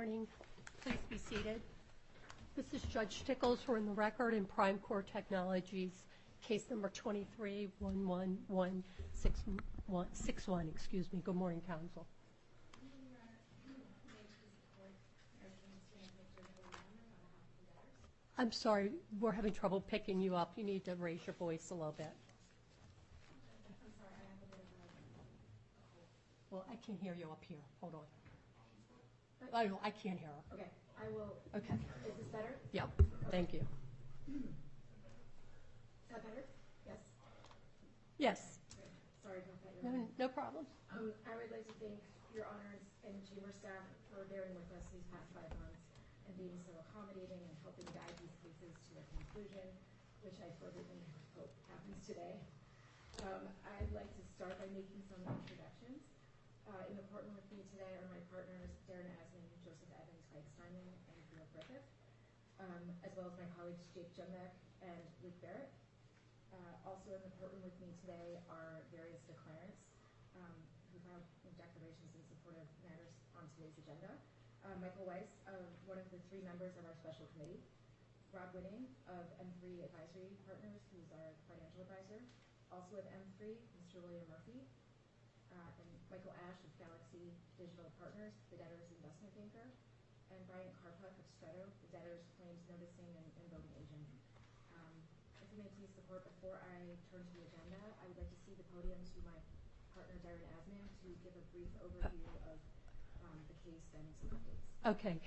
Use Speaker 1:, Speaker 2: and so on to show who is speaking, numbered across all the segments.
Speaker 1: morning. Please be seated. This is Judge Stickles. We're in the record in Prime Core Technologies, case number 23-11161. Excuse me. Good morning, counsel. I'm sorry, we're having trouble picking you up. You need to raise your voice a little bit.
Speaker 2: I'm sorry, I have a bit of a...
Speaker 1: Well, I can hear you up here. Hold on. I can't hear her.
Speaker 2: Okay, I will...
Speaker 1: Okay.
Speaker 2: Is this better?
Speaker 1: Yep. Thank you.
Speaker 2: Is that better? Yes?
Speaker 1: Yes.
Speaker 2: Great. Sorry about that, Your Honor.
Speaker 1: No problem.
Speaker 2: I would like to thank Your Honors and Chamber staff for bearing with us these past 5 months and being so accommodating and helping guide these cases to a conclusion, which I fervently hope happens today. I'd like to start by making some introductions. In the courtroom with me today are my partners, Darren Asman, Joseph Evans, Craig Steinman, and Bill Griffith, as well as my colleagues Jake Jumbeck and Luke Barrett. Also in the courtroom with me today are various declarants who filed declarations in support of matters on today's agenda. Michael Weiss, one of the 3 members of our special committee, Rob Winning of M3 Advisory Partners, who's our financial advisor, also with M3, Mr. William Murphy, and Michael Ash of Galaxy Digital Partners, the debtor's investment banker, and Brian Karpuk of Stretto, the debtor's claims noticing and voting agent. If you may please support, before I turn to the agenda, I would like to cede the podium to my partner, Darren Asman, to give a brief overview of the case and some updates.
Speaker 1: Okay.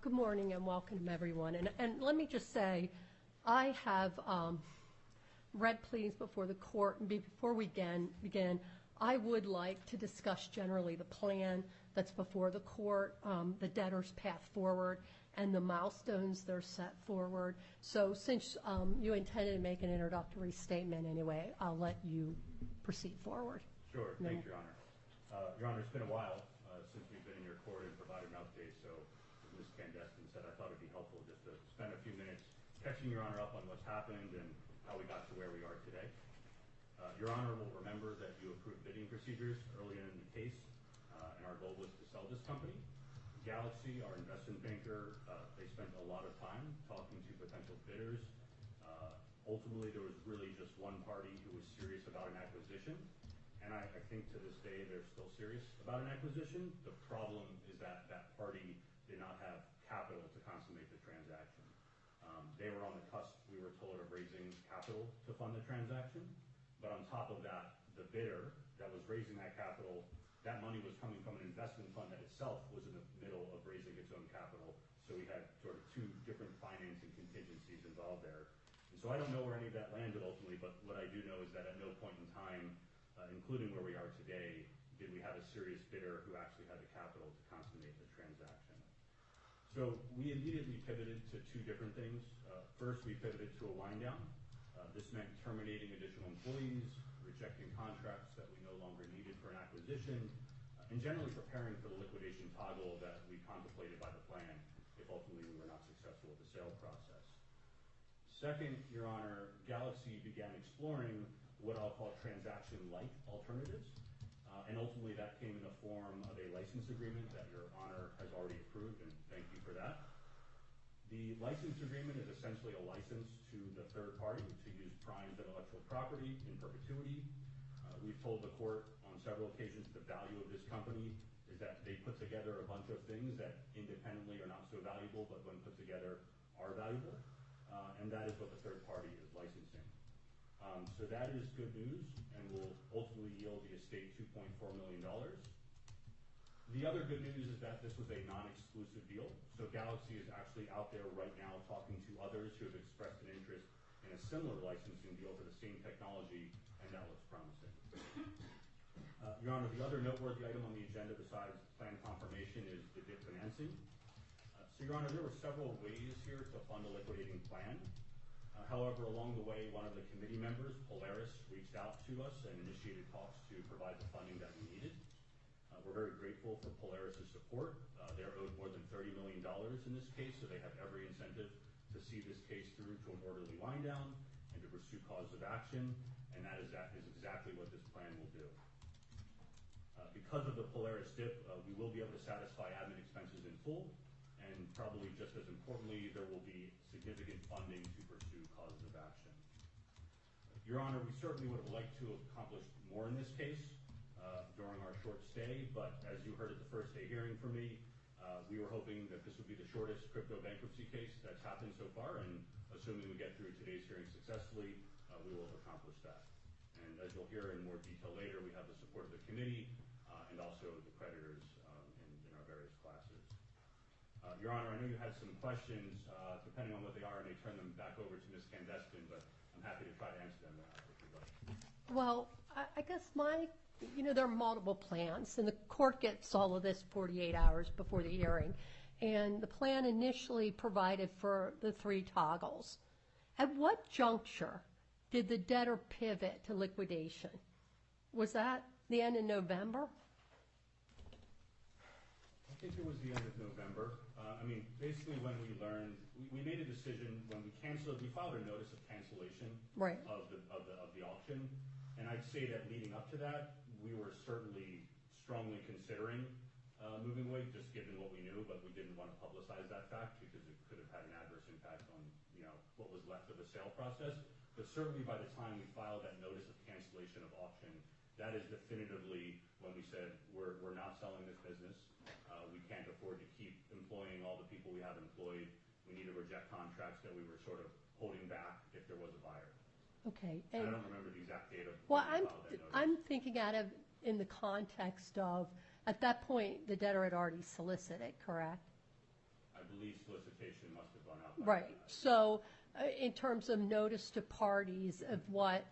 Speaker 1: Good morning and welcome, everyone. And let me just say, I have read pleadings before the court. And before we begin, I would like to discuss generally the plan that's before the court, the debtor's path forward, and the milestones that are set forward. So since you intended to make an introductory statement anyway, I'll let you proceed forward.
Speaker 3: Sure. Thank you, Your Honor. Your Honor, it's been a while since we've been in your court and provided an update, so as Ms. Candestin said, I thought it'd be helpful just to spend a few minutes catching Your Honor up on what's happened and how we got to where we are today. Your Honor will remember that you approved bidding procedures earlier in the case, and our goal was to sell this company. Galaxy, our investment banker, they spent a lot of time talking to potential bidders. Ultimately, there was really just one party who was serious about an acquisition, and I think to this day they're still serious about an acquisition. The problem is that that party did not have capital to consummate the transaction. They were on the cusp, we were told, of raising capital to fund the transaction. But on top of that, the bidder that was raising that capital, that money was coming from an investment fund that itself was in the middle of raising its own capital. So we had sort of 2 different financing contingencies involved there. And so I don't know where any of that landed ultimately, but what I do know is that at no point in time, including where we are today, did we have a serious bidder who actually had the capital to consummate the transaction. So we immediately pivoted to 2 different things. First, we pivoted to a wind down. This meant terminating additional employees, rejecting contracts that we no longer needed for an acquisition, and generally preparing for the liquidation toggle that we contemplated by the plan if ultimately we were not successful with the sale process. Second, Your Honor, Galaxy began exploring what I'll call transaction-like alternatives, and ultimately that came in the form of a license agreement that Your Honor has already approved, and thank you for that. The license agreement is essentially a license to the third party to use Prime's intellectual property in perpetuity. We've told the court on several occasions the value of this company is that they put together a bunch of things that independently are not so valuable, but when put together are valuable, and that is what the third party is licensing. So that is good news and will ultimately yield the estate $2.4 million. The other good news is that this was a non-exclusive deal. So Galaxy is actually out there right now talking to others who have expressed an interest in a similar licensing deal for the same technology, and that looks promising. Your Honor, the other noteworthy item on the agenda besides plan confirmation is the DIP financing. So Your Honor, there were several ways here to fund a liquidating plan. However, along the way, one of the committee members, Polaris, reached out to us and initiated talks to provide the funding that we needed. We're very grateful for Polaris' support. They're owed more than $30 million in this case, so they have every incentive to see this case through to an orderly wind down and to pursue cause of action, and that is exactly what this plan will do. Because of the Polaris DIP, we will be able to satisfy admin expenses in full, probably just as importantly, there will be significant funding to pursue causes of action. Your Honor, we certainly would have liked to have accomplished more in this case during our short stay, but as you heard at the first day hearing from me, we were hoping that this would be the shortest crypto bankruptcy case that's happened so far, and assuming we get through today's hearing successfully, we will have accomplished that. And as you'll hear in more detail later, we have the support of the committee and also the creditors in our various classes. Your Honor, I know you had some questions. Depending on what they are, I may turn them back over to Ms. Candestin, but I'm happy to try to answer them if you'd like.
Speaker 1: Well, I guess there are multiple plans, and the court gets all of this 48 hours before the hearing. And the plan initially provided for the 3 toggles. At what juncture did the debtor pivot to liquidation? Was that the end of November?
Speaker 3: I think it was the end of November. Basically when we learned, we made a decision when we canceled, we filed a notice of cancellation
Speaker 1: Right.
Speaker 3: of the auction. And I'd say that leading up to that, we were certainly strongly considering moving away, just given what we knew, but we didn't want to publicize that fact because it could have had an adverse impact on what was left of the sale process. But certainly by the time we filed that notice of cancellation of auction, that is definitively when we said we're not selling this business. We can't afford to keep employing all the people we have employed. We need to reject contracts that we were sort of holding back if there was a buyer.
Speaker 1: Okay.
Speaker 3: I don't remember the exact date of
Speaker 1: Well,
Speaker 3: when we filed that notice.
Speaker 1: I'm thinking in the context of, at that point, the debtor had already solicited, correct?
Speaker 3: I believe solicitation must have gone out.
Speaker 1: Right. So in terms of notice to parties of what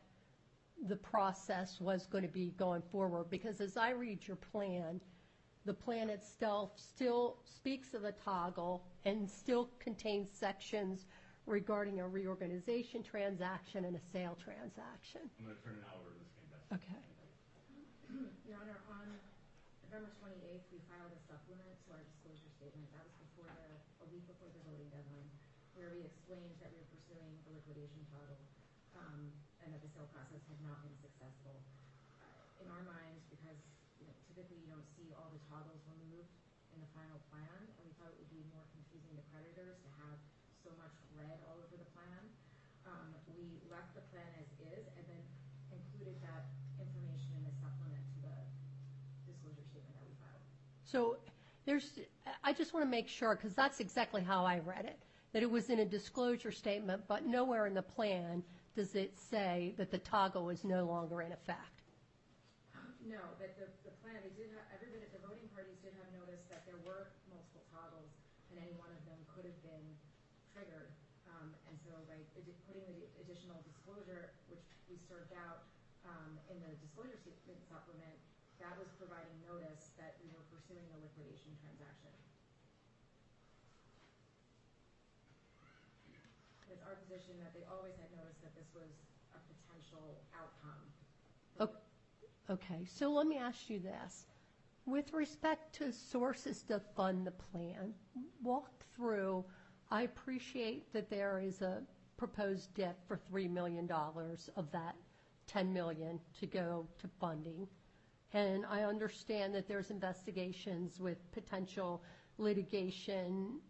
Speaker 1: the process was going to be going forward, because as I read your plan, the plan itself still speaks of a toggle and still contains sections regarding a reorganization transaction and a sale transaction.
Speaker 3: I'm going to turn it now over to Ms. Candestin.
Speaker 1: Okay.
Speaker 2: Your Honor, on November 28th, we filed a supplement to our disclosure statement. That was a week before the voting deadline, where we explained that we were pursuing the liquidation toggle and that the sale process had not been successful. In our minds, because typically you don't see all the toggles removed in the final plan, and we thought it would be more confusing to creditors to have so much red all over the plan. We left the plan as is and then included that information in the supplement to the disclosure statement that we filed.
Speaker 1: So I just want to make sure, because that's exactly how I read it, that it was in a disclosure statement, but nowhere in the plan does it say that the toggle is no longer in effect.
Speaker 2: No, but the plan, everybody, the voting parties did have noticed that there were multiple toggles, and any one of them could have been triggered. And so by putting the additional disclosure, which we served out in the disclosure statement supplement, that was providing notice that we were pursuing the liquidation transaction. It's our position that they always had noticed that this was a potential outcome.
Speaker 1: Okay, so let me ask you this. With respect to sources to fund the plan, walk through, I appreciate that there is a proposed dip for $3 million of that $10 million to go to funding. And I understand that there's investigations with potential litigation,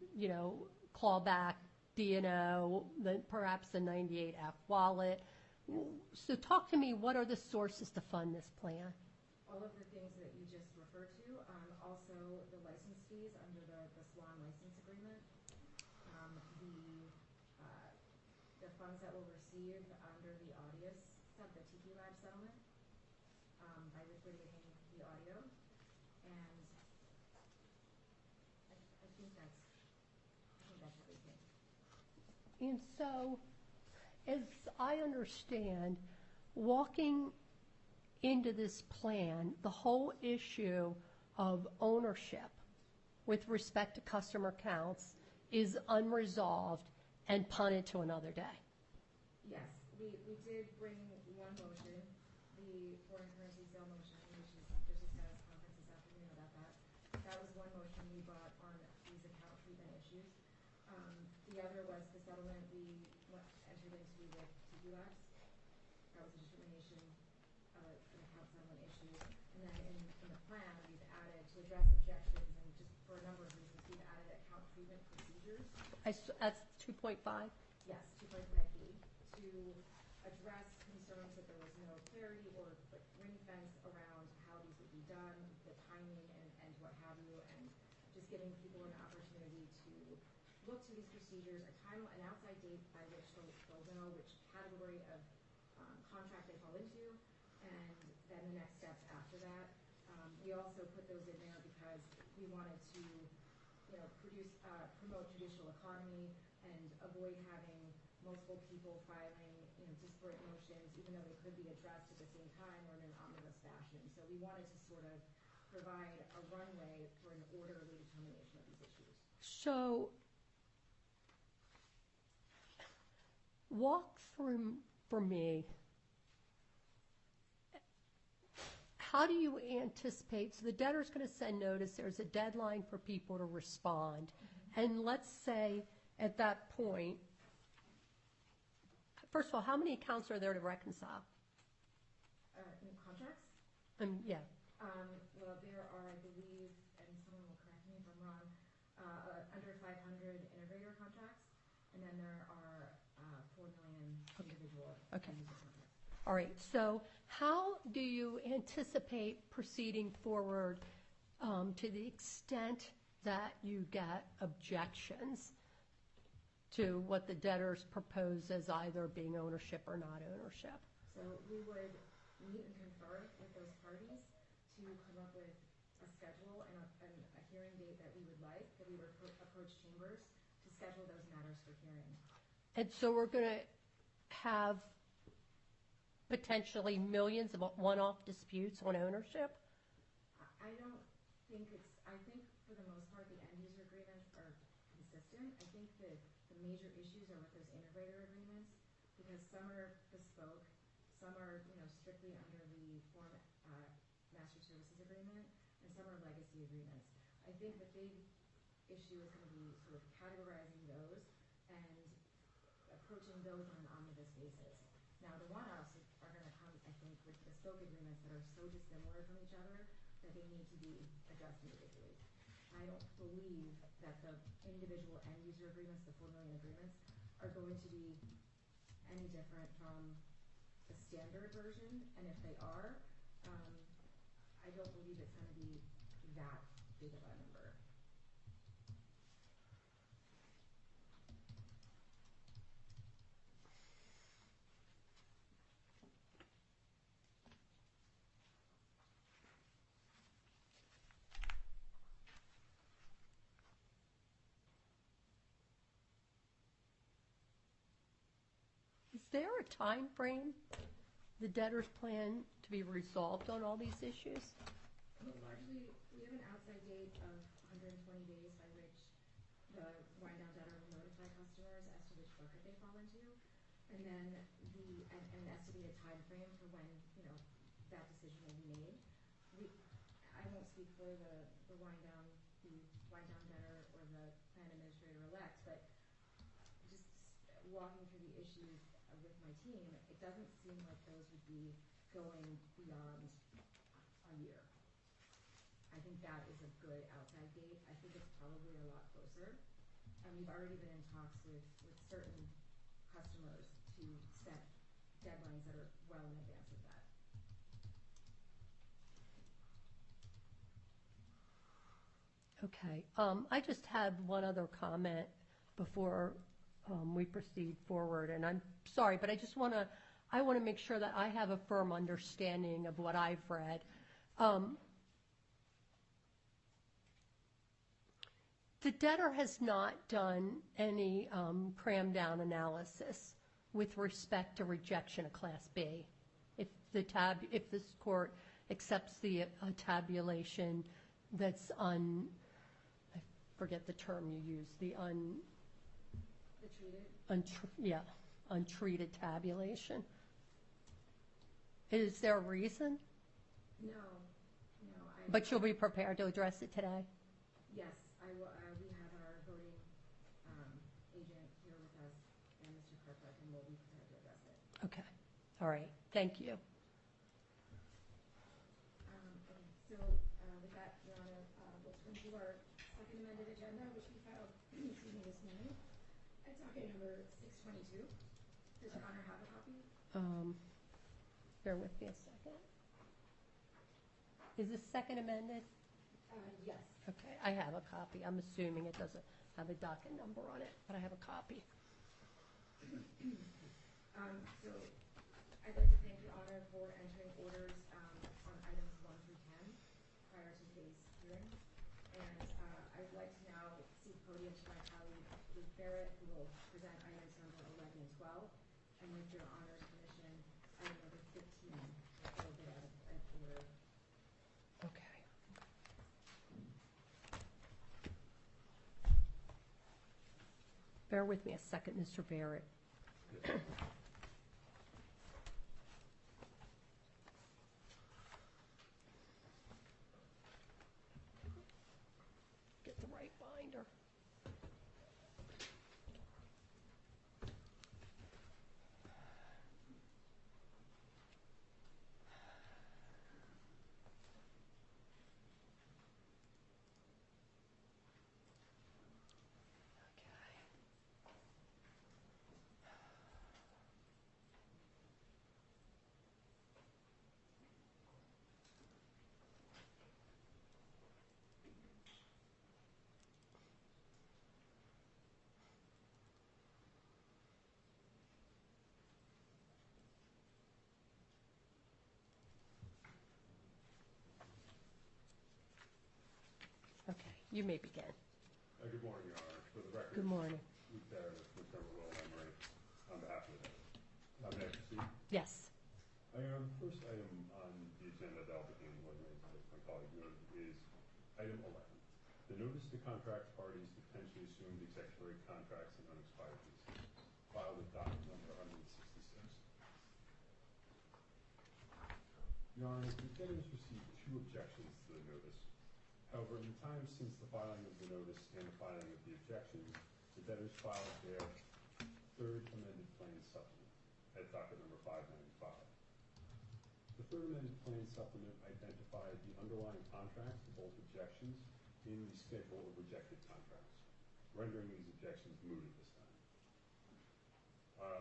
Speaker 1: clawback, D&O, perhaps the 98F wallet. So talk to me, what are the sources to fund this plan?
Speaker 2: All of the things that you just referred to, also the license fees under the Swan license agreement, the funds that we'll receive under the Audius, the Tiki Lab settlement, by liquidating the audio, and I think that's everything.
Speaker 1: And so, as I understand, walking into this plan, the whole issue of ownership with respect to customer counts is unresolved and punted to another day.
Speaker 2: Yes, we did bring one motion, the foreign currency sale motion, which is, there's a status conference this afternoon about that. That was one motion we brought on these account treatment issues. The other was the settlement we entered into with Tiki Labs. That was a determination of an account settlement issue. And then in the plan, we've added, to address objections, and just for a number of reasons, we've added account treatment procedures.
Speaker 1: That's 2.5?
Speaker 2: Yes, 2.5B, to address concerns that there was no clarity or ring fence around how these would be done, the timing and what have you, and just giving people an opportunity to look to these procedures, an outside date by which they'll know which category of contract they fall into, and then the next steps after that. We also put those in there because we wanted to, promote judicial economy and avoid having multiple people filing, disparate motions, even though they could be addressed at the same time or in an omnibus fashion. So we wanted to sort of provide a runway for an orderly determination of these issues.
Speaker 1: So walk through for me, how do you anticipate, so the debtor's going to send notice, there's a deadline for people to respond, and let's say at that point, first of all, how many accounts are there to reconcile?
Speaker 2: In contracts?
Speaker 1: Yeah.
Speaker 2: Well, there are, I believe, and someone will correct me if I'm wrong, under 500 integrator contracts, and then there are 4 million individual contracts.
Speaker 1: All right, so how do you anticipate proceeding forward to the extent that you get objections to what the debtors propose as either being ownership or not ownership?
Speaker 2: So we would meet and confer with those parties to come up with a schedule and a hearing date that we would like, that we would approach chambers to schedule those matters for hearing.
Speaker 1: And so we're going to have potentially millions of one-off disputes on ownership?
Speaker 2: I don't think I think for the most part the end user agreements are consistent. I think that the major issues are with those integrator agreements, because some are bespoke, some are strictly under the form master services agreement, and some are legacy agreements. I think the big issue is going to be sort of categorizing those and approaching those on an omnibus basis. Now the one-offs are going to come, I think, with bespoke agreements that are so dissimilar from each other that they need to be addressed individually. I don't believe that the individual end user agreements, the 4 million agreements, are going to be any different from the standard version, and if they are, I don't believe it's going to be that big of a number.
Speaker 1: Is there a time frame the debtors plan to be resolved on all these issues?
Speaker 2: Well, largely, we have an outside date of 120 days by which the wind-down debtor will notify customers as to which bucket they fall into, and then an estimated time frame for when that decision will be made. I won't speak for the wind-down debtor or the plan administrator-elect, but just walking through the issues with my team, it doesn't seem like those would be going beyond a year. I think that is a good outside date. I think it's probably a lot closer. And we've already been in talks with certain customers to set deadlines that are well in advance of that.
Speaker 1: Okay. I just have one other comment before we proceed forward, and I'm sorry, but I want to make sure that I have a firm understanding of what I've read. The debtor has not done any cram-down analysis with respect to rejection of Class B. If this court accepts the tabulation that's I forget the term you use, the untreated tabulation. Is there a reason?
Speaker 2: No.
Speaker 1: But you'll be prepared to address it today?
Speaker 2: Yes, I will. We have our voting agent here with us, and Mr. Kirkland, and we'll be prepared to address it.
Speaker 1: Okay. All right. Thank you.
Speaker 2: So with that, Your Honor, we'll turn to our second amended agenda, which we filed excuse me, this morning at docket number 622. Does Your Honor have a copy?
Speaker 1: Bear with me a second. Is this second amended?
Speaker 2: Yes.
Speaker 1: Okay, I have a copy. I'm assuming it doesn't have a docket number on it, but I have a copy.
Speaker 2: So I'd like to thank Your Honor for entering orders on items 1 through 10 prior to today's hearing. And I'd like to now cede podium to my colleague, Luke Barrett, who will present items number 11 and 12. And with Your Honor's permission, item number 15 will go a bit out of order.
Speaker 1: Okay. Bear with me a second, Mr. Barrett. Get the right binder. Okay, you may begin.
Speaker 3: Good morning, Your Honor. For the record,
Speaker 1: Good morning.
Speaker 3: Luke Barrett with Will Emery on behalf of the debtors. May I proceed?
Speaker 1: Yes.
Speaker 3: The first item on the agenda that I'll begin with, as my colleague noted, is item 11. The notice to contract parties to potentially assume the executory contracts and unexpired leases, filed with docket number 166. Your Honor, the debtors received 2 objections to the notice. However, in the time since the filing of the notice and the filing of the objections, the debtors filed their 3rd amended plan supplement at docket number 595. The 3rd amended plan supplement identified the underlying contracts to both objections in the schedule of rejected contracts, rendering these objections moot at this time.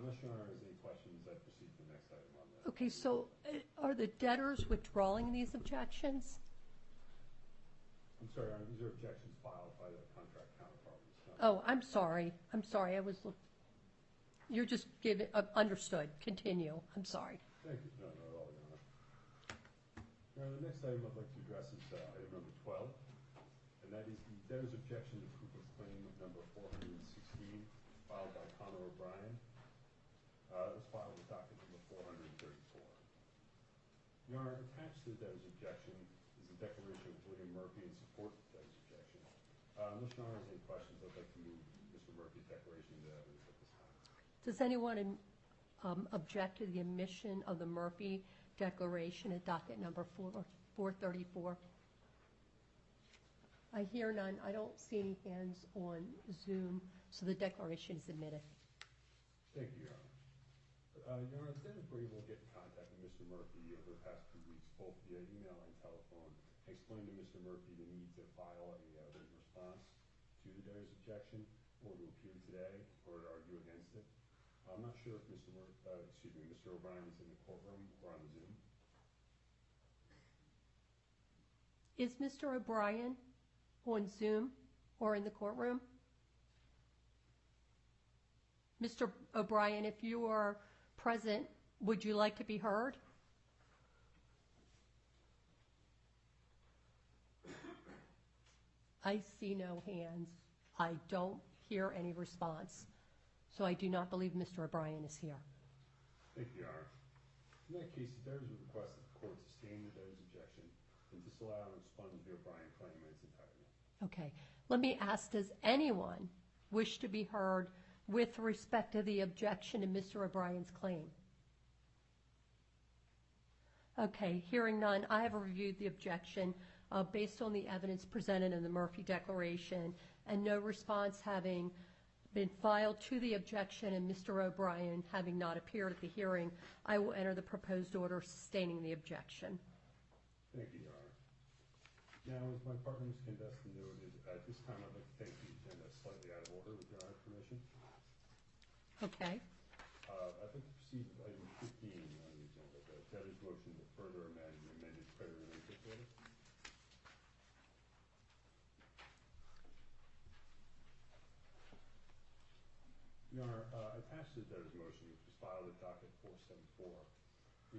Speaker 3: Unless Your Honor has any questions, I'd proceed to the next item on that.
Speaker 1: Okay, so are the debtors withdrawing these objections?
Speaker 3: I'm sorry, Your Honor, these are objections filed by the contract counterparties.
Speaker 1: Oh, I'm sorry. You're just giving, understood. Continue. I'm sorry.
Speaker 3: Thank you. No, not at all, Your Honor. Your Honor, the next item I'd like to address is item number 12, and that is the debtor's objection to proof of claim number 416, filed by Connor O'Brien. It was filed with docket number 434. Your Honor, attached to the debtor's objection is a declaration of William Murphy in support of the debtor's objection. Unless Your Honor has any questions, I'd like to move Mr. Murphy's declaration to evidence at this time.
Speaker 1: Does anyone object to the omission of the Murphy declaration at docket number 434? I hear none. I don't see any hands on Zoom, so the declaration is admitted.
Speaker 3: Thank you, Your Honor. Your Honor, the debtors were able to get in contact with Mr. Murphy over the past 2 weeks, both via email and telephone, and explain to Mr. Murphy the need to file a written response to the debtor's objection, or to appear today, or to argue against it. I'm not sure if Mr. O'Brien is in the courtroom or on Zoom.
Speaker 1: Is Mr. O'Brien on Zoom or in the courtroom? Mr. O'Brien, if you are present, would you like to be heard? I see no hands. I don't hear any response. So I do not believe Mr. O'Brien is here.
Speaker 3: Thank you, Your Honor. In that case, the debtors would request that the court sustain the debtor's objection and disallow and expunge the O'Brien claim in its entirety.
Speaker 1: Okay. Let me ask, does anyone wish to be heard with respect to the objection to Mr. O'Brien's claim? Okay. Hearing none, I have reviewed the objection based on the evidence presented in the Murphy Declaration, and no response having been filed to the objection and Mr. O'Brien having not appeared at the hearing, I will enter the proposed order sustaining the objection.
Speaker 3: Thank you, Your Honor.
Speaker 4: Now, as my partner, Ms. Candestin, noted, at this time I'd like to take the agenda slightly out of order with your Honor's permission.
Speaker 1: Okay.
Speaker 4: I'd like to proceed with item 15 on the agenda, the debtor's motion to further amend the amended credit and interest order. Your Honor, attached to the debtor's motion, which was filed at docket 474,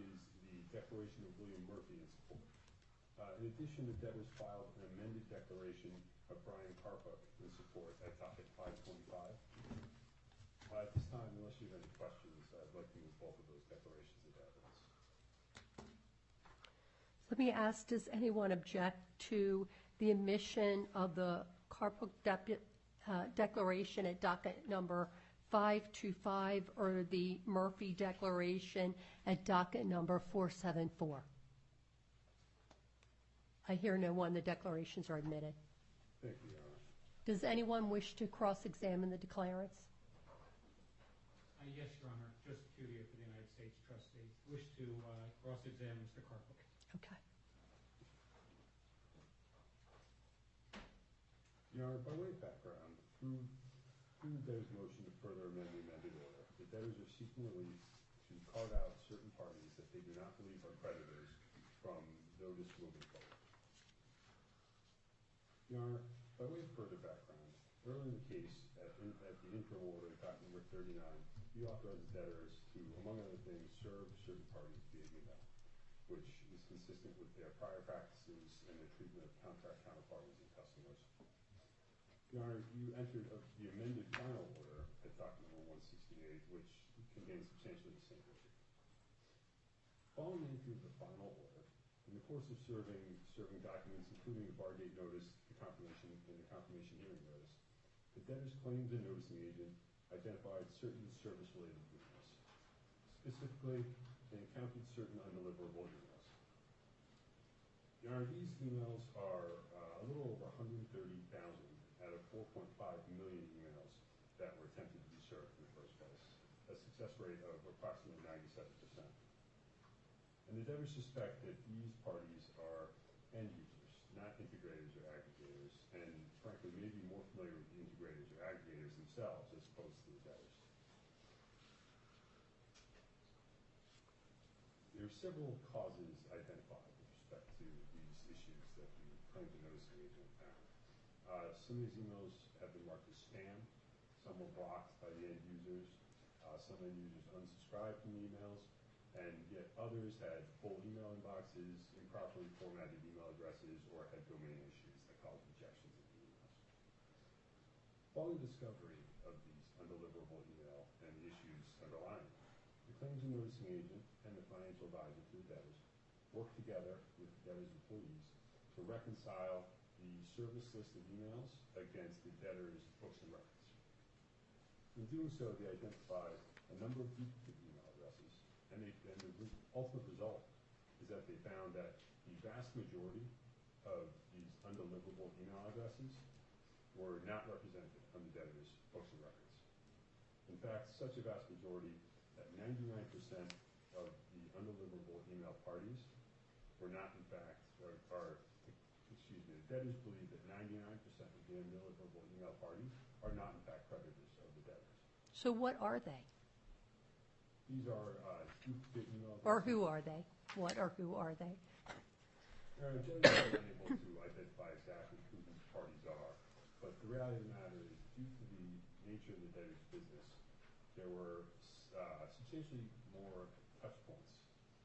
Speaker 4: is the declaration of William Murphy in support. In addition, the debtors filed an amended declaration of Brian Karpuk in support at docket 525. At this time, unless you have any questions, I'd like to move both of those declarations into evidence.
Speaker 1: Let me ask, does anyone object to the admission of the Karpuk declaration at docket number 525 or the Murphy declaration at docket number 474? I hear no one. The declarations are admitted.
Speaker 4: Thank you, Your Honor.
Speaker 1: Does anyone wish to cross-examine the declarants?
Speaker 5: Yes, Your Honor. Just Cudia for the United States trustee. Wish to cross-examine Mr. Karpuk.
Speaker 1: Okay.
Speaker 4: Your Honor, by way of background, through the debtor's motion to further amend the amended order, the debtors are seeking relief to carve out certain parties that they do not believe are creditors from notice moving forward. Your Honor, by way of further background, early in the case, at the interim order, document number 39, we authorized the debtors to, among other things, serve certain parties via email, which is consistent with their prior practices and the treatment of contract counterparties and customers. Your Honor, you entered the amended final order at document number 168, which contains substantially the same issue. Following the entry of the final order, in the course of serving documents, including the bar date notice, the confirmation, and the confirmation hearing notice, the debtor's claims and noticing agent identified certain service-related weaknesses. Specifically, they encountered certain undeliverable emails. Your Honor, these emails are a little over 130,000 out of 4.5 million emails that were attempted to be served in the first place, a success rate of approximately 97%. And the debtors suspect that these parties are end users, not integrators or aggregators, and frankly may be more familiar with the integrators or aggregators themselves as opposed to the debtors. There are several causes identified with respect to these issues that the claims and noticing agent found. Some of these emails have been marked as spam, some were blocked by the end users, some end users unsubscribed from the emails, and yet others had full email inboxes, improperly formatted email addresses, or had domain issues that caused rejections of the emails. Following discovery of these undeliverable email and the issues underlying them, the claims and noticing agent and the financial advisor to the debtors worked together with the debtors' employees to reconcile the service list of emails against the debtors' books and records. In doing so, they identified a number of duplicate email addresses, and the ultimate result is that they found that the vast majority of these undeliverable email addresses were not represented on the debtors' books and records. In fact, such a vast majority that 99% of the undeliverable email parties were not in fact, the debtors believe that 99% of the undeliverable email parties are not in fact creditors of the debtors.
Speaker 1: So what are they?
Speaker 4: These are duplicate email addresses.
Speaker 1: Or who are they? What or who are they?
Speaker 4: Debtors are unable to identify exactly who these parties are, but the reality of the matter is, due to the nature of the debtor's business, there were substantially more touch points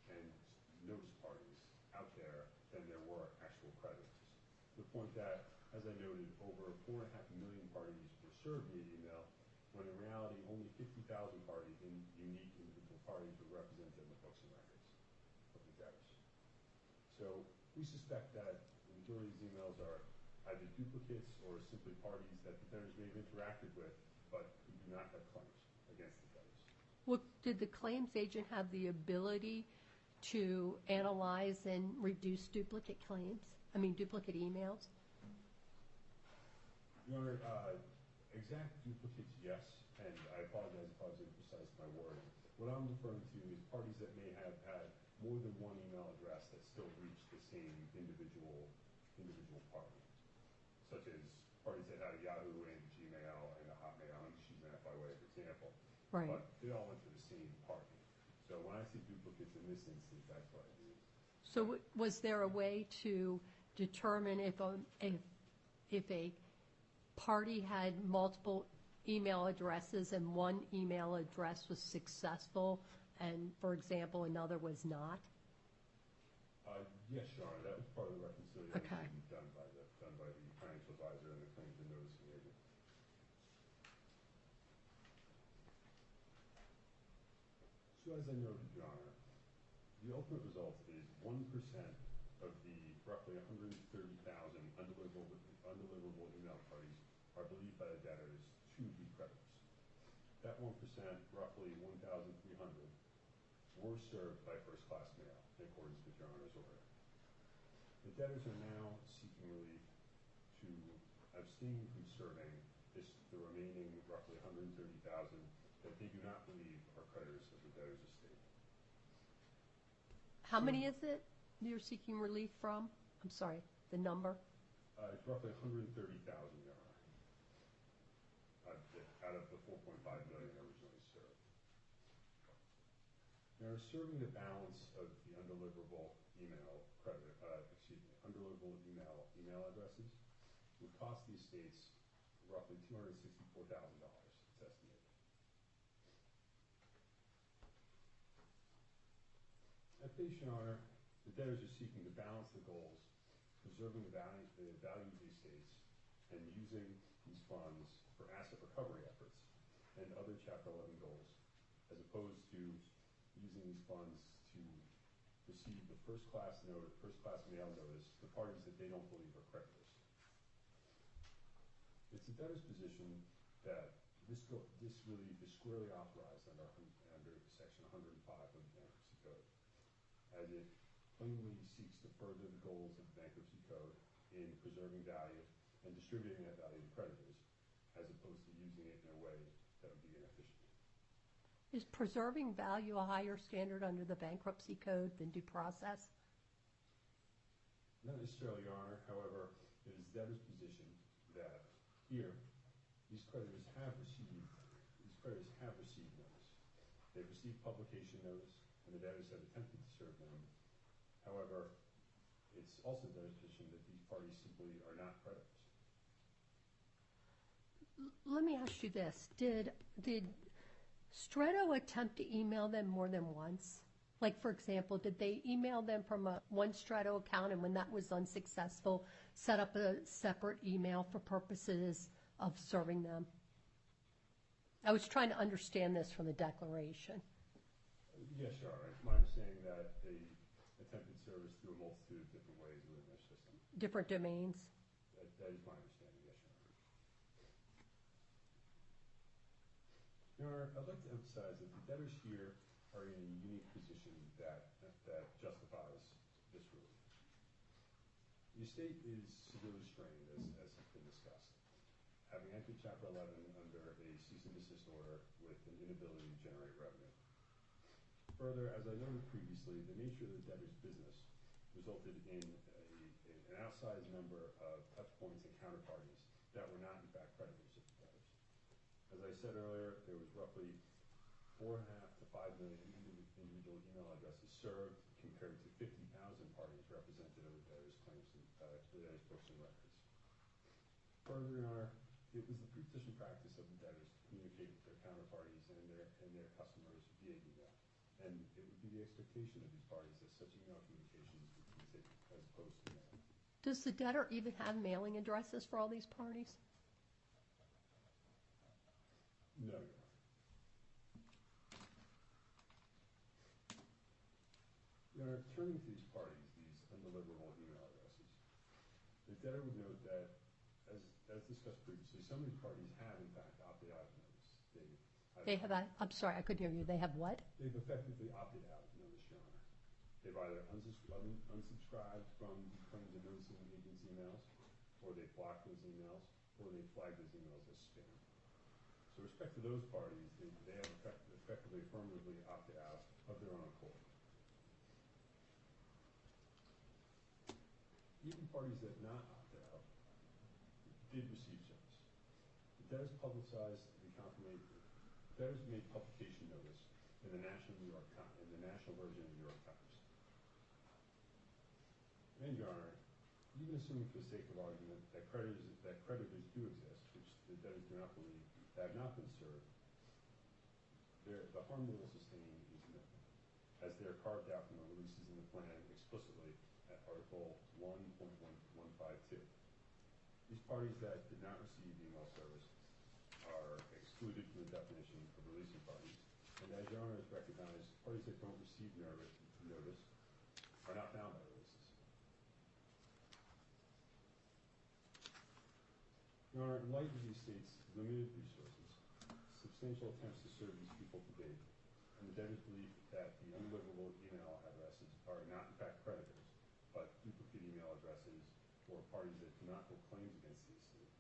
Speaker 4: and notice parties out there than there were actual creditors. To the point that, as I noted, over 4.5 million parties were served via email, when in reality only 50,000 parties, unique individual parties, were represented in the books and records of the debtors. So we suspect that the majority of these emails are either duplicates or simply parties that the debtors may have interacted with, but who do not have claims against the debtors.
Speaker 1: Well, did the claims agent have the ability to analyze and reduce duplicate emails?
Speaker 4: Your Honor, exact duplicates, yes, and I apologize if I was imprecise in my wording. What I'm referring to is parties that may have had more than one email address that still reach the same individual individual party, such as parties that had a Yahoo and a Gmail and a Hotmail. I'm just using that by way of example.
Speaker 1: Right.
Speaker 4: But they all went to the same party. So when I see duplicates in this instance, that's what I mean.
Speaker 1: So was there a way to determine if a party had multiple email addresses and one email address was successful and, for example, another was not?
Speaker 4: Yes, Your Honor, that was part of the reconciliation
Speaker 1: Okay.
Speaker 4: done by the financial advisor and the claims and noticing agent. So as I noted, Your Honor, the ultimate result is 1% of the roughly 130,000 undeliverable email parties are believed by the debtors to be creditors. That 1%, roughly 1,300, were served by first-class mail in accordance with Your Honor's order. The debtors are now seeking relief to abstain from serving the remaining roughly 130,000 that they do not believe are creditors of the debtor's estate.
Speaker 1: How many is it you're seeking relief from? I'm sorry, the number?
Speaker 4: It's roughly 130,000, Your Honor, out of the 4.5 million originally served. Now, serving the balance of the undeliverable email addresses would cost the estates roughly $264,000, it's estimated. At base, Your Honor, the debtors are seeking to balance the goals, preserving the value of the estates, and using these funds for asset recovery efforts and other Chapter 11 goals, as opposed to using these funds to receive the first-class mail notice to parties that they don't believe are creditors. It's the debtor's position that this relief is squarely authorized under Section 105 of the Bankruptcy Code, as it plainly seeks to further the goals of the Bankruptcy Code in preserving value and distributing that value to creditors, as opposed to using it in a way that would be inefficient.
Speaker 1: Is preserving value a higher standard under the Bankruptcy Code than due process?
Speaker 4: Not necessarily, Your Honor. However, it is the debtor's position that here, these creditors have received notice. They've received publication notice, and the debtors have attempted to serve them. However, it's also the debtor's position that these parties simply are not creditors.
Speaker 1: Let me ask you this. Did Stretto attempt to email them more than once? Like, for example, did they email them from one Stretto account, and when that was unsuccessful, set up a separate email for purposes of serving them? I was trying to understand this from the declaration.
Speaker 4: Yes, Your Honor. It's my understanding that they attempted service through a multitude of different ways within their system.
Speaker 1: Different domains?
Speaker 4: That is my understanding, yes, Your Honor. Your Honor, I'd like to emphasize that the debtors here are in a unique position that justifies this relief. The estate is severely strained, as has been discussed, having entered Chapter 11 under a cease and desist order with an inability to generate revenue. Further, as I noted previously, the nature of the debtor's business resulted in an outsized number of touch points and counterparties that were not, in fact, creditors of the debtors. As I said earlier, there was roughly 4.5 to 5 million individual email addresses served, compared to 50,000 parties represented in the debtors' claims, the debtors' books and records. Further, Your Honor, it was the pre-petition practice of the debtors to communicate with their counterparties and their customers via email, and it would be the expectation of these parties that such email communications would continue as opposed to mail.
Speaker 1: Does the debtor even have mailing addresses for all these parties?
Speaker 4: No, Your Honor. Your Honor, turning to these parties, these undeliverable email addresses, the debtor would note that, as discussed previously, some of these parties have, in fact, opted out of notice.
Speaker 1: I'm sorry, I couldn't hear you. They have what?
Speaker 4: They've effectively opted out of notice, Your Honor. They've either unsubscribed from the claims and noticing agent's emails, or they've blocked those emails, or they've flagged those emails as spam. So with respect to those parties, they have effectively affirmatively opted out of their own accord. Even parties that not opted out did receive service. The debtors publicized the confirmation. Debtors made publication notice in the national version of the New York Times. And, Your Honor, even assuming for the sake of argument that creditors do exist, which the debtors do not believe, that have not been served, the harm they will sustain is minimal, as they are carved out from the releases in the plan explicitly at Article 1.152. These parties that did not receive email service are excluded from the definition of releasing parties, and as Your Honor has recognized, parties that don't receive notice are not bound by releases. Your Honor, in light of these states' limited resources, substantial attempts to serve these people to date, and the debtors' belief that the undeliverable email addresses are not in fact creditors, but duplicate email addresses or parties that do not hold claims against the estate,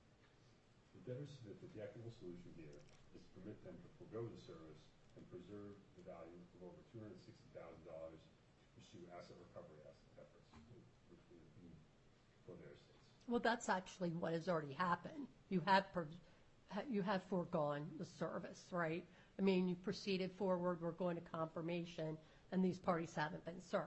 Speaker 4: the debtors submit that the equitable solution here is to permit them to forego the service and preserve the value of over $260,000 to pursue asset recovery efforts for their estates.
Speaker 1: Well, that's actually what has already happened. You have foregone the service, right? I mean, you proceeded forward, we're going to confirmation, and these parties haven't been served.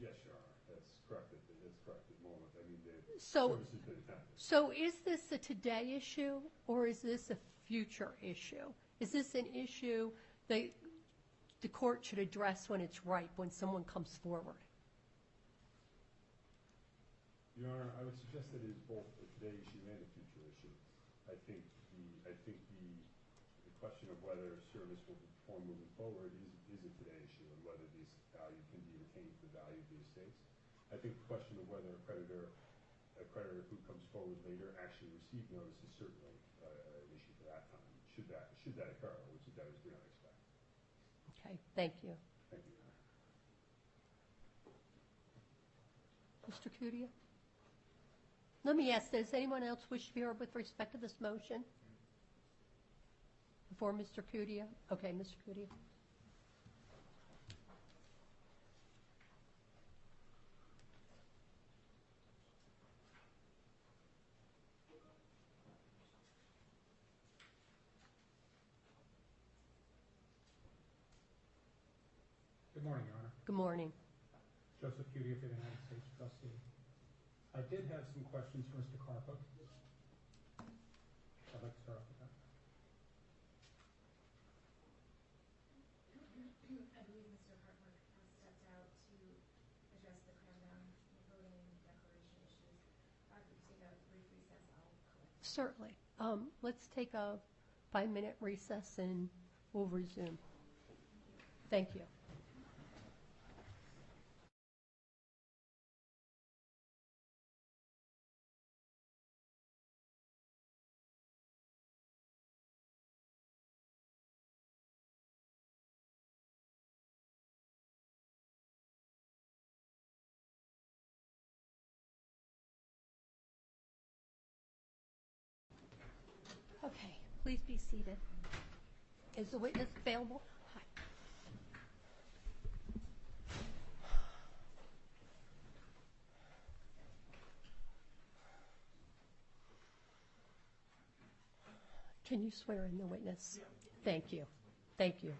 Speaker 4: Yes, Your Honor, that's correct. That's correct at the moment. I mean, the
Speaker 1: So,
Speaker 4: service has been attempted.
Speaker 1: so is this a today issue, or is this a future issue? Is this an issue that the court should address when it's ripe, when someone comes forward?
Speaker 4: Your Honor, I would suggest that it is both a today issue and a future issue. I think the question of whether service will be performed moving forward is a today issue, and whether this value can be retained for the value of the estates. I think the question of whether a creditor who comes forward later actually receive notice is certainly an issue for that time. Should that occur, which the debtors do not expect.
Speaker 1: Okay, thank you.
Speaker 4: Thank you, Your Honor.
Speaker 1: Mr. Cudia? Let me ask, does anyone else wish to be heard with respect to this motion? Before Mr. Cudia? Okay, Mr. Cudia.
Speaker 5: Good morning, Your Honor.
Speaker 1: Good morning.
Speaker 5: Joseph Cudia for the United States Trustee. I did have some questions for Mr. Carpa. I'd like to start off with that.
Speaker 2: I believe Mr. Hartmark has stepped out to address the cram-down voting declaration issues. If we take a brief recess, I'll collect.
Speaker 1: Certainly. Let's take a 5-minute recess and we'll resume. Thank you. Okay, please be seated. Is the witness available? Hi. Can you swear in the witness? Yeah. Thank you. Thank you.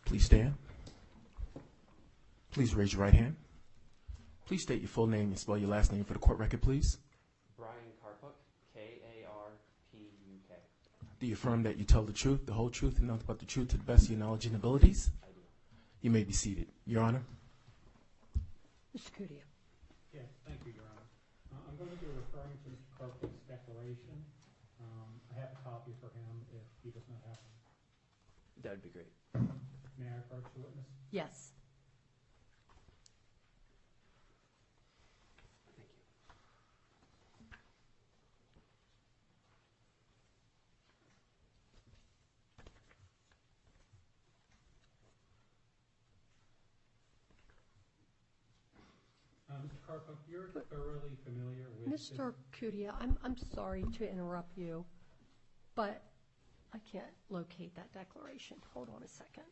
Speaker 6: Please stand. Please raise your right hand. Please state your full name and spell your last name for the court record, please.
Speaker 7: Brian Karpuk, K-A-R-P-U-K.
Speaker 6: Do you affirm that you tell the truth, the whole truth, and nothing but the truth to the best of your knowledge and abilities?
Speaker 7: I do.
Speaker 6: You may be seated. Your Honor.
Speaker 1: Mr. Cudia.
Speaker 5: Yes, thank you, Your Honor. I'm going to be referring to Mr. Karpuk's declaration. I have a copy for him if he does not have one.
Speaker 7: That would be great.
Speaker 5: May I approach the witness?
Speaker 1: Yes.
Speaker 7: Thank you.
Speaker 5: Mr. Karpuk, you're thoroughly familiar with
Speaker 1: Mr. Kudia, I'm sorry to interrupt you, but I can't locate that declaration. Hold on a second.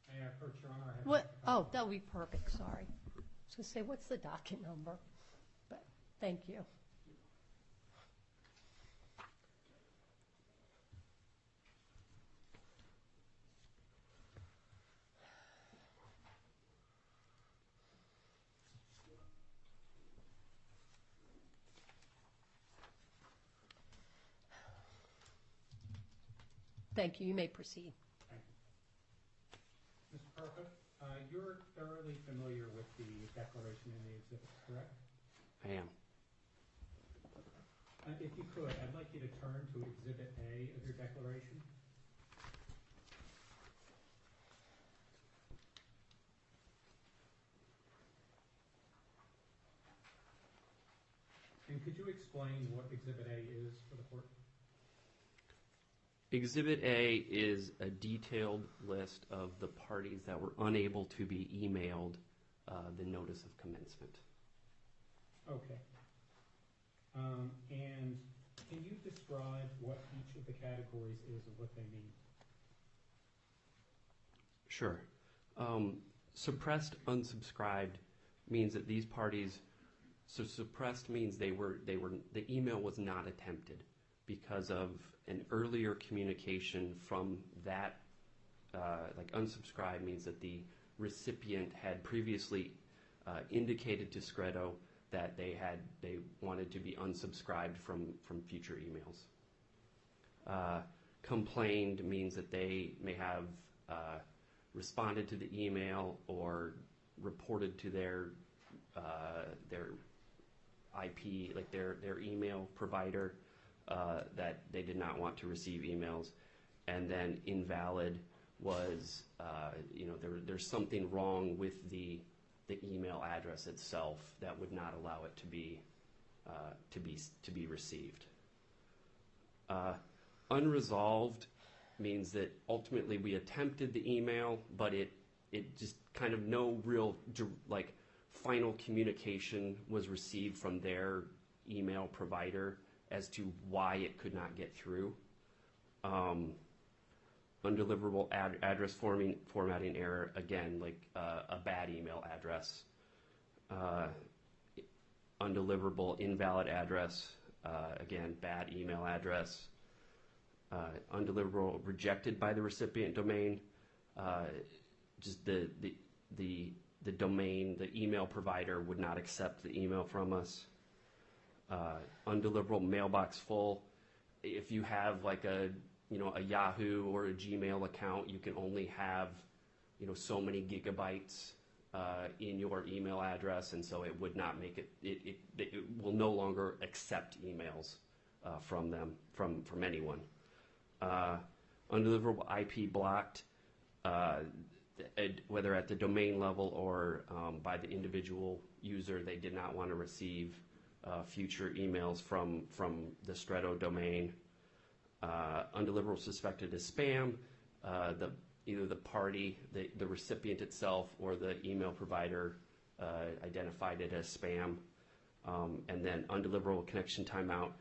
Speaker 5: May I approach, Your Honor? I have
Speaker 1: What?
Speaker 5: a
Speaker 1: Oh,
Speaker 5: copy.
Speaker 1: that would be perfect, sorry. I was going to say, what's the docket number? But thank you. Thank you. You may proceed.
Speaker 5: Thank you. Mr. Karpuk, you're thoroughly familiar with the declaration in the exhibits, correct?
Speaker 7: I am.
Speaker 5: If you could, I'd like you to turn to Exhibit A of your declaration. And could you explain what Exhibit A is for the court?
Speaker 7: Exhibit A is a detailed list of the parties that were unable to be emailed the notice of commencement.
Speaker 5: Okay. And can you describe what each of the categories is and what they mean?
Speaker 7: Sure. Suppressed, unsubscribed means that these parties, so suppressed means the email was not attempted because of an earlier communication from that, like unsubscribed means that the recipient had previously indicated to Scredo that they wanted to be unsubscribed from future emails. Complained means that they may have responded to the email or reported to their IP, like their email provider, that they did not want to receive emails. And then invalid was, there's something wrong with the email address itself that would not allow it to be received. Unresolved means that ultimately we attempted the email, but it just kind of no real like final communication was received from their email provider as to why it could not get through. Undeliverable address formatting error, again, like a bad email address. Undeliverable invalid address, again, bad email address. Undeliverable rejected by the recipient domain, just the domain, the email provider would not accept the email from us. Undeliverable mailbox full. If you have like a Yahoo or a Gmail account, you can only have so many gigabytes in your email address, and so it would not make it. It will no longer accept emails from them from anyone. Undeliverable IP blocked, whether at the domain level or by the individual user, they did not want to receive future emails from the Stretto domain. Undeliverable suspected as spam, either the party, the recipient itself, or the email provider identified it as spam. And then undeliverable connection timeout.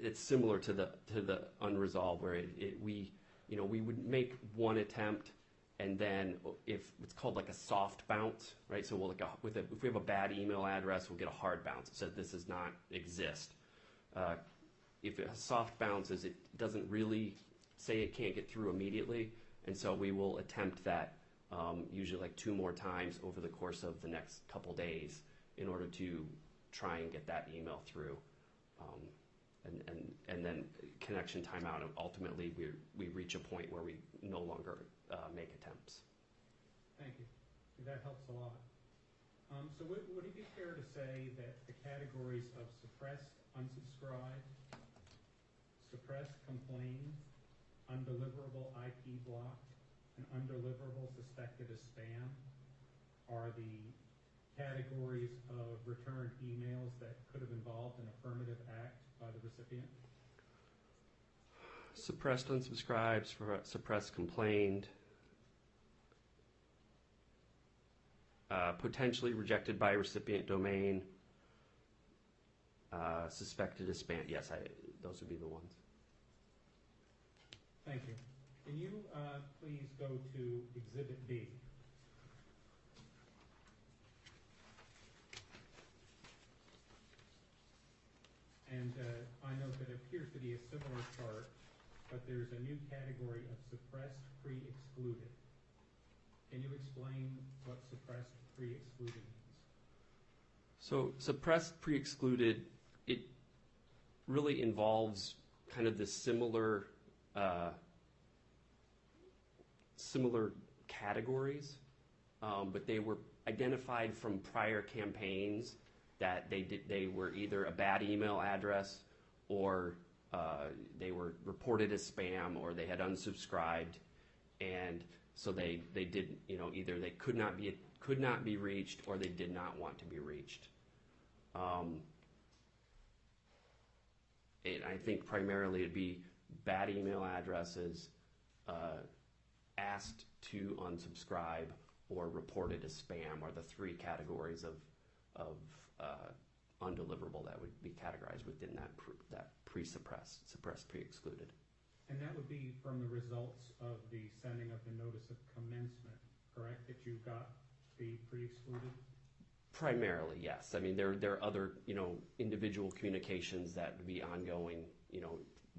Speaker 7: It's similar to the unresolved, where we would make one attempt, and then if it's called like a soft bounce, right? So if we have a bad email address, we'll get a hard bounce. It says this does not exist. If a soft bounces, it doesn't really say it can't get through immediately, and so we will attempt that usually like 2 more times over the course of the next couple days in order to try and get that email through. And then connection timeout, and ultimately we reach a point where we no longer make attempts.
Speaker 5: Thank you. That helps a lot. So would it be fair to say that the categories of suppressed, unsubscribed, suppressed, complained, undeliverable IP blocked, and undeliverable suspected as spam are the categories of returned emails that could have involved an affirmative act by the recipient?
Speaker 7: Suppressed unsubscribed, suppressed complained, potentially rejected by recipient domain, suspected as spam. Yes, those would be the ones.
Speaker 5: Thank you. Can you please go to Exhibit B? And I note that it appears to be a similar chart, but there's a new category of suppressed pre-excluded. Can you explain what suppressed pre-excluded means?
Speaker 7: So suppressed pre-excluded, it really involves kind of the similar categories, but they were identified from prior campaigns that they were either a bad email address or they were reported as spam or they had unsubscribed, and so they did, either they could not be reached or they did not want to be reached. I think primarily it'd be bad email addresses, asked to unsubscribe, or reported as spam are the three categories of undeliverable that would be categorized within that pre-suppressed, suppressed pre-excluded.
Speaker 5: And that would be from the results of the sending of the notice of commencement, correct? That you got the pre-excluded?
Speaker 7: Primarily, yes. I mean, there are other, individual communications that would be ongoing,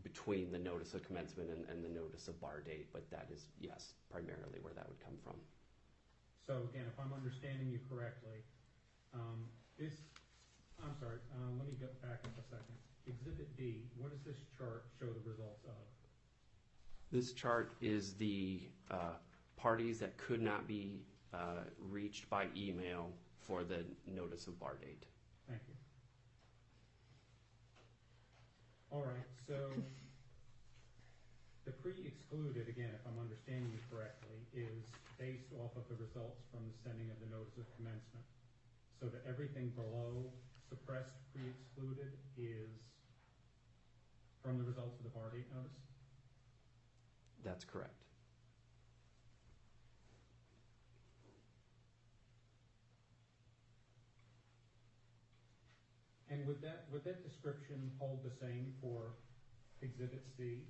Speaker 7: between the notice of commencement and the notice of bar date, but that is, yes, primarily where that would come from.
Speaker 5: So again, if I'm understanding you correctly, let me go back up a second. Exhibit B, what does this chart show the results of?
Speaker 7: This chart is the parties that could not be reached by email for the notice of bar date.
Speaker 5: Thank you. All right, so the pre-excluded, again, if I'm understanding you correctly, is based off of the results from the sending of the notice of commencement. So that everything below suppressed pre-excluded is from the results of the bar date notice?
Speaker 7: That's correct.
Speaker 5: And would that description hold the same for Exhibit C?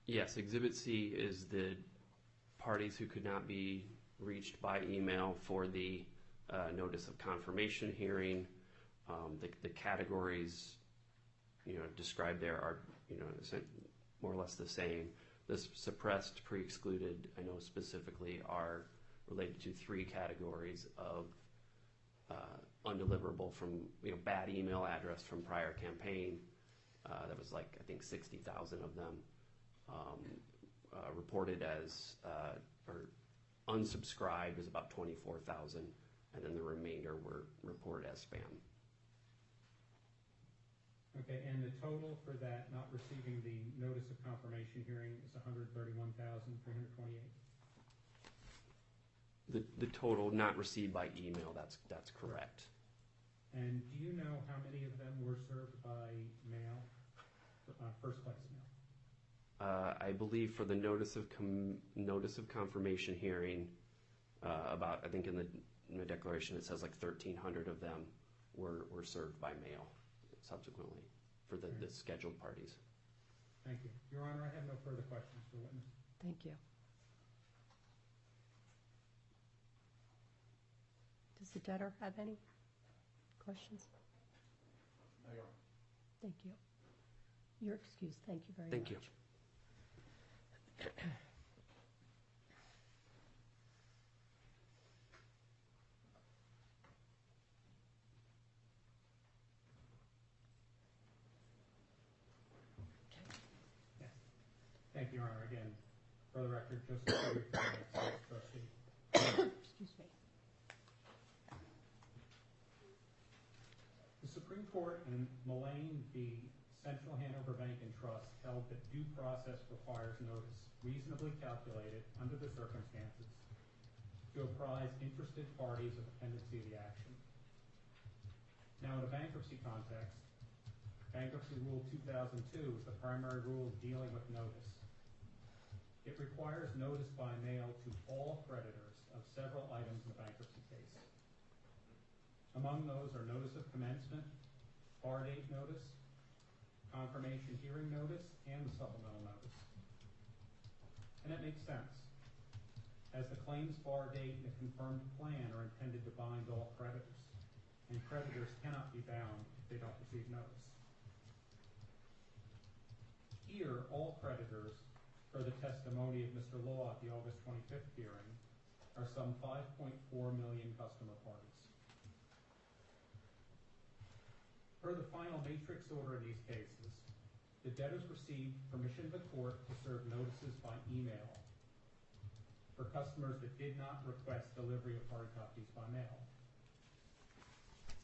Speaker 7: Yes, Exhibit C is the parties who could not be reached by email for the notice of confirmation hearing. The categories, described there are, more or less the same. The suppressed, pre-excluded, I know specifically, are related to three categories of undeliverable from, bad email address from prior campaign. That was like, I think, 60,000 of them. Reported as, or unsubscribed is about 24,000, and then the remainder were reported as spam.
Speaker 5: Okay, and the total for that not receiving the notice of confirmation hearing is 131,328?
Speaker 7: The total not received by email, that's correct.
Speaker 5: And do you know how many of them were served by mail, first class mail?
Speaker 7: I believe for the notice of confirmation hearing, about, I think in the declaration it says like 1,300 of them were served by mail subsequently for the scheduled parties.
Speaker 5: Thank you. Your Honor, I have no further questions for witness.
Speaker 1: Thank you. Does the debtor have any questions?
Speaker 4: No, Your Honor.
Speaker 1: Thank you. You're excused. Thank you very
Speaker 7: Thank
Speaker 1: much.
Speaker 7: you.
Speaker 5: Yes. Thank you, Your Honor. Again, for the record, Joseph Curry, trustee.
Speaker 1: Excuse me.
Speaker 5: The Supreme Court in Mullane v. Central Hanover Bank and Trust held that due process requires notice reasonably calculated under the circumstances to apprise interested parties of the pendency of the action. Now, in a bankruptcy context, Bankruptcy Rule 2002 is the primary rule dealing with notice. It requires notice by mail to all creditors of several items in the bankruptcy case. Among those are notice of commencement, bar date notice, confirmation hearing notice, and the supplemental notice. And that makes sense, as the claims bar date and the confirmed plan are intended to bind all creditors, and creditors cannot be bound if they don't receive notice. Here, all creditors, per the testimony of Mr. Law at the August 25th hearing, are some 5.4 million customer parties. Per the final matrix order in these cases, the debtors received permission of the court to serve notices by email for customers that did not request delivery of hard copies by mail.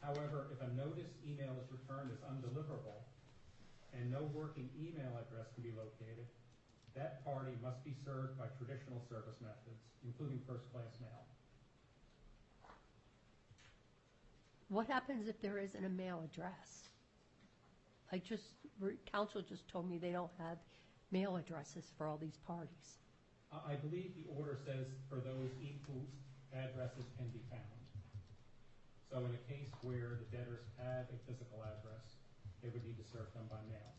Speaker 5: However, if a notice email is returned as undeliverable and no working email address can be located, that party must be served by traditional service methods, including first-class mail.
Speaker 1: What happens if there isn't a mail address? Counsel just told me they don't have mail addresses for all these parties.
Speaker 5: I believe the order says for those whose addresses can be found. So in a case where the debtors have a physical address, they would need to serve them by mail.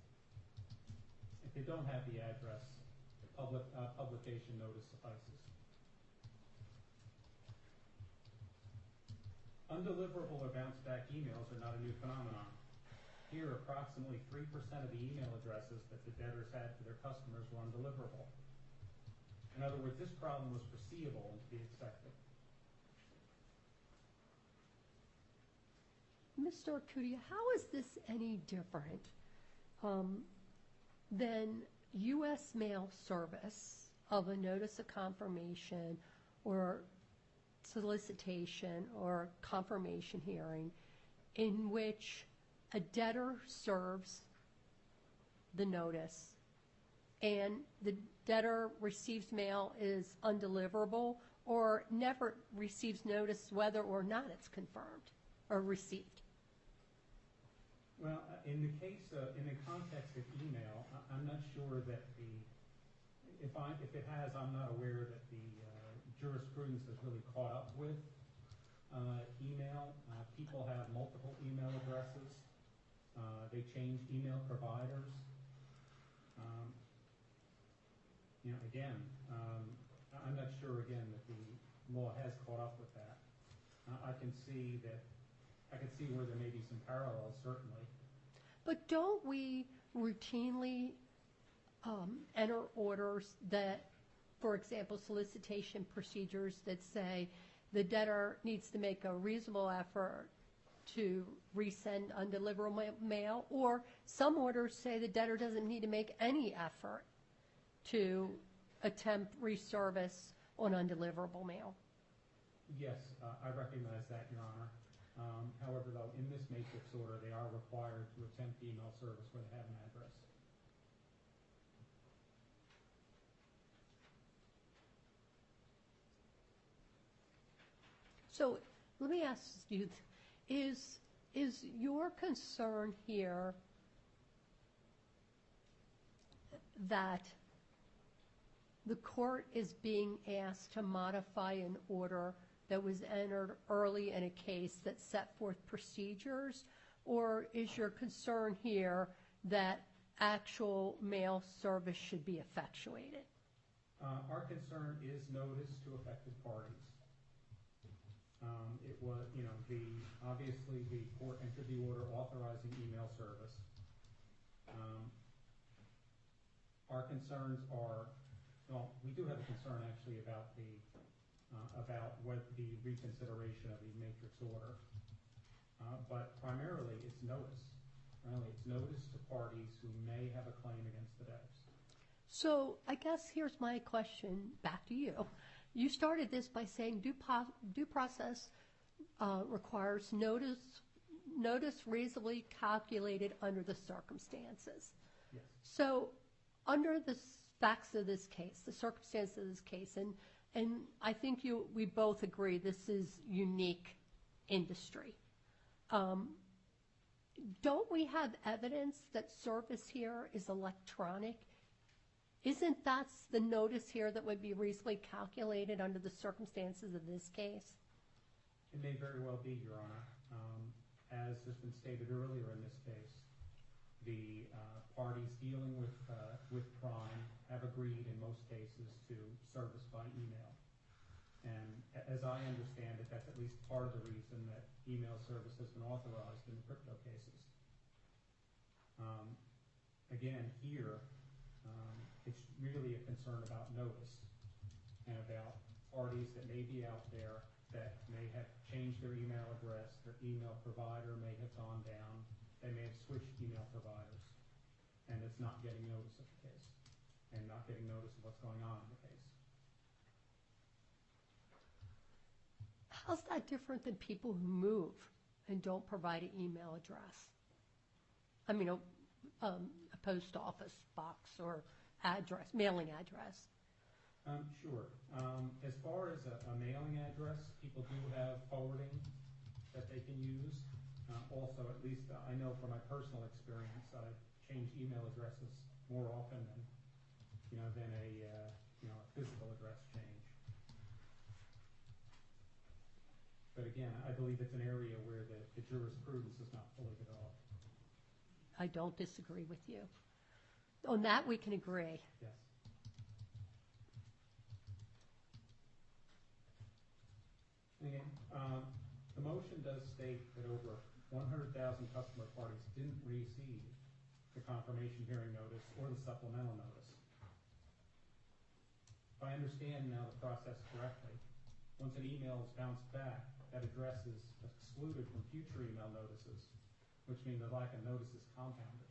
Speaker 5: If they don't have the address, publication notice suffices. Undeliverable or bounce-back emails are not a new phenomenon. Here, approximately 3% of the email addresses that the debtors had for their customers were undeliverable. In other words, this problem was foreseeable and to be expected.
Speaker 1: Mr. Acudia, how is this any different than U.S. mail service of a notice of confirmation or solicitation or confirmation hearing in which a debtor serves the notice and the debtor receives mail is undeliverable or never receives notice whether or not it's confirmed or received?
Speaker 5: Well, in the case, in the context of email, I'm not sure that if it has, I'm not aware that the jurisprudence has really caught up with email. People have multiple email addresses. They change email providers. Again, I'm not sure, again, that the law has caught up with that. I can see where there may be some parallels, certainly.
Speaker 1: But don't we routinely enter orders that, for example, solicitation procedures that say the debtor needs to make a reasonable effort to resend undeliverable mail, or some orders say the debtor doesn't need to make any effort to attempt reservice on undeliverable mail?
Speaker 5: Yes, I recognize that, Your Honor. However, though, in this matrix order, they are required to attempt email service where they have an address.
Speaker 1: So let me ask you, is your concern here that the court is being asked to modify an order that was entered early in a case that set forth procedures, or is your concern here that actual mail service should be effectuated?
Speaker 5: Our concern is notice to affected parties. It was, obviously the court entered the order authorizing email service. Our concerns are, well, we do have a concern actually about what the reconsideration of the matrix order. But primarily it's notice. It's notice to parties who may have a claim against the debtors.
Speaker 1: So I guess here's my question back to you. You started this by saying due process requires notice notice reasonably calculated under the circumstances.
Speaker 5: Yes.
Speaker 1: So under the facts of this case, the circumstances of this case, and I think we both agree this is unique industry. Don't we have evidence that service here is electronic? Isn't that the notice here that would be reasonably calculated under the circumstances of this case?
Speaker 5: It may very well be, Your Honor. As has been stated earlier in this case, the parties dealing with crime have agreed in most cases to service by email. And as I understand it, that's at least part of the reason that email service has been authorized in the crypto cases. Again, here, it's really a concern about notice and about parties that may be out there that may have changed their email address, their email provider may have gone down, they may have switched email providers, and it's not getting notice of the case and not getting notice of what's going on in the case.
Speaker 1: How's that different than people who move and don't provide an email address? I mean, a post office box or address, mailing address.
Speaker 5: Sure. As far as a mailing address, people do have forwarding that they can use. Also, at least I know from my personal experience, I change email addresses more often than a physical address change. But again, I believe it's an area where the jurisprudence is not fully developed.
Speaker 1: I don't disagree with you. On that, we can agree.
Speaker 5: Yes. Again, the motion does state that over 100,000 customer parties didn't receive the confirmation hearing notice or the supplemental notice. If I understand now the process correctly, once an email is bounced back, that address is excluded from future email notices, which means the lack of notice is compounded.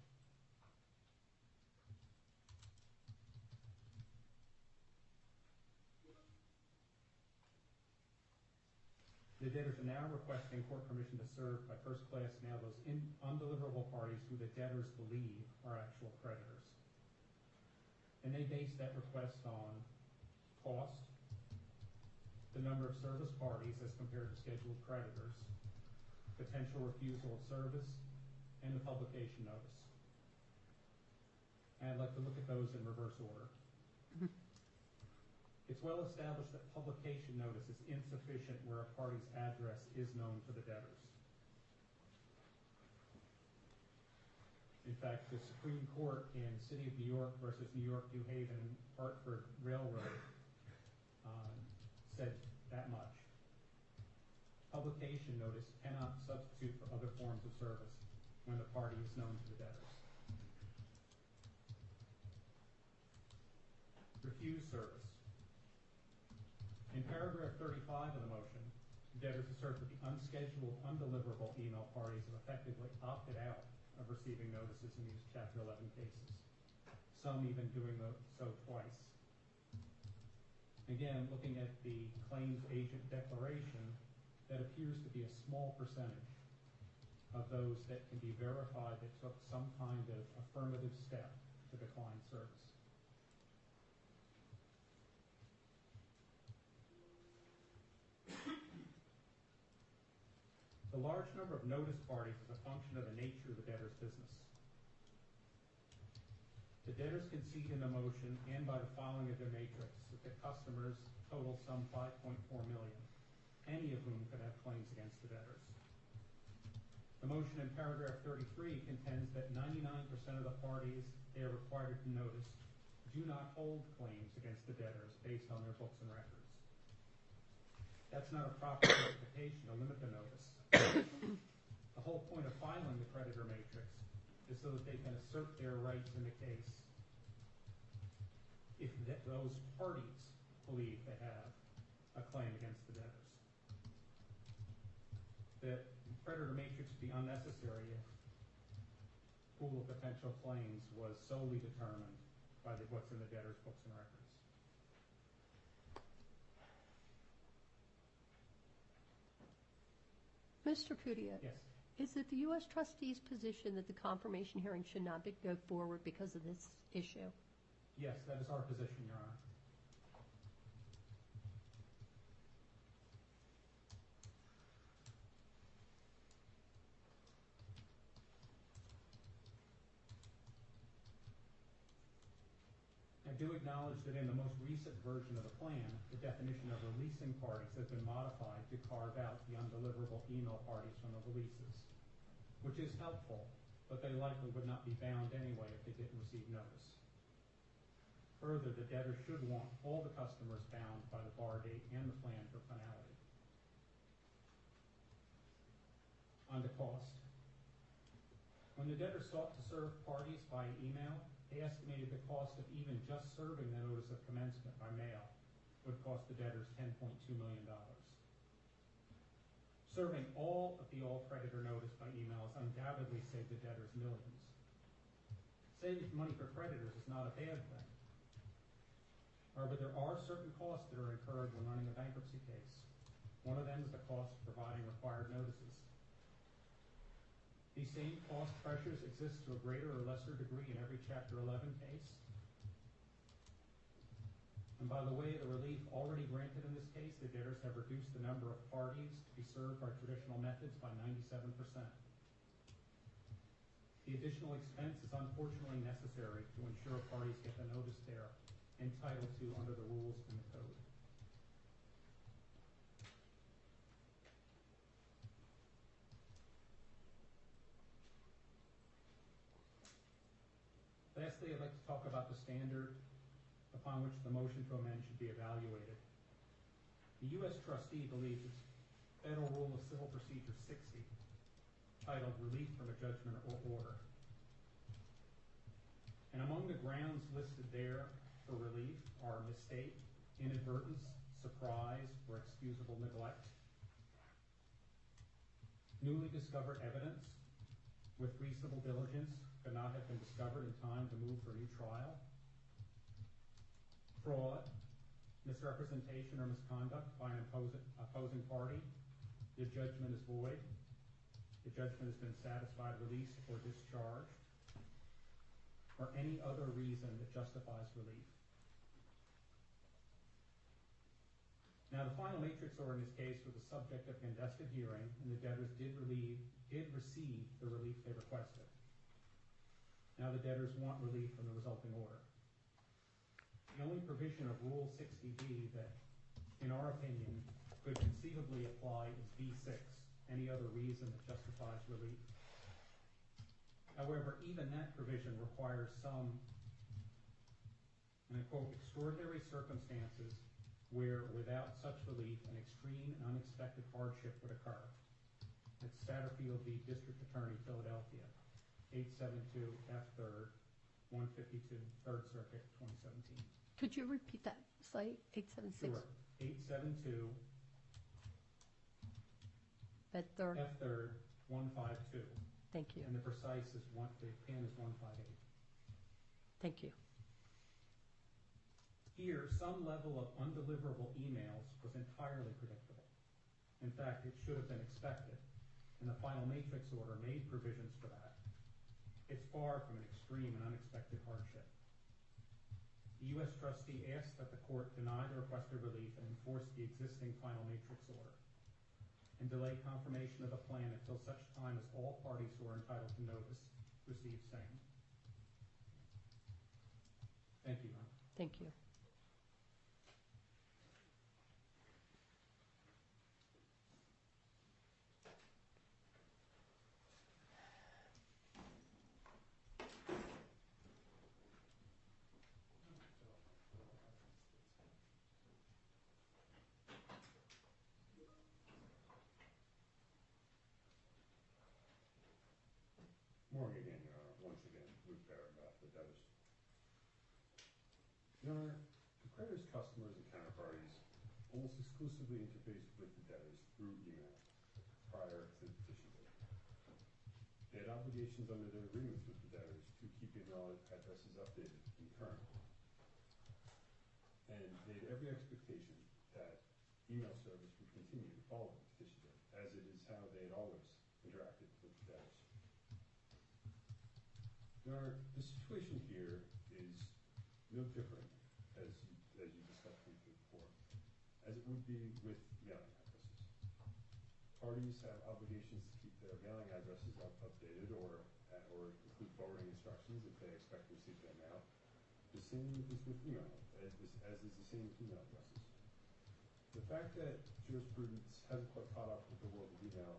Speaker 5: The debtors are now requesting court permission to serve by first class mail those undeliverable parties who the debtors believe are actual creditors. And they base that request on cost, the number of service parties as compared to scheduled creditors, potential refusal of service, and the publication notice. And I'd like to look at those in reverse order. It's well established that publication notice is insufficient where a party's address is known to the debtors. In fact, the Supreme Court in City of New York versus New York, New Haven, Hartford Railroad said that much. Publication notice cannot substitute for other forms of service when the party is known to the debtors. Refuse service. In paragraph 35 of the motion, debtors assert that the unscheduled, undeliverable email parties have effectively opted out of receiving notices in these Chapter 11 cases, some even doing so twice. Again, looking at the claims agent declaration, that appears to be a small percentage of those that can be verified that took some kind of affirmative step to decline service. The large number of notice parties is a function of the nature of the debtor's business. The debtors concede in the motion and by the filing of their matrix that the customers total some 5.4 million, any of whom could have claims against the debtors. The motion in paragraph 33 contends that 99% of the parties they are required to notice do not hold claims against the debtors based on their books and records. That's not a proper justification to limit the notice. The whole point of filing the creditor matrix is so that they can assert their rights in the case if those parties believe they have a claim against the debtors. The creditor matrix would be unnecessary if pool of potential claims was solely determined by what's in the debtor's books and records.
Speaker 1: Mr. Cudia,
Speaker 5: Yes.
Speaker 1: Is it the U.S. trustee's position that the confirmation hearing should not go forward because of this issue?
Speaker 5: Yes, that is our position, Your Honor. I do acknowledge that in the most recent version of the plan, the definition of releasing parties has been modified to carve out the undeliverable email parties from the releases, which is helpful, but they likely would not be bound anyway if they didn't receive notice. Further, the debtor should want all the customers bound by the bar date and the plan for finality. On to cost. When the debtor sought to serve parties by email, they estimated the cost of even just serving the notice of commencement by mail would cost the debtors $10.2 million. Serving all of the all-creditor notice by email has undoubtedly saved the debtors millions. Saving money for creditors is not a bad thing. However, there are certain costs that are incurred when running a bankruptcy case. One of them is the cost of providing required notices. These same cost pressures exist to a greater or lesser degree in every Chapter 11 case. And by the way, the relief already granted in this case, the debtors have reduced the number of parties to be served by traditional methods by 97%. The additional expense is unfortunately necessary to ensure parties get the notice they're entitled to under the rules in the code. Lastly, I'd like to talk about the standard upon which the motion to amend should be evaluated. The U.S. trustee believes it's Federal Rule of Civil Procedure 60, titled Relief from a Judgment or Order. And among the grounds listed there for relief are mistake, inadvertence, surprise, or excusable neglect, newly discovered evidence with reasonable diligence could not have been discovered in time to move for a new trial, fraud, misrepresentation or misconduct by an opposing party, the judgment is void, the judgment has been satisfied, released, or discharged, or any other reason that justifies relief. Now, the final matrix order in this case was the subject of a contested hearing, and the debtors did receive the relief they requested. Now the debtors want relief from the resulting order. The only provision of Rule 60B that, in our opinion, could conceivably apply is B6, any other reason that justifies relief. However, even that provision requires some, and I quote, extraordinary circumstances where without such relief an extreme and unexpected hardship would occur. That's Satterfield v. District Attorney, Philadelphia, 872 F. 3rd, 152, 3rd Circuit, 2017.
Speaker 1: Could you repeat that site, 876?
Speaker 5: Sure. 872
Speaker 1: F. 3rd.
Speaker 5: F. 3rd, 152.
Speaker 1: Thank you.
Speaker 5: And the precise is the pin is 158.
Speaker 1: Thank you.
Speaker 5: Here, some level of undeliverable emails was entirely predictable. In fact, it should have been expected, and the final matrix order made provisions for that. It's far from an extreme and unexpected hardship. The U.S. trustee asked that the court deny the requested relief and enforce the existing final matrix order, and delay confirmation of the plan until such time as all parties who are entitled to notice receive same. Thank you, Your Honor.
Speaker 1: Thank you.
Speaker 4: Morning again, Your Honor. Once again, Luke Paragraph, the debtors. Your Honor, the creditor's customers and counterparties almost exclusively interface with the debtors through email prior to the petition date. They had obligations under their agreements with the debtors to keep email addresses updated and current. And they had every expectation that email service would continue following the petition date, as it is how they had always interacted with The situation here is no different, as you discussed before, as it would be with mailing addresses. Parties have obligations to keep their mailing addresses updated or include forwarding instructions if they expect to receive their mail. The same is with email, as is the same with email addresses. The fact that jurisprudence hasn't quite caught up with the world of email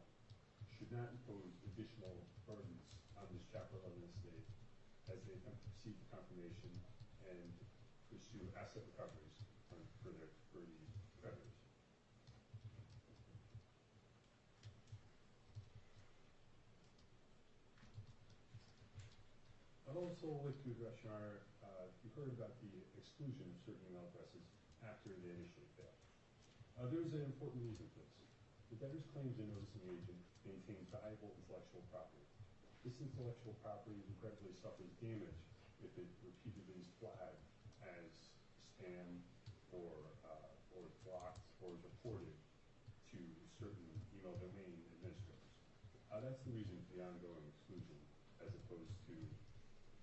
Speaker 4: should not impose additional burdens on this Chapter 11 estate as they attempt to proceed to confirmation and pursue asset recoveries for the creditors. I'd also like to address, Your Honor, you heard about the exclusion of certain email addresses after they initially failed. There's an important reason for this. The debtor's claims and noticing agent maintains valuable intellectual property. This intellectual property regrettably suffers damage if it repeatedly is flagged as spam or blocked or reported to certain email domain administrators. That's the reason for the ongoing exclusion, as opposed to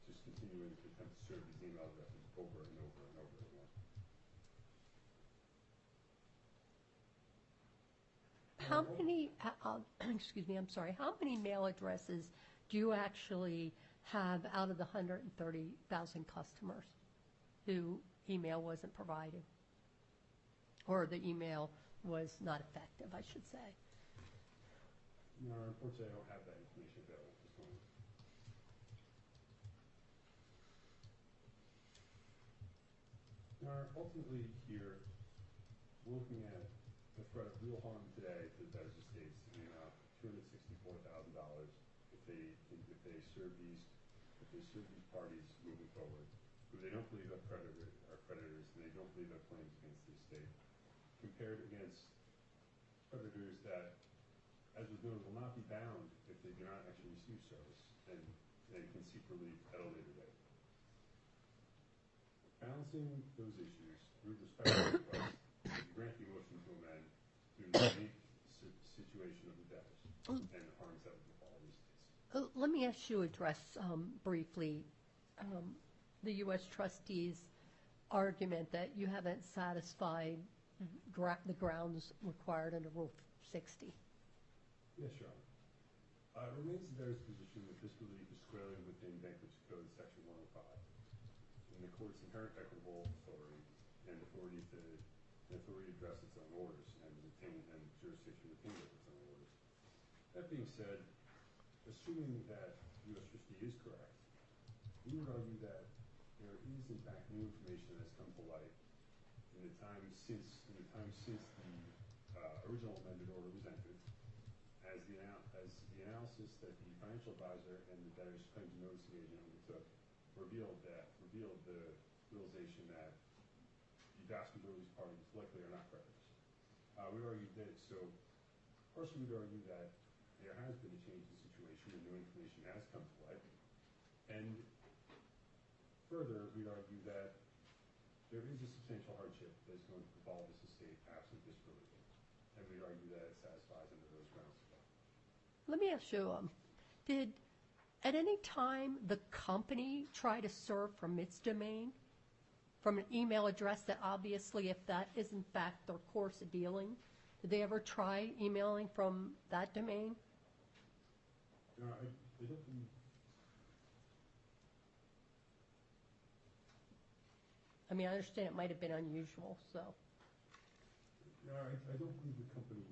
Speaker 4: just continuing to attempt to serve these email addresses over and over and over again.
Speaker 1: How many, excuse me, I'm sorry, how many mail addresses do you actually have out of the 130,000 customers who email wasn't provided? Or the email was not effective, I should say?
Speaker 4: No, unfortunately, I don't have that information available at this moment. Now, ultimately here, we're looking at the threat of real harm today to the debtor's estates in the amount of $264,000 if they serve these parties moving forward, who they don't believe are creditors and they don't believe have claims against the estate, compared against creditors that, as was noted, will not be bound if they do not actually receive service and they can seek relief at a later date. Balancing those issues, we respectfully request that you grant the motion to amend to the unique situation of the debtors and the harms that would befall these estates.
Speaker 1: Let me ask you to address briefly the U.S. trustee's argument that you haven't satisfied the grounds required under Rule 60.
Speaker 4: Yes, Your Honor. It remains the debtor's position that this relief is squarely within Bankruptcy Code Section 105, and the court's inherent equitable authority and authority to address its own orders and jurisdiction within its own orders. That being said, assuming that the U.S. trustee is correct, we would argue that there is in fact new information that has come to light in the time since the original amended order was entered, as the analysis that the financial advisor and the debtor's claims noticing agent undertook revealed the realization that the vast majority of these parties likely are not creditors. We'd argue that, so partially we'd argue that there has been a change in the situation and new information has come to light. And further, we'd argue that there is a substantial hardship that is going to befall this estate absent this relief. And we'd argue that it satisfies under those grounds as well.
Speaker 1: Let me ask you, did at any time the company try to serve from its domain, from an email address that obviously, if that is in fact their course of dealing, did they ever try emailing from that domain?
Speaker 4: No, I don't believe.
Speaker 1: I mean, I understand it might have been unusual, so.
Speaker 4: No, I don't believe the company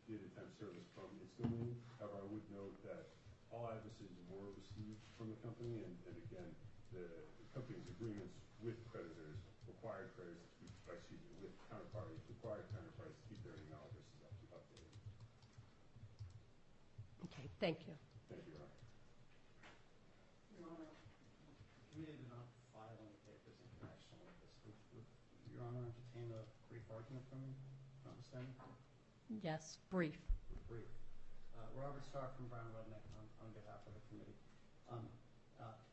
Speaker 4: did attempt service from its domain. However, I would note that all addresses were received from the company, and again, the company's agreements with creditors required creditors to keep, with counterparties, required counterparties to keep their email addresses updated.
Speaker 1: Okay, thank you.
Speaker 4: Thank you, Your Honor.
Speaker 5: Your Honor, we did not file any papers in connection with this. Would Your Honor entertain a brief argument from me? Understanding?
Speaker 1: Yes, brief.
Speaker 5: Brief. Robert Starr from Brown Rudnick on behalf of the committee.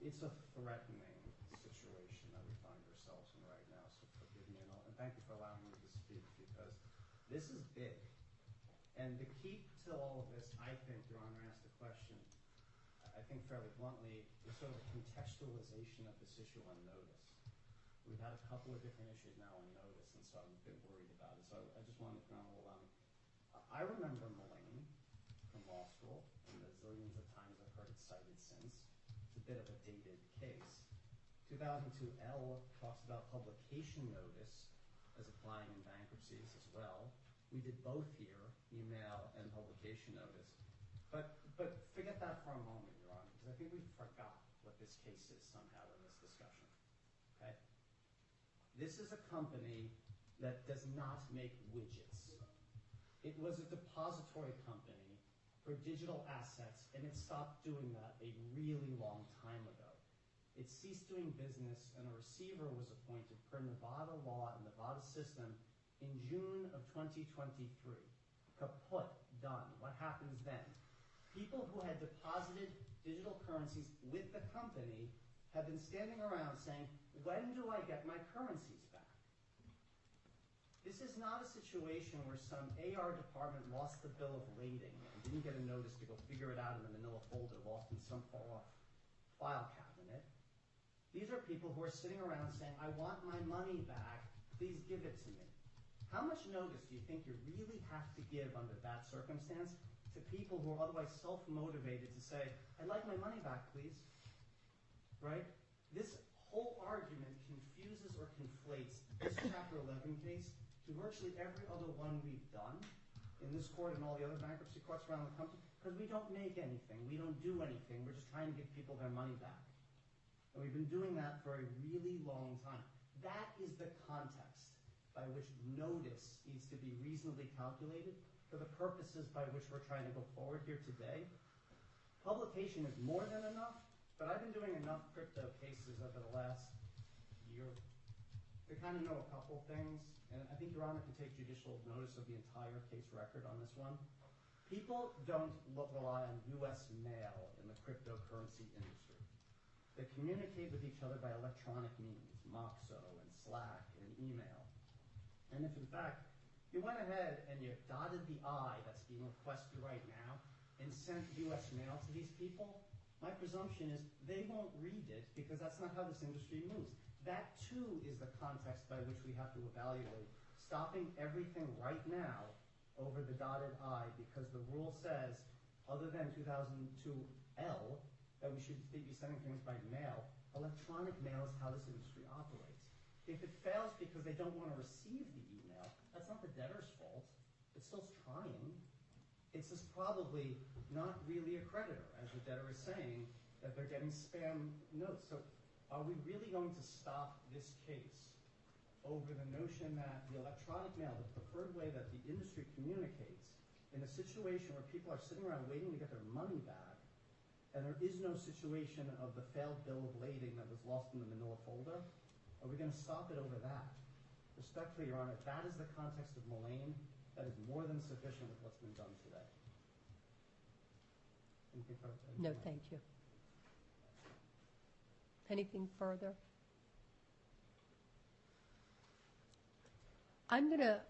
Speaker 5: It's a threatening situation that we find ourselves in right now, so forgive me, and thank you for allowing me to speak, because this is big. And the key to all of this, I think, Your Honor asked the question, I think fairly bluntly, is sort of a contextual
Speaker 8: contextualization of this issue on notice. We've had a couple of different issues now on notice, and so I'm a bit worried about it. So I just wanted to allow me. I remember Mullane from law school, and the zillions of times I've heard it cited since. It's a bit of a dated case. 2002L talks about publication notice as applying in bankruptcies as well. We did both here, email and publication notice. But forget that for a moment, Your Honor, because I think we forgot what this case is somehow in this discussion. Okay? This is a company that does not make widgets. It was a depository company for digital assets, and it stopped doing that a really long time ago. It ceased doing business, and a receiver was appointed per Nevada law and Nevada system in June of 2023. Kaput, done. What happens then? People who had deposited digital currencies with the company have been standing around saying, when do I get my currencies back? This is not a situation where some AR department lost the bill of lading and didn't get a notice to go figure it out in the manila folder lost in some far-off file cabinet. These are people who are sitting around saying, I want my money back, please give it to me. How much notice do you think you really have to give under that circumstance to people who are otherwise self-motivated to say, I'd like my money back, please? Right? This whole argument confuses or conflates this Chapter 11 case to virtually every other one we've done in this court and all the other bankruptcy courts around the country, because we don't make anything. We don't do anything. We're just trying to give people their money back. And we've been doing that for a really long time. That is the context by which notice needs to be reasonably calculated for the purposes by which we're trying to go forward here today. Publication is more than enough, but I've been doing enough crypto cases over the last year to kind of know a couple things, and I think Your Honor can take judicial notice of the entire case record on this one. People don't rely on U.S. mail in the cryptocurrency industry. They communicate with each other by electronic means, Moxo and Slack and email. And if, in fact, you went ahead and you dotted the I that's being requested right now and sent U.S. mail to these people, my presumption is they won't read it because that's not how this industry moves. That, too, is the context by which we have to evaluate stopping everything right now over the dotted I because the rule says, other than 2002L, that we should be sending things by mail. Electronic mail is how this industry operates. If it fails because they don't want to receive the email, that's not the debtor's fault. It's still trying. It's just probably not really a creditor, as the debtor is saying, that they're getting spam notes. So are we really going to stop this case over the notion that the electronic mail, the preferred way that the industry communicates, in a situation where people are sitting around waiting to get their money back, and there is no situation of the failed bill of lading that was lost in the manila folder? Are we going to stop it over that? Respectfully, Your Honor, that is the context of Mullane. That is more than sufficient with what's been done today. Anything further?
Speaker 1: No, thank you. Anything further? I'm going to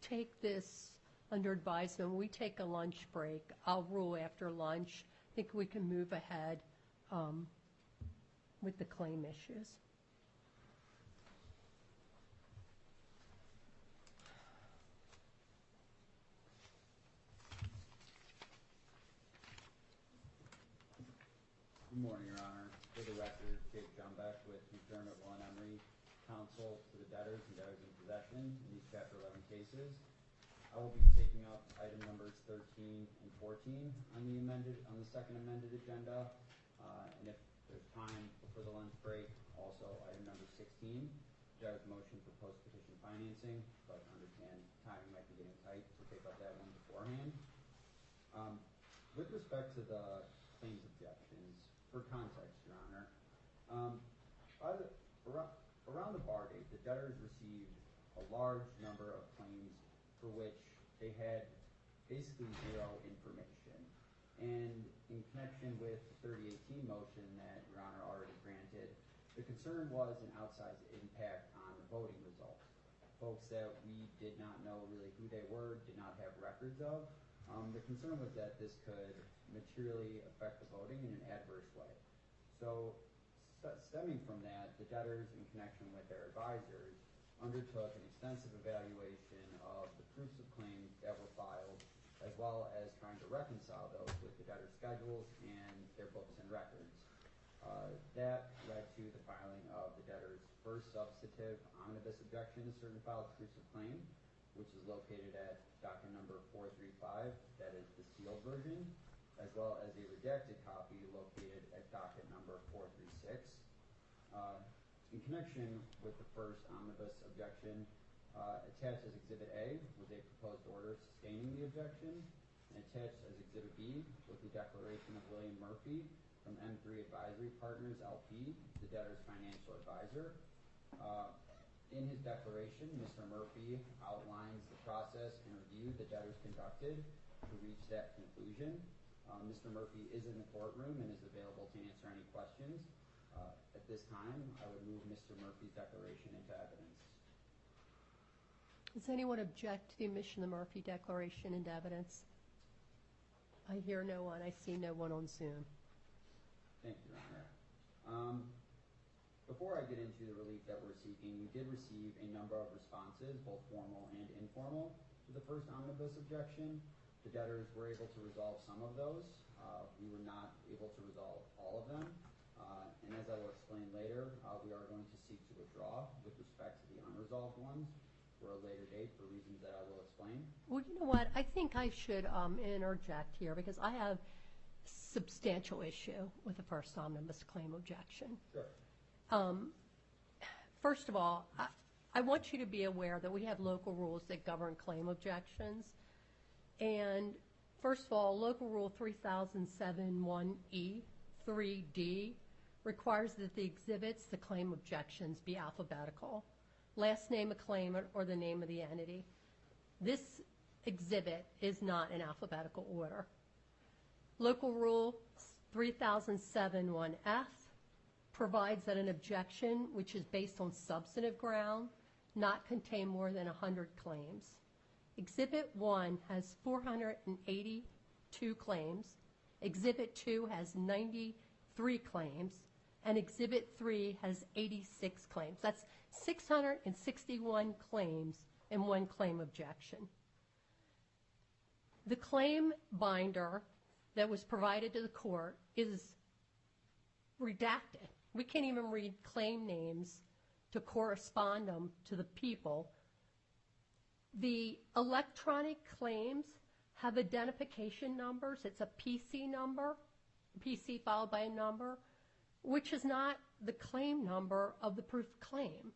Speaker 1: take this under advisement. When we take a lunch break, I'll rule after lunch. I think we can move ahead with the claim issues.
Speaker 9: Good morning, Your Honor. For the record, Jake Jumbeck with McDermott One Emery, counsel to the debtors and debtors in possession in these Chapter 11 cases. I will be taking up item numbers 13 and 14 on the second amended agenda. And if there's time before the lunch break, also item number 16, debtor's motion for post-petition financing, but understand timing might be getting tight to pick up that one beforehand. With respect to the claims objections, for context, Your Honor, around the bar date, the debtors received a large number of claims for which they had basically zero information. And in connection with the 3018 motion that Your Honor already granted, the concern was an outsized impact on the voting results. Folks that we did not know really who they were, did not have records of. The concern was that this could materially affect the voting in an adverse way. So stemming from that, the debtors, in connection with their advisors, undertook an extensive evaluation of the proofs of claim that were filed, as well as trying to reconcile those with the debtor schedules and their books and records. That led to the filing of the debtor's first substantive omnibus objection to certain filed proofs of claim, which is located at docket number 435, that is the sealed version, as well as a redacted copy located at docket number 436. In connection with the first omnibus objection, attached as Exhibit A was a proposed order sustaining the objection, and attached as Exhibit B was the declaration of William Murphy from M3 Advisory Partners, LP, the debtor's financial advisor. In his declaration, Mr. Murphy outlines the process and review the debtors conducted to reach that conclusion. Mr. Murphy is in the courtroom and is available to answer any questions. At this time, I would move Mr. Murphy's declaration into evidence.
Speaker 1: Does anyone object to the admission of the Murphy declaration into evidence? I hear no one. I see no one on Zoom.
Speaker 9: Thank you, Your Honor. Before I get into the relief that we're seeking, we did receive a number of responses, both formal and informal, to the first omnibus objection. The debtors were able to resolve some of those. We were not able to resolve all of them. And as I will explain later, we are going to seek to withdraw with respect to the unresolved ones for a later date for reasons that I will explain.
Speaker 1: Well, you know what? I think I should interject here because I have substantial issue with the first omnibus claim objection.
Speaker 9: Sure.
Speaker 1: First of all, I want you to be aware that we have local rules that govern claim objections. And first of all, Local Rule 3007-1E, 3D, requires that the exhibits, the claim objections, be alphabetical. Last name of claimant or the name of the entity. This exhibit is not in alphabetical order. Local Rule 3007-1F provides that an objection, which is based on substantive ground, not contain more than 100 claims. Exhibit 1 has 482 claims, Exhibit 2 has 93 claims, and Exhibit 3 has 86 claims. That's 661 claims in one claim objection. The claim binder that was provided to the court is redacted. We can't even read claim names to correspond them to the people. The electronic claims have identification numbers. It's a PC number, PC followed by a number, which is not the claim number of the proof of claim.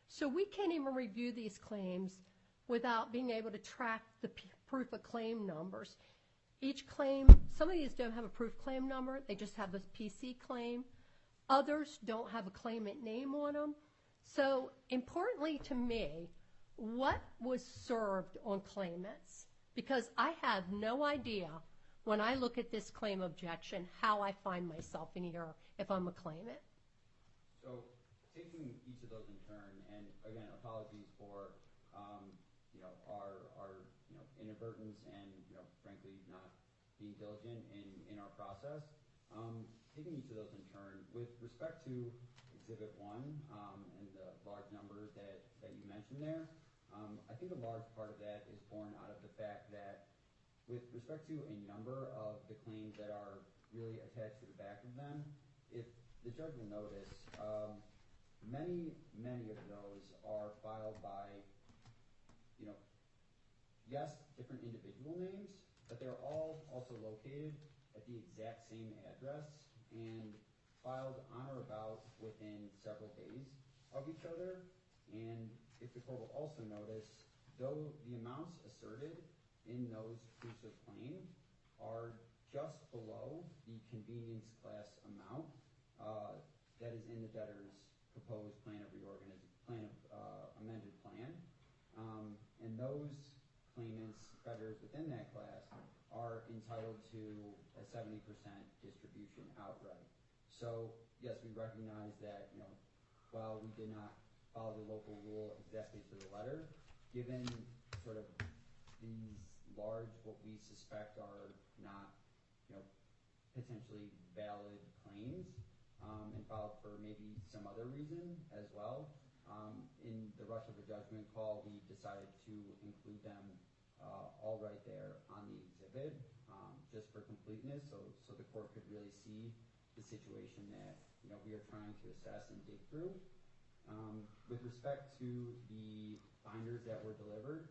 Speaker 1: So we can't even review these claims without being able to track the proof of claim numbers. Each claim, some of these don't have a proof claim number, they just have a PC claim. Others don't have a claimant name on them. So importantly to me, what was served on claimants? Because I have no idea when I look at this claim objection how I find myself in here if I'm a claimant.
Speaker 9: So taking each of those in turn, and again, apologies for our inadvertence and frankly not being diligent in our process. Taking each of those in turn, with respect to Exhibit 1 and the large number that you mentioned there, I think a large part of that is born out of the fact that with respect to a number of the claims that are really attached to the back of them, if the judge will notice, many of those are filed by, yes, different individual names, but they're all also located at the exact same address and filed on or about within several days of each other. And if the court will also notice, though the amounts asserted in those proofs of claim are just below the convenience class amount that is in the debtor's proposed amended plan, and those claimants, debtors within that class, are entitled to a 70% distribution outright. So yes, we recognize that while we did not follow the local rule exactly to the letter, given sort of these large, what we suspect are not potentially valid claims, and filed for maybe some other reason as well. In the rush of a judgment call, we decided to include them all right there on the exhibit, just for completeness, so the court could really see the situation that we are trying to assess and dig through. With respect to the binders that were delivered,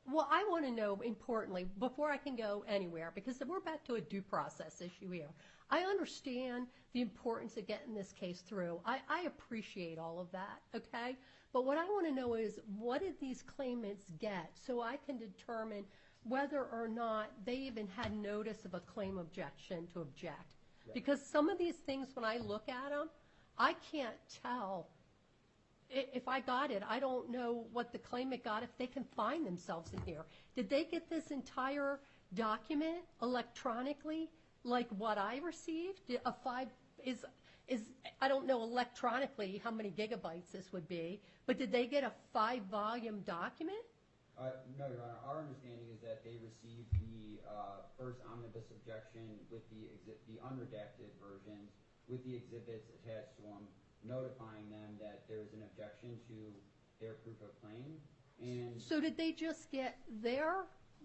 Speaker 1: Well, I want to know, importantly, before I can go anywhere, because we're back to a due process issue here. I understand the importance of getting this case through. I appreciate all of that, okay? But what I want to know is, what did these claimants get so I can determine whether or not they even had notice of a claim objection to object? Because some of these things, when I look at them, I can't tell. If I got it, I don't know what the claimant got if they can find themselves in here. Did they get this entire document electronically, like what I received? I don't know electronically how many gigabytes this would be, but did they get a 5-volume document?
Speaker 9: No, Your Honor. Our understanding is that they received the first omnibus objection with the unredacted versions with the exhibits attached to them, notifying them that there is an objection to their proof of claim. And
Speaker 1: so did they just get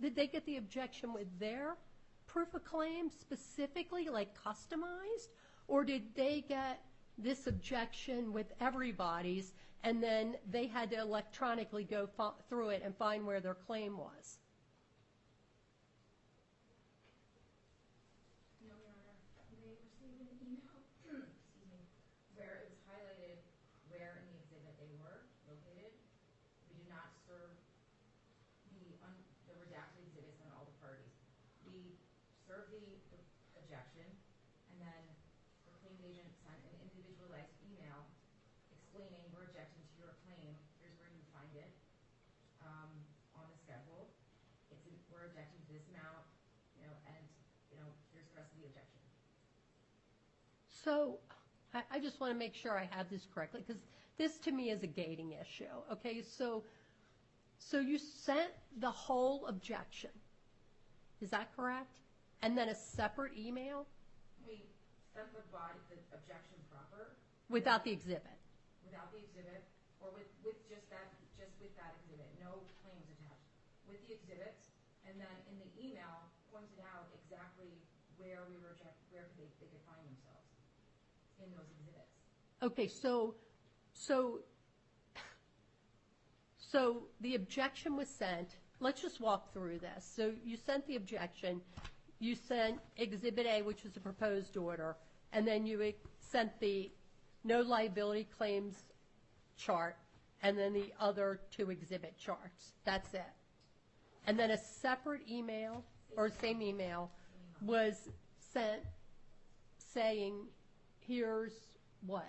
Speaker 1: did they get the objection with their proof of claim specifically, like customized? Or did they get this objection with everybody's, and then they had to electronically go through it and find where their claim was?
Speaker 2: No, Your Honor. They received an email, excuse me, where it was highlighted where in the exhibit they were located. We did not serve the redacted exhibits on all the parties. We served the objection, and then the claim agent sent an individualized email explaining we're objecting to your claim. Here's where you find it on the schedule. We're objecting to this amount, and here's the rest of the objection.
Speaker 1: So I just want to make sure I have this correctly, because this to me is a gating issue. Okay, so you sent the whole objection. Is that correct? And then a separate email?
Speaker 2: We sent the objection proper.
Speaker 1: Without the exhibit?
Speaker 2: Without the exhibit, or with just with that exhibit, no claims attached. With the exhibits, and then in the email pointed out exactly where they could find themselves in those exhibits.
Speaker 1: Okay, so the objection was sent. Let's just walk through this. So you sent the objection. You sent Exhibit A, which was a proposed order, and then you sent the no liability claims chart, and then the other 2 exhibit charts. That's it. And then a separate email, or same email, was sent saying, here's what?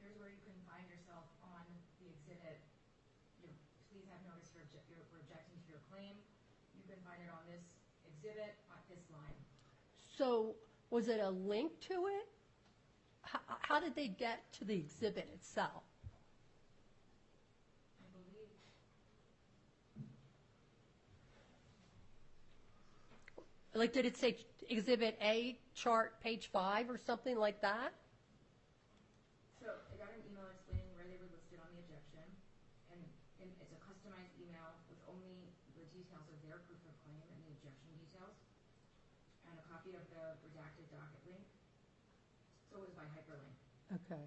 Speaker 2: Here's where you can find yourself on the exhibit. Please have notice we're objecting to your claim. You can find it on this exhibit at this line.
Speaker 1: So was it a link to it? How did they get to the exhibit itself?
Speaker 2: I believe.
Speaker 1: Like, did it say Exhibit A, chart, page 5, or something like that?
Speaker 2: So I got an email explaining where they were listed on the objection, and it's a customized email with only the details of their proof of claim and the objection details, and a copy of the redacted docket link. So it was by hyperlink.
Speaker 1: Okay.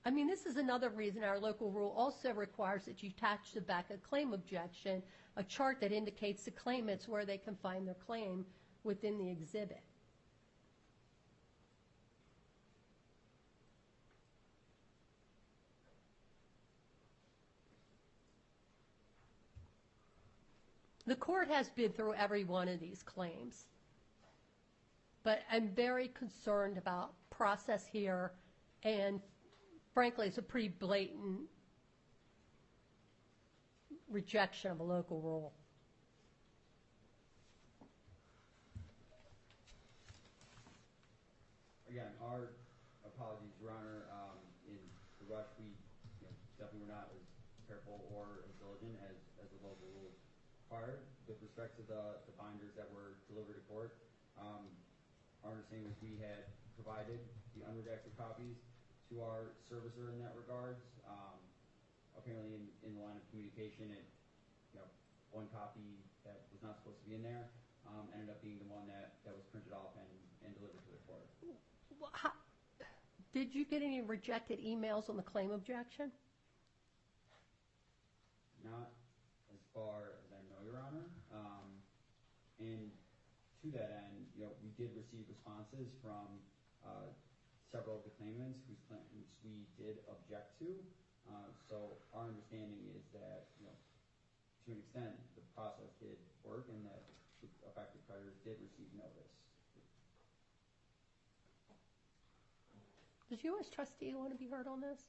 Speaker 1: I mean, this is another reason our local rule also requires that you attach to the back of claim objection a chart that indicates the claimants where they can find their claim within the exhibit. The court has been through every one of these claims, but I'm very concerned about process here, and frankly, it's a pretty blatant rejection of a local rule.
Speaker 9: Again, our apologies, Your Honor. In the rush, we definitely were not as careful or as diligent as the local rules required. With respect to the binders that were delivered to court, our understanding was we had provided the unredacted copies to our servicer in that regards. Apparently in the line of communication, one copy that was not supposed to be in there ended up being the one that was printed off and delivered to the court.
Speaker 1: Did you get any rejected emails on the claim objection?
Speaker 9: Not as far as I know, Your Honor. And to that end, we did receive responses from several of the claimants whose claims we did object to. So our understanding is that, to an extent, the process did work and that the affected creditors did receive notice.
Speaker 1: Does you as trustee want to be heard on this?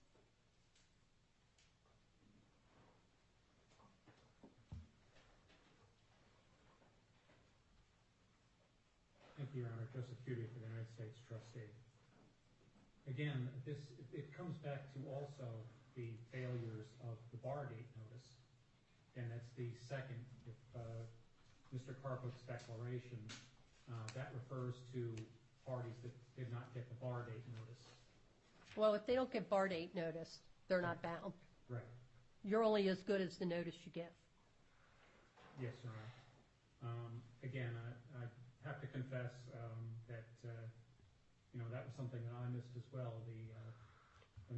Speaker 5: Thank you, Your Honor. Joseph Cutie for the United States Trustee. Again, it comes back to also the failures of the bar date notice. And that's the second, if Mr. Carpook's declaration, that refers to parties that did not get the bar date notice.
Speaker 1: Well, if they don't get bar date notice, they're not bound.
Speaker 5: Right.
Speaker 1: You're only as good as the notice you give.
Speaker 5: Yes, Your Honor. Again, I have to confess that that was something that I missed as well, the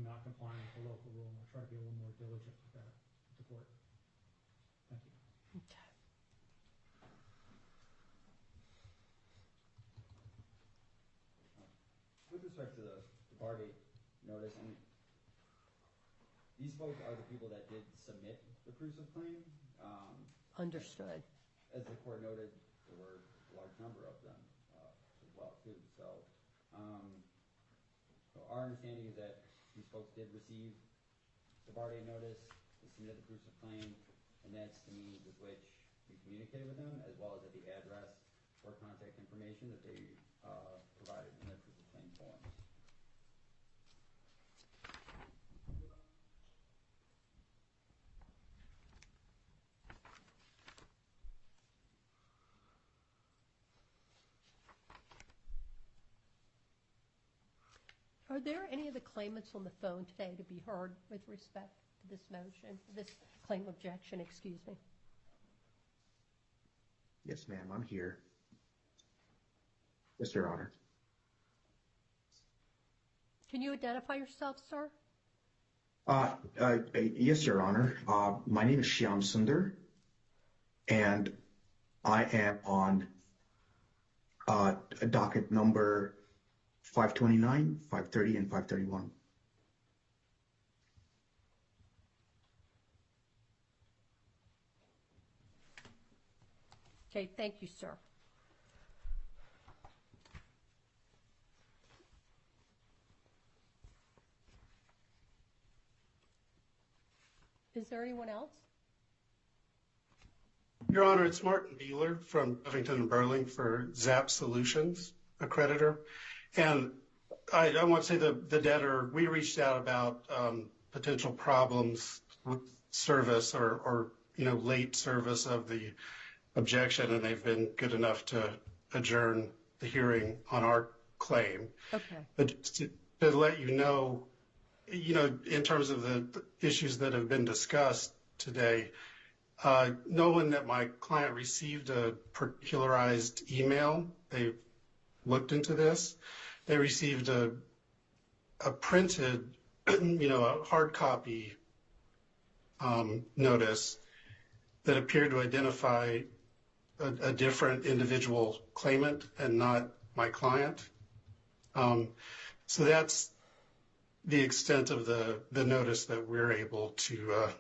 Speaker 5: not complying with the local rule. I'll try to be a little more diligent with that with the court. Thank you.
Speaker 1: Okay.
Speaker 9: With respect to the bar date notice, I mean, these folks are the people that did submit the proofs of claim.
Speaker 1: Understood.
Speaker 9: As the court noted, there were a large number of them as well, too. So our understanding is that these folks did receive the bar date notice, they submitted the proofs of claim, and that's the means with which we communicated with them, as well as at the address or contact information that they provided in their proof of claim forms.
Speaker 1: Are there any of the claimants on the phone today to be heard with respect to this motion, this claim objection, excuse me?
Speaker 10: Yes, ma'am, I'm here. Yes, Your Honor.
Speaker 1: Can you identify yourself, sir?
Speaker 10: Yes, Your Honor. My name is Shyam Sundar, and I am on docket number 529, 530, and 531.
Speaker 1: Okay, thank you, sir. Is there anyone else?
Speaker 11: Your Honor, it's Martin Beeler from Covington and Burling for ZAP Solutions, a creditor. And I want to say the debtor, we reached out about potential problems with service or late service of the objection, and they've been good enough to adjourn the hearing on our claim.
Speaker 1: Okay.
Speaker 11: But just to let you know, in terms of the issues that have been discussed today, knowing that my client received a particularized email, they looked into this. They received a printed, a hard copy notice that appeared to identify a different individual claimant and not my client. So that's the extent of the notice that we're able to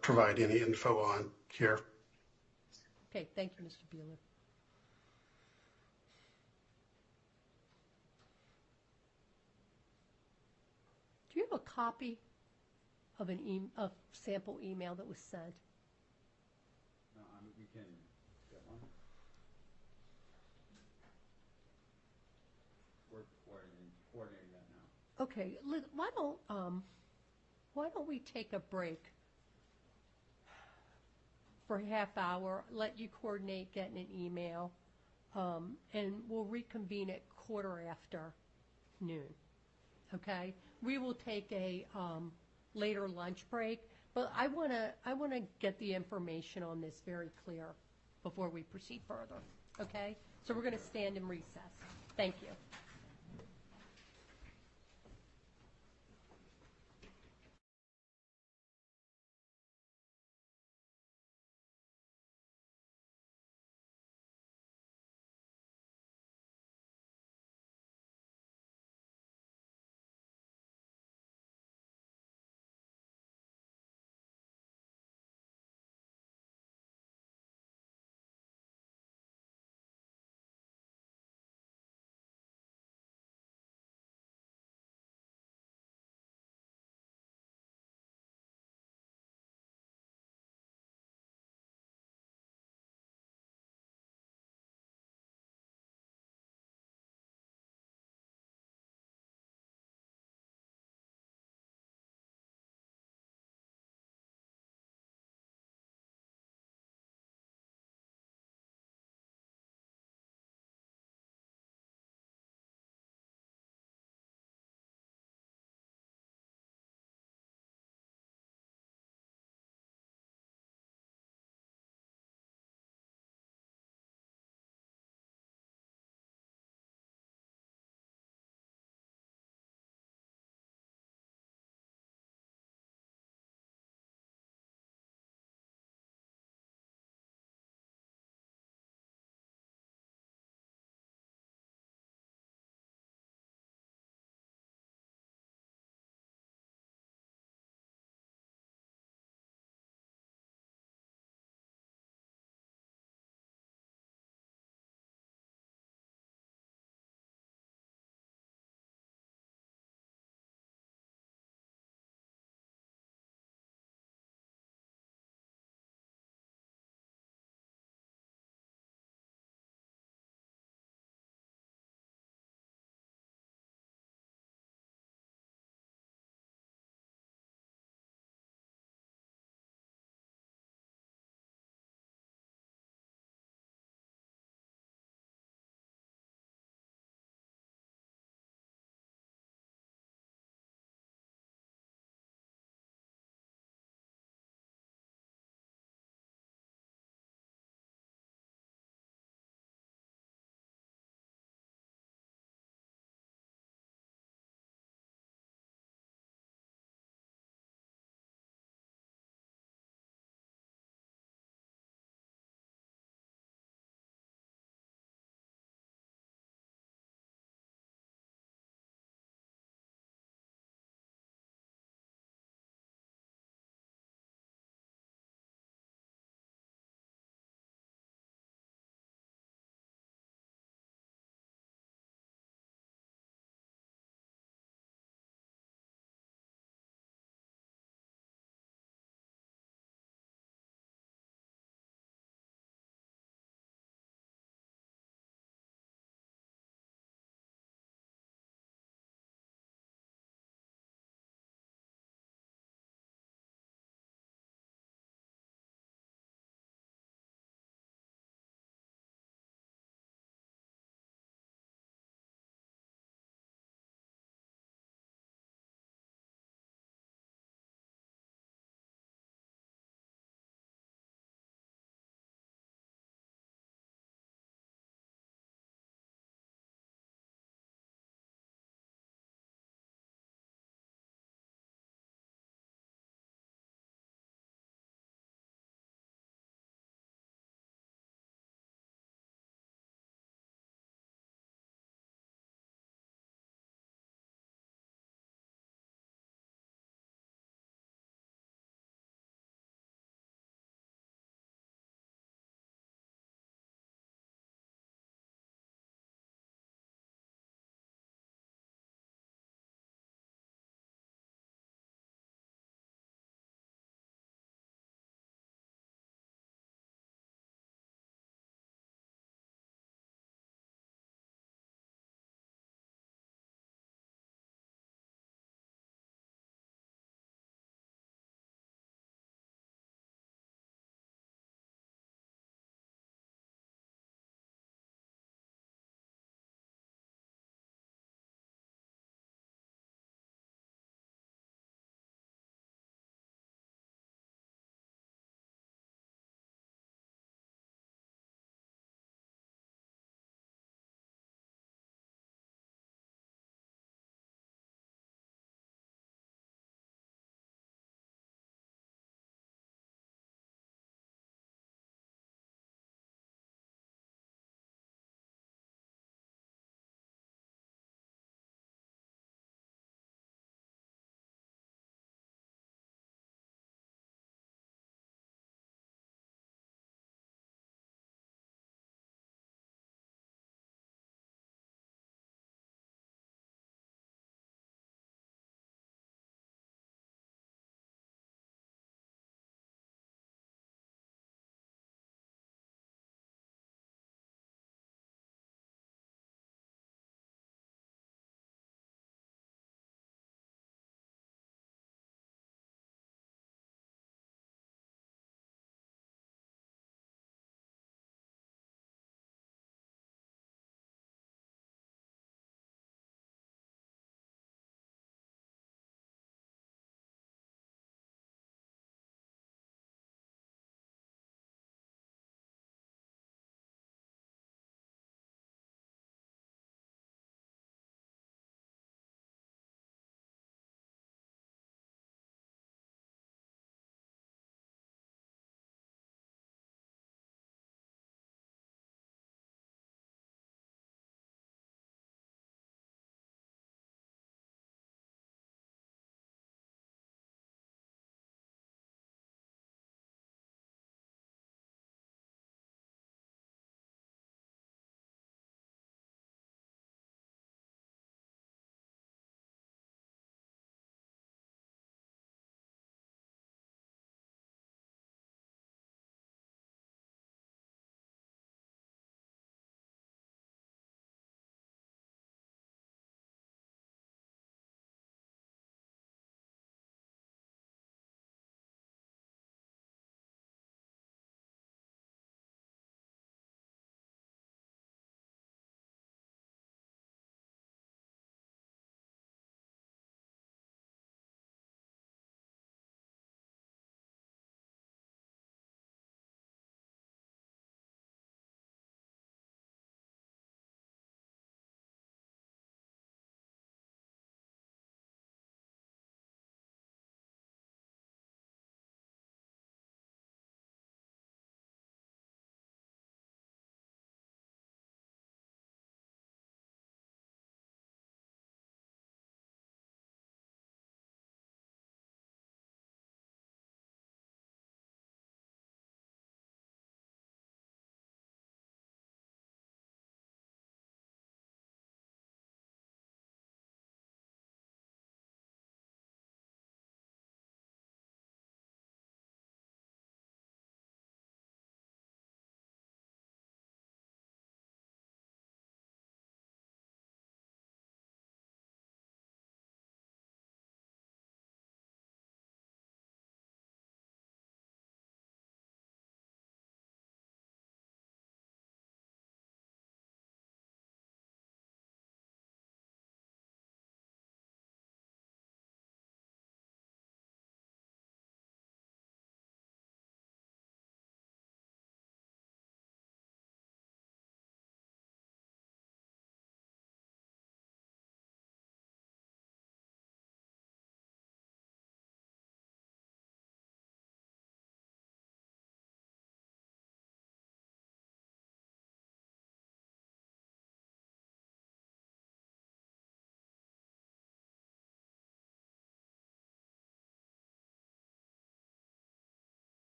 Speaker 11: provide any info on here.
Speaker 1: Okay, thank you, Mr. Beeler. Do you have a copy of a sample email that was sent?
Speaker 9: No, we can get one. We're coordinating that now.
Speaker 1: Okay, why don't we take a break for a half hour, let you coordinate getting an email, and we'll reconvene at 1:15 noon. Okay? We will take a later lunch break, but I want to get the information on this very clear before we proceed further. Okay? So we're going to stand in recess. Thank you.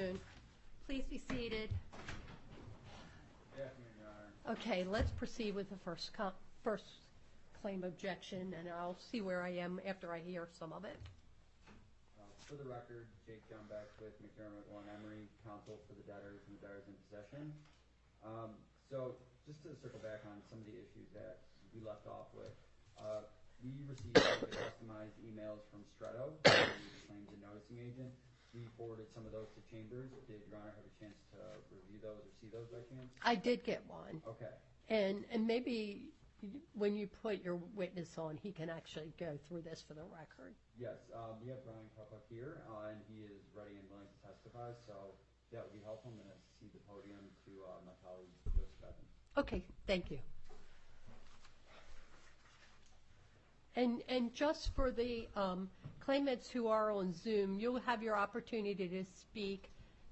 Speaker 1: afternoon. Please be seated.
Speaker 9: Good afternoon, Your Honor.
Speaker 1: Okay, let's proceed with the first claim objection, and I'll see where I am after I hear some of it.
Speaker 9: For the record, Jake Jumbeck with McDermott, Warren Emery, counsel for the debtors and the debtors in possession. So just to circle back on some of the issues that we left off with, we received the customized emails from Stretto, the claims and noticing agent. We forwarded some of those to Chambers. Did Your Honor have a chance to review those or see those by chance?
Speaker 1: I did get one.
Speaker 9: Okay.
Speaker 1: And maybe when you put your witness on, he can actually go through this for the record.
Speaker 9: Yes, we have Brian Kupuk here, and he is ready and willing to testify, so that would be helpful. I'm going to cede the podium to my colleague, Joseph Evans.
Speaker 1: Okay, thank you. And just for the claimants who are on Zoom, you'll have your opportunity to speak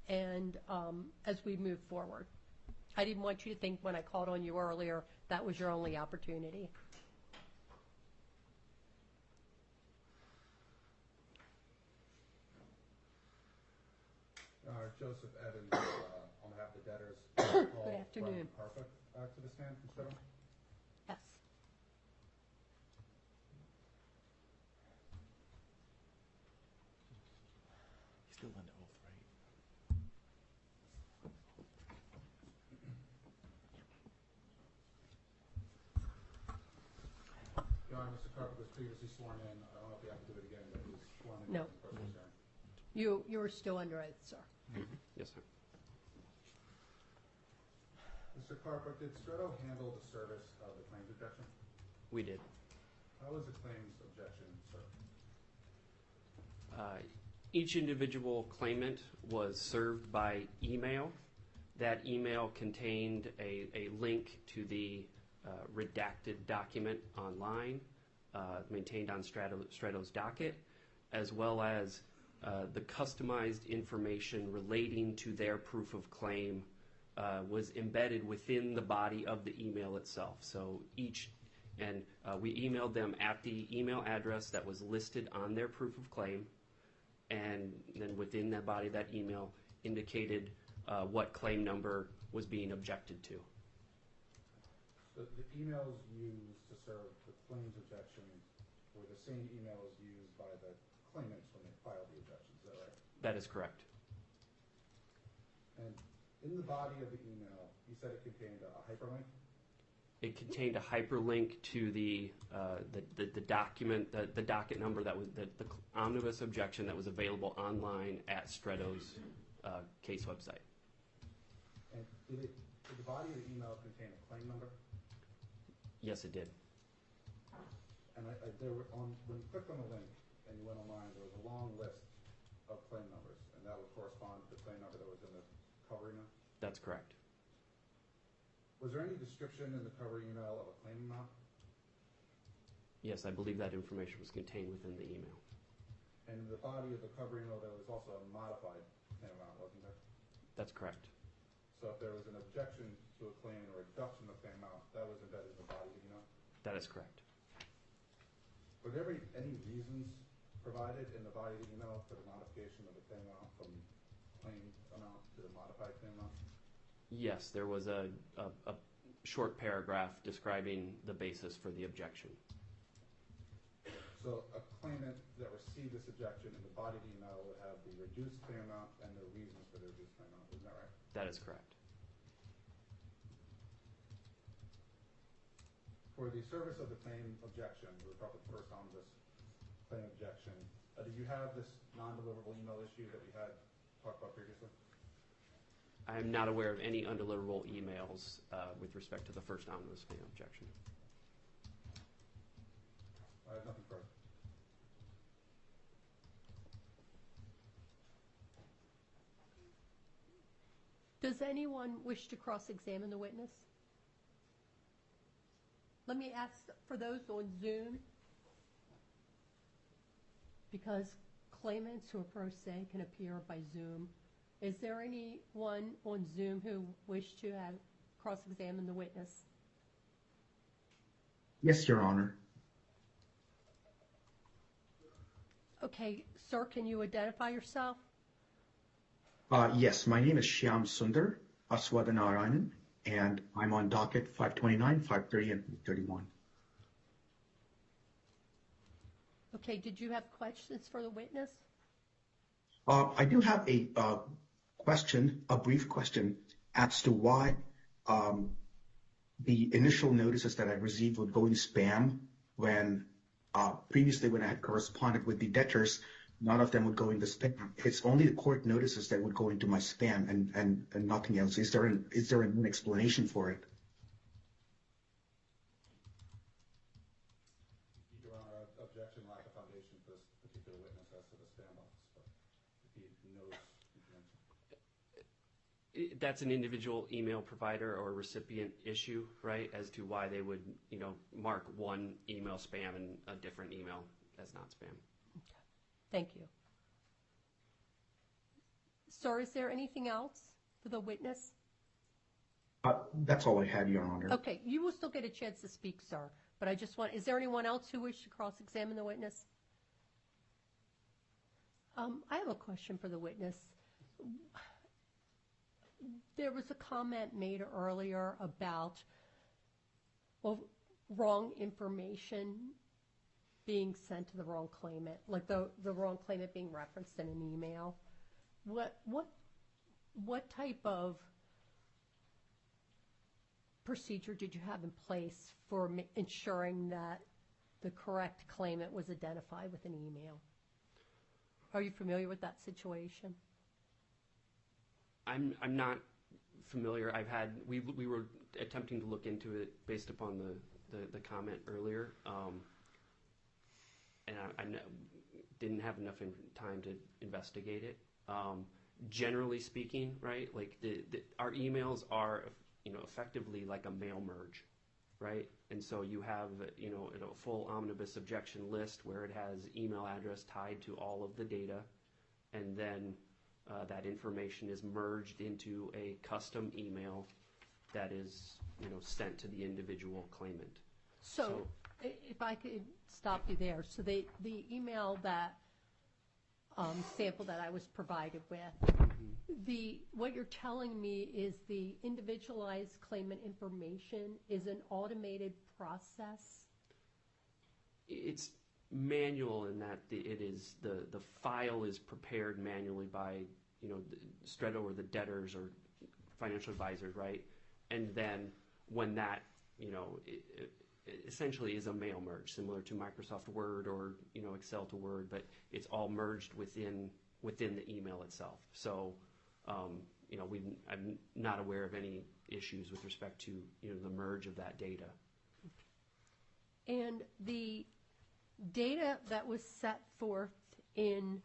Speaker 1: and as we move forward. I didn't want you to think when I called on you earlier that was your only opportunity.
Speaker 12: Joseph Evans, on behalf of the debtors.
Speaker 1: Good afternoon.
Speaker 12: Brian Kupuk to the stand from Stretto.
Speaker 1: Yes.
Speaker 6: He's still under oath, right?
Speaker 12: Your Honor, Mr. Kupuk was previously sworn in. I don't know if you have to do it again, but he was sworn in.
Speaker 1: No.
Speaker 12: for the first hearing.
Speaker 1: You are still under oath, sir.
Speaker 7: Yes, sir.
Speaker 12: Mr. Kupuk, did Stretto handle the service of the claims objection?
Speaker 7: We did.
Speaker 12: How was the claims objection served?
Speaker 7: Each individual claimant was served by email. That email contained a link to the redacted document online maintained on Stretto's docket, as well as the customized information relating to their proof of claim was embedded within the body of the email itself. So we emailed them at the email address that was listed on their proof of claim, and then within that body of that email indicated what claim number was being objected to.
Speaker 12: The emails used to serve the claims objection were the same emails used by the claimants when they filed the objection, is that right?
Speaker 7: That is correct.
Speaker 12: And in the body of the email, you said it contained a hyperlink?
Speaker 7: It contained a hyperlink to the document, the docket number that was the omnibus objection that was available online at Stretto's case website.
Speaker 12: And did the body of the email contain a claim number?
Speaker 7: Yes, it did.
Speaker 12: And when you clicked on the link and you went online, there was a long list of claim numbers, and that would correspond to the claim number that was in the cover email?
Speaker 7: That's correct.
Speaker 12: Was there any description in the cover email of a claim amount?
Speaker 7: Yes, I believe that information was contained within the email.
Speaker 12: And in the body of the cover email, there was also a modified claim amount, wasn't there?
Speaker 7: That's correct.
Speaker 12: So if there was an objection to a claim or a reduction of claim amount, that was embedded in the body of the email?
Speaker 7: That is correct.
Speaker 12: Were there any reasons provided in the body of the email for the modification of the claim amount from claim amount to the modified claim amount?
Speaker 7: Yes, there was a short paragraph describing the basis for the objection.
Speaker 12: So a claimant that received this objection in the body of the email would have the reduced claim amount and the reasons for the reduced claim amount, isn't that right?
Speaker 7: That is correct.
Speaker 12: For the service of the claim objection, we're talking first on this claim objection, do you have this non-deliverable email issue that we had talked about previously?
Speaker 7: I am not aware of any undeliverable emails with respect to the first omnibus claim objection.
Speaker 12: I have nothing further.
Speaker 1: Does anyone wish to cross-examine the witness? Let me ask for those on Zoom, because claimants who are pro se can appear by Zoom. Is there anyone on Zoom who wish to cross-examine the witness?
Speaker 10: Yes, Your Honor.
Speaker 1: Okay, sir, can you identify yourself?
Speaker 10: Yes, my name is Shyam Sundar Aswadanarayanan, and I'm on docket 529, 530, and 531.
Speaker 1: Okay, did you have questions for the witness?
Speaker 10: I do have a question, a brief question, as to why the initial notices that I received would go in spam when previously when I had corresponded with the debtors, none of them would go into spam. It's only the court notices that would go into my spam and nothing else. Is there an explanation for it?
Speaker 12: Your Honor, objection, lack of foundation for this particular witness as to the spam box, but if he knows information.
Speaker 7: That's an individual email provider or recipient issue, right, as to why they would, mark one email spam and a different email as not spam.
Speaker 1: Okay. Thank you. Sir, is there anything else for the witness?
Speaker 10: That's all I had, Your Honor.
Speaker 1: Okay, you will still get a chance to speak, sir, but I just want, is there anyone else who wishes to cross-examine the witness? I have a question for the witness. There was a comment made earlier about, wrong information being sent to the wrong claimant, like the wrong claimant being referenced in an email. What type of procedure did you have in place for ensuring that the correct claimant was identified with an email? Are you familiar with that situation?
Speaker 7: I'm not familiar. We were attempting to look into it based upon the comment earlier, and I didn't have enough time to investigate it. Generally speaking, right, like our emails are effectively like a mail merge, right? And so you have a full omnibus objection list where it has email address tied to all of the data, and then that information is merged into a custom email that is sent to the individual claimant.
Speaker 1: So if I could stop you there. So the email that sample that I was provided with, what you're telling me is the individualized claimant information is an automated process?
Speaker 7: It's manual in that it is the file is prepared manually by Stretto or the debtors or financial advisors, right? And then when that it essentially is a mail merge, similar to Microsoft Word or Excel to Word, but it's all merged within the email itself. So I'm not aware of any issues with respect to the merge of that data.
Speaker 1: And the data that was set forth in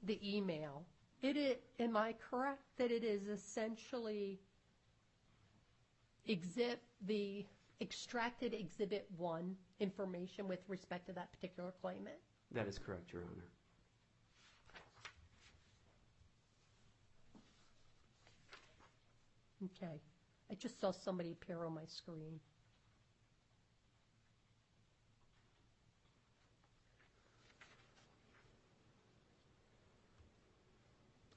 Speaker 1: the email, am I correct that it is essentially the extracted Exhibit 1 information with respect to that particular claimant?
Speaker 7: That is correct, Your Honor.
Speaker 1: Okay. I just saw somebody appear on my screen.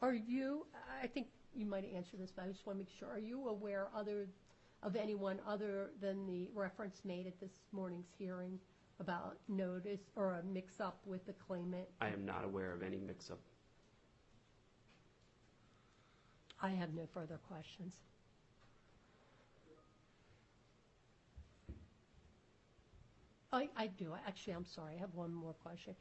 Speaker 1: I think you might answer this, but I just want to make sure, are you aware of anyone other than the reference made at this morning's hearing about notice or a mix-up with the claimant?
Speaker 7: I am not aware of any mix-up.
Speaker 1: I have no further questions. I do. Actually, I'm sorry. I have one more question.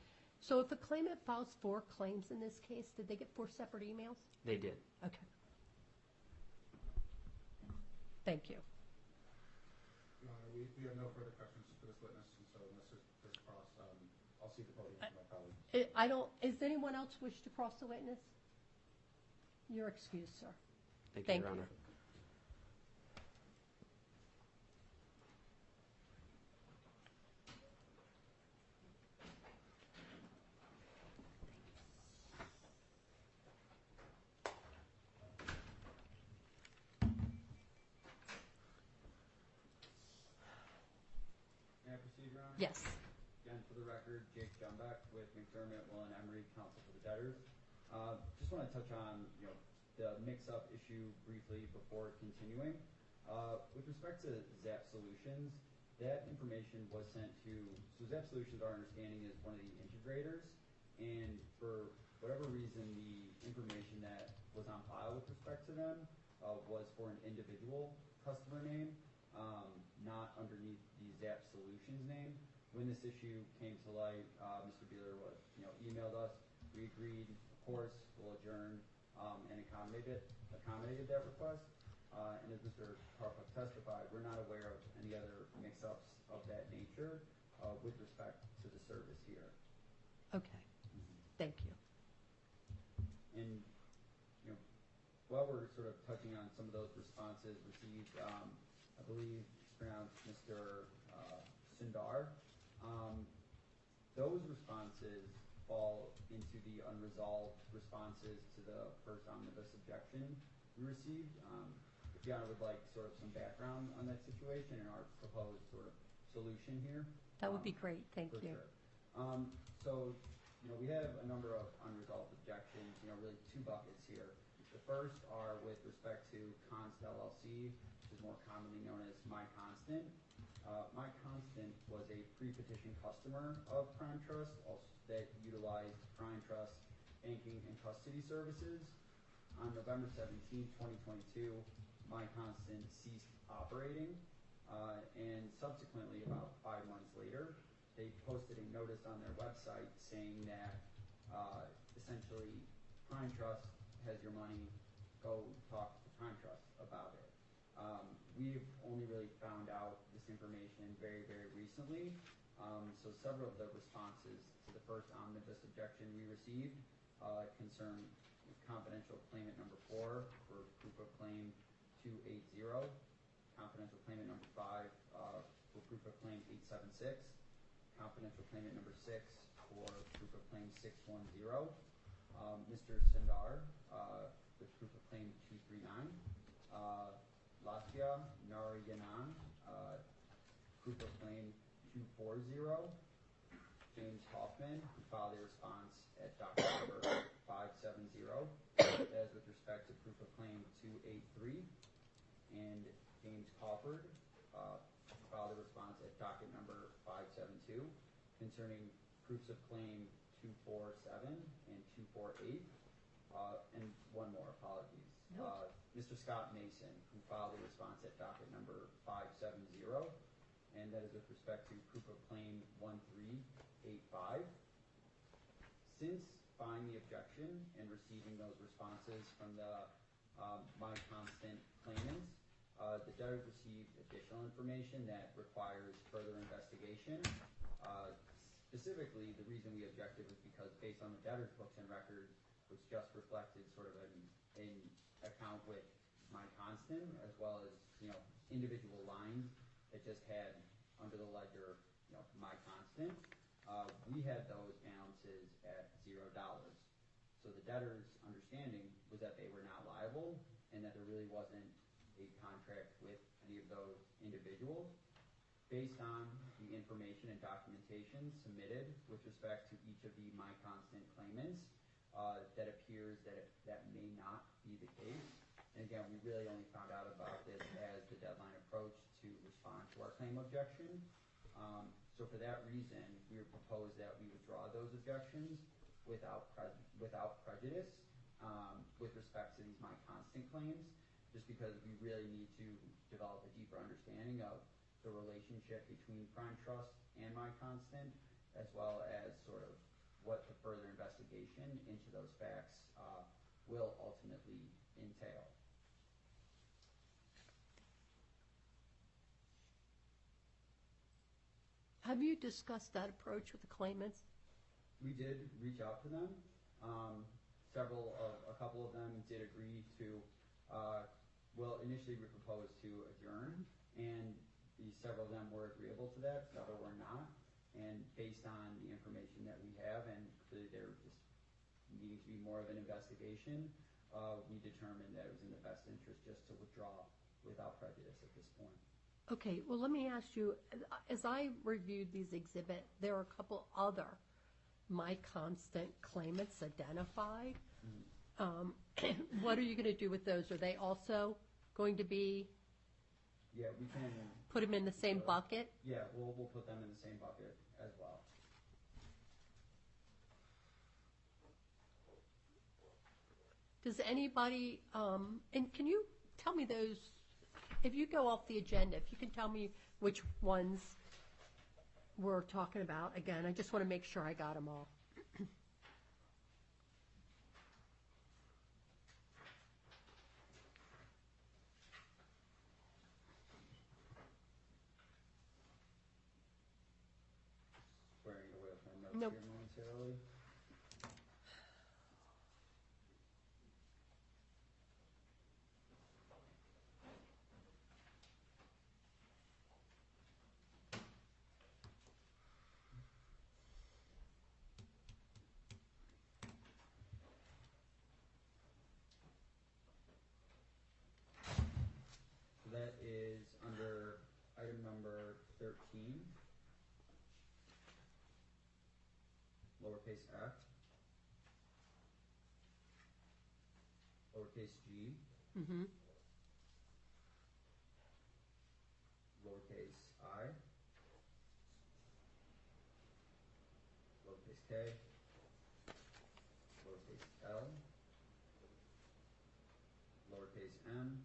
Speaker 1: So if a claimant files 4 claims in this case, did they get 4 separate emails?
Speaker 7: They did.
Speaker 1: Okay. Thank you.
Speaker 12: Your Honor, we have no further questions for this witness, and so unless there's cross, I'll cede the podium to my colleague.
Speaker 1: Is anyone else wish to cross the witness? You're excused, sir.
Speaker 7: Thank you, Your Honor.
Speaker 9: May I proceed, Your Honor?
Speaker 1: Yes.
Speaker 9: Again, for the record, Jake Jumbeck with McDermott, Will and Emery, counsel for the debtors. Just want to touch on, the mix-up issue briefly before continuing. With respect to Zap Solutions, that information was sent to, so Zap Solutions, our understanding, is one of the integrators, and for whatever reason, the information that was on file with respect to them was for an individual customer name, not underneath the Zap Solutions name. When this issue came to light, Mr. Beeler was, emailed us. We agreed, of course, we'll adjourn and accommodated that request. And as Mr. Harpuck testified, we're not aware of any other mix-ups of that nature with respect to the service here.
Speaker 1: Okay, thank you.
Speaker 9: And while we're sort of touching on some of those responses received, I believe it's pronounced Mr. Sundar. Those responses fall into the unresolved responses to the first omnibus objection we received. If Your Honor would like sort of some background on that situation and our proposed sort of solution here.
Speaker 1: That would be great, thank you.
Speaker 9: Sure. So, we have a number of unresolved objections, really two buckets here. The first are with respect to Const LLC, which is more commonly known as My Constant. My Constant was a pre-petition customer of Prime Trust that utilized Prime Trust banking and custody services. On November 17, 2022, My Constant ceased operating, and subsequently, about 5 months later, they posted a notice on their website saying that essentially Prime Trust has your money, go talk to Prime Trust about it. We've only really found out this information very, very recently. So several of the responses to the first omnibus objection we received concern confidential claimant number 4 for proof of claim 280, confidential claimant number 5 for proof of claim 876, confidential claimant number 6 for proof of claim 610, Mr. Sundar with proof of claim 239, Latya Narayanan, proof of claim 240, James Hoffman, who filed a response at docket number 570, as with respect to proof of claim 283, and James Crawford filed a response at docket number 572 concerning proofs of claim 247 and 248, and one more, apologies. Mr. Scott Mason, who filed a response at docket number 570, and that is with respect to proof of claim 1385. Since filing the objection and receiving those responses from the My Constant claimants, the debtor received additional information that requires further investigation. Specifically, the reason we objected was because based on the debtor's books and records, which just reflected sort of an account with My Constant, as well as individual lines that just had under the ledger My Constant, we had those balances at $0. So the debtor's understanding was that they were not liable and that there really wasn't a contract with any of those individuals. Based on the information and documentation submitted with respect to each of the My Constant claimants, that appears that that may not be the case. And again, we really only found out about this as the deadline approached to respond to our claim objection. So for that reason, we would propose that we withdraw those objections without prejudice with respect to these My Constant claims, just because we really need to develop a deeper understanding of the relationship between Prime Trust and My Constant, as well as sort of what the further investigation into those facts will ultimately entail.
Speaker 1: Have you discussed that approach with the claimants?
Speaker 9: We did reach out to them. A couple of them did agree to, initially we proposed to adjourn, and several of them were agreeable to that, several were not. And based on the information that we have, and clearly there just needing to be more of an investigation, we determined that it was in the best interest just to withdraw without prejudice at this point.
Speaker 1: Okay, well, let me ask you, as I reviewed these exhibits, there are a couple other My Constant claimants identified. What are you going to do with those? Are they also going to be,
Speaker 9: Yeah, we can,
Speaker 1: put them in the same bucket?
Speaker 9: yeah, we'll put them in the same bucket as well.
Speaker 1: Does anybody, and can you tell me those, if you go off the agenda, if you can tell me which ones we're talking about again, I just want to make sure I got them all.
Speaker 9: Squaring it away with my notes
Speaker 1: Nope.
Speaker 9: here momentarily. So that is under item number 13, lowercase f, lowercase g,
Speaker 1: Mm-hmm.
Speaker 9: lowercase I, lowercase k, lowercase l, lowercase m,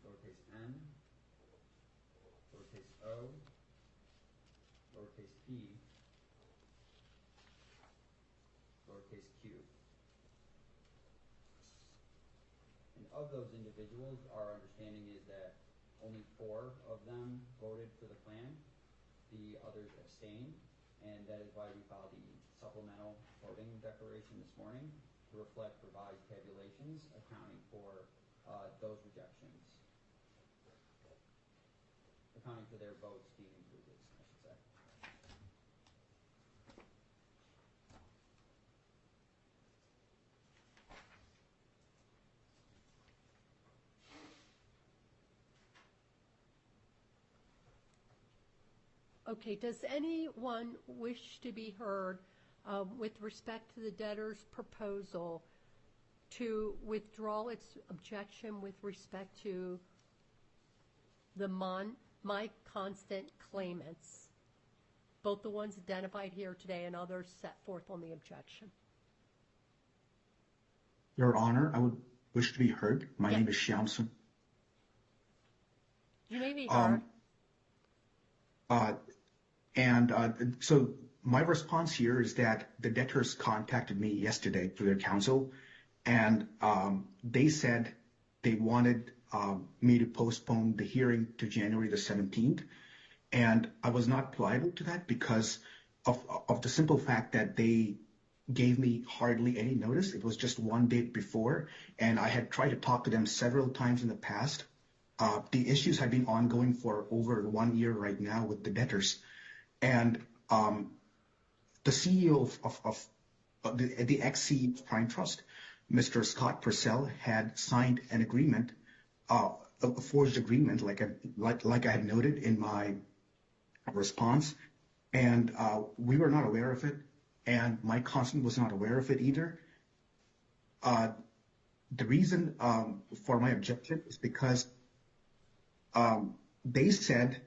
Speaker 9: lowercase n, lowercase o, lowercase p, lowercase q. And of those individuals, our understanding is that only 4 of them voted for the plan. The others abstained, and that is why we filed the supplemental voting declaration this morning to reflect revised tabulations accounting for those rejections. Accounting for their votes being included, I should say.
Speaker 1: Okay, does anyone wish to be heard with respect to the debtor's proposal to withdraw its objection with respect to the my constant claimants, both the ones identified here today and others set forth on the objection?
Speaker 10: Your Honor, I would wish to be heard. My name is Shyamsun.
Speaker 1: You may be heard.
Speaker 10: So my response here is that the debtors contacted me yesterday through their counsel, and they said they wanted me to postpone the hearing to January the 17th, and I was not pliable to that because of the simple fact that they gave me hardly any notice. It was just one date before, and I had tried to talk to them several times in the past. The issues have been ongoing for over 1 year right now with the debtors. And the CEO of the ex-CEO of Prime Trust, Mr. Scott Purcell, had signed an agreement, a forged agreement, like I had noted in my response, and we were not aware of it, and my consultant was not aware of it either. The reason for my objection is because they said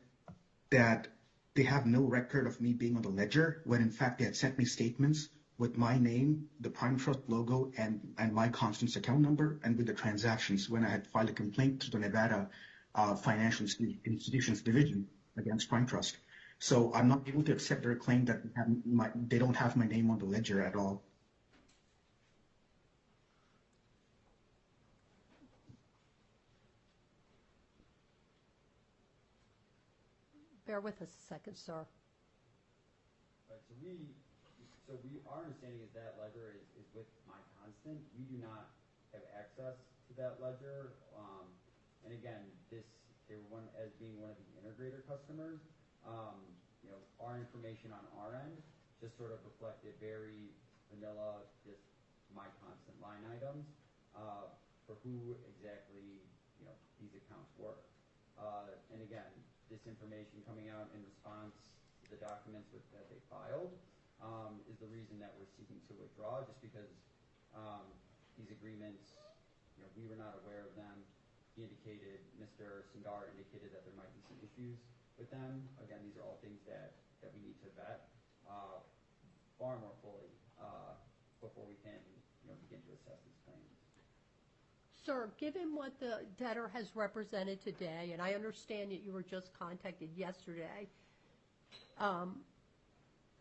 Speaker 10: that they have no record of me being on the ledger, when in fact they had sent me statements with my name, the Prime Trust logo, and my constant's account number, and with the transactions when I had filed a complaint to the Nevada Financial Institutions Division against Prime Trust. So I'm not able to accept their claim that they don't have my name on the ledger at all.
Speaker 1: Bear with us a second, sir.
Speaker 9: Right, so our understanding is that ledger is with my constant. We do not have access to that ledger. And again, they were being one of the integrator customers. Our information on our end just sort of reflected very vanilla, just my constant line items for who exactly these accounts were. And again, this information coming out in response to the documents that they filed is the reason that we're seeking to withdraw, just because These agreements, we were not aware of them. He indicated, Mr. Singar indicated that there might be some issues with them. Again, these are all things that we need to vet far more fully before we can begin to assess these claims.
Speaker 1: Sir, given what the debtor has represented today, and I understand that you were just contacted yesterday,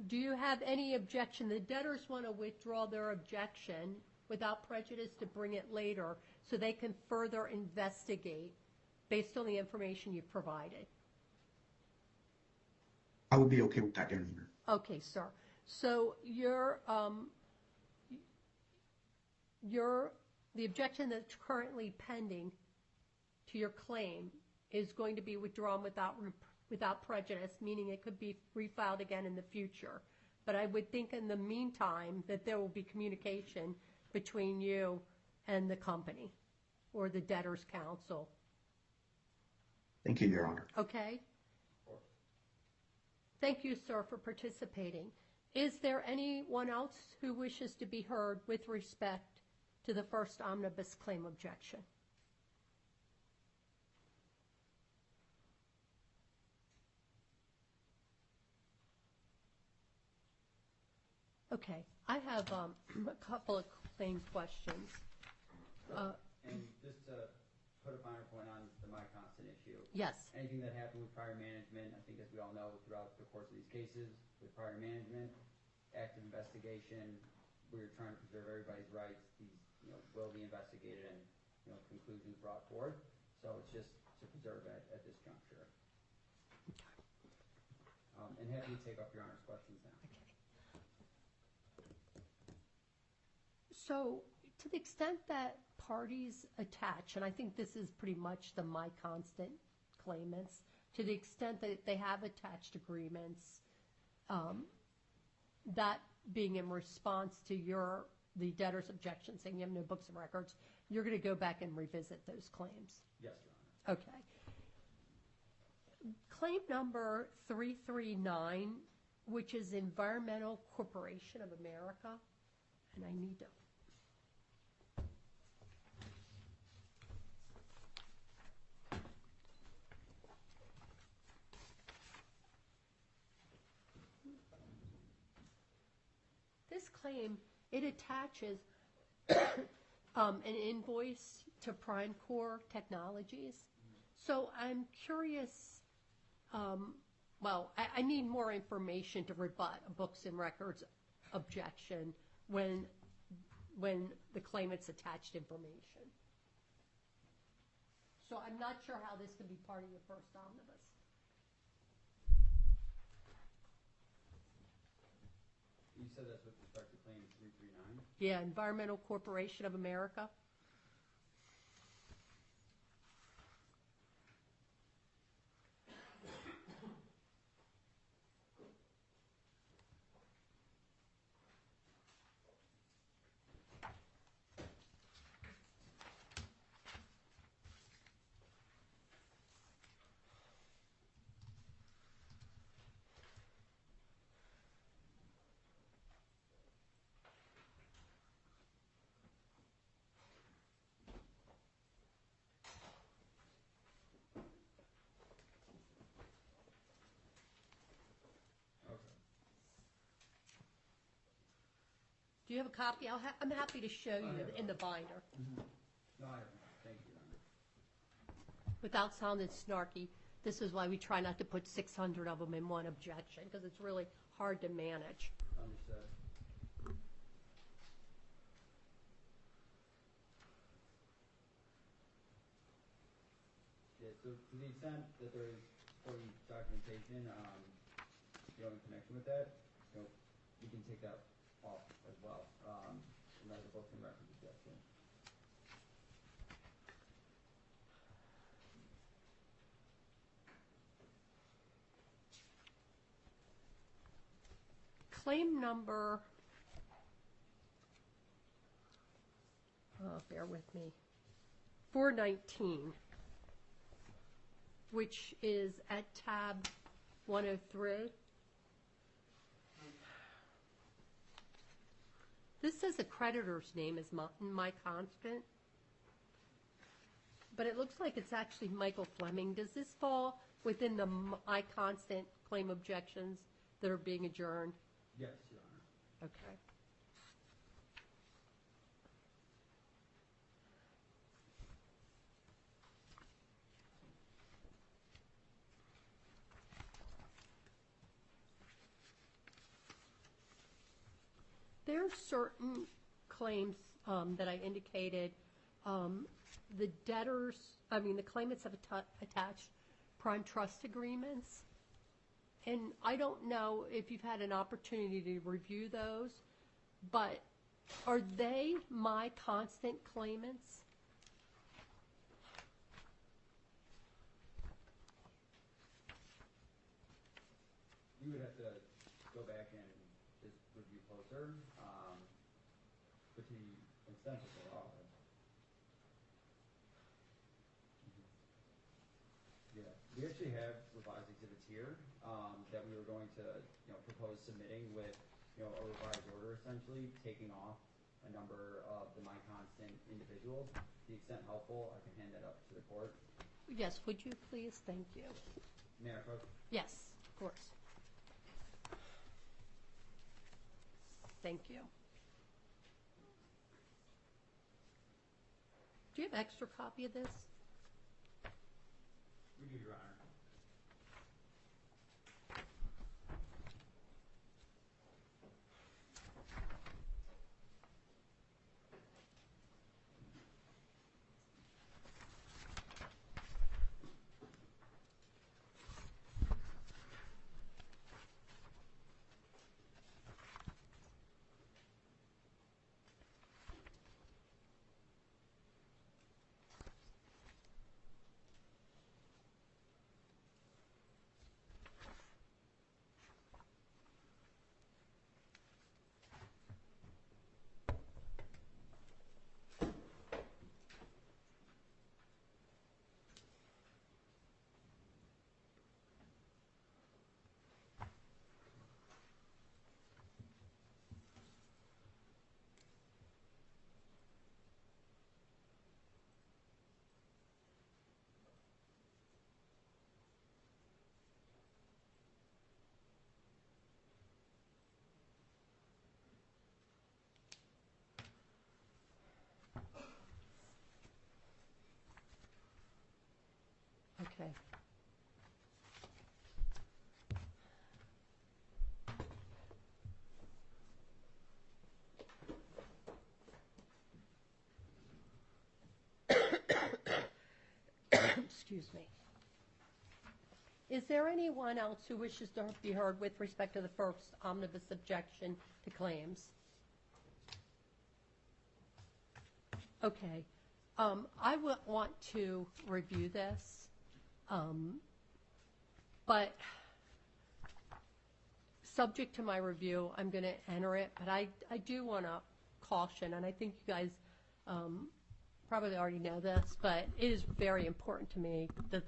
Speaker 1: do you have any objection? The debtors want to withdraw their objection without prejudice to bring it later so they can further investigate based on the information you've provided.
Speaker 10: I would be okay with that, Your Honor.
Speaker 1: Okay, sir. So the objection that's currently pending to your claim is going to be withdrawn without prejudice, meaning it could be refiled again in the future. But I would think in the meantime that there will be communication between you and the company or the debtor's counsel.
Speaker 10: Thank you, Your Honor.
Speaker 1: Okay? Thank you, sir, for participating. Is there anyone else who wishes to be heard with respect to the first omnibus claim objection? Okay, I have a couple of claim questions.
Speaker 9: And just to put a finer point on the my constant issue.
Speaker 1: Yes.
Speaker 9: Anything that happened with prior management, I think as we all know throughout the course of these cases, with prior management, active investigation, we're trying to preserve everybody's rights. These will be investigated and conclusions brought forward. So it's just to preserve at this juncture.
Speaker 1: Okay.
Speaker 9: And happy to take up Your Honor's questions now.
Speaker 1: Okay. So to the extent that parties attach, and I think this is pretty much the my constant claimants, to the extent that they have attached agreements, that being in response to the debtor's objection saying you have no books and records, you're going to go back and revisit those claims?
Speaker 9: Yes, Your Honor.
Speaker 1: Okay. Claim number 339, which is Environmental Corporation of America, and I need to... This claim, it attaches an invoice to PrimeCore Technologies. So I'm curious, I need more information to rebut a books and records objection when the claimant's attached information. So I'm not sure how this can be part of your first omnibus.
Speaker 9: You said that's with respect to claim 339?
Speaker 1: Yeah, Environmental Corporation of America. Do you have a copy? I'm happy to show you in the binder.
Speaker 9: No, I haven't. Thank you, Your Honor.
Speaker 1: Without sounding snarky, this is why we try not to put 600 of them in one objection, because it's really hard to manage.
Speaker 9: Understood. Yeah, so to the extent that there is supporting documentation, in connection with that, we can take that off as well, in light of the books and records objection.
Speaker 1: Claim number, bear with me, 419, which is at tab 103. This says a creditor's name is my constant, but it looks like it's actually Michael Fleming. Does this fall within the my constant claim objections that are being adjourned?
Speaker 9: Yes, Your Honor.
Speaker 1: Okay. There are certain claims that I indicated. The claimants have attached prime trust agreements. And I don't know if you've had an opportunity to review those, but are they my constant claimants?
Speaker 9: You would have to go back and just review closer, but to the extent that they are. Yeah, we actually have revised exhibits here that we were going to, propose submitting with, a revised order essentially, taking off a number of the my constant individuals. To the extent helpful, I can hand that up to the court.
Speaker 1: Yes, would you please? Thank you.
Speaker 9: Mayor Cook?
Speaker 1: Yes, of course. Thank you. Do you have extra copy of this?
Speaker 9: We do, Your Honor.
Speaker 1: Okay. Excuse me. Is there anyone else who wishes to be heard with respect to the first omnibus objection to claims? Okay. I would want to review this, but subject to my review, I'm going to enter it. But I do want to caution, and I think you guys probably already know this, but it is very important to me that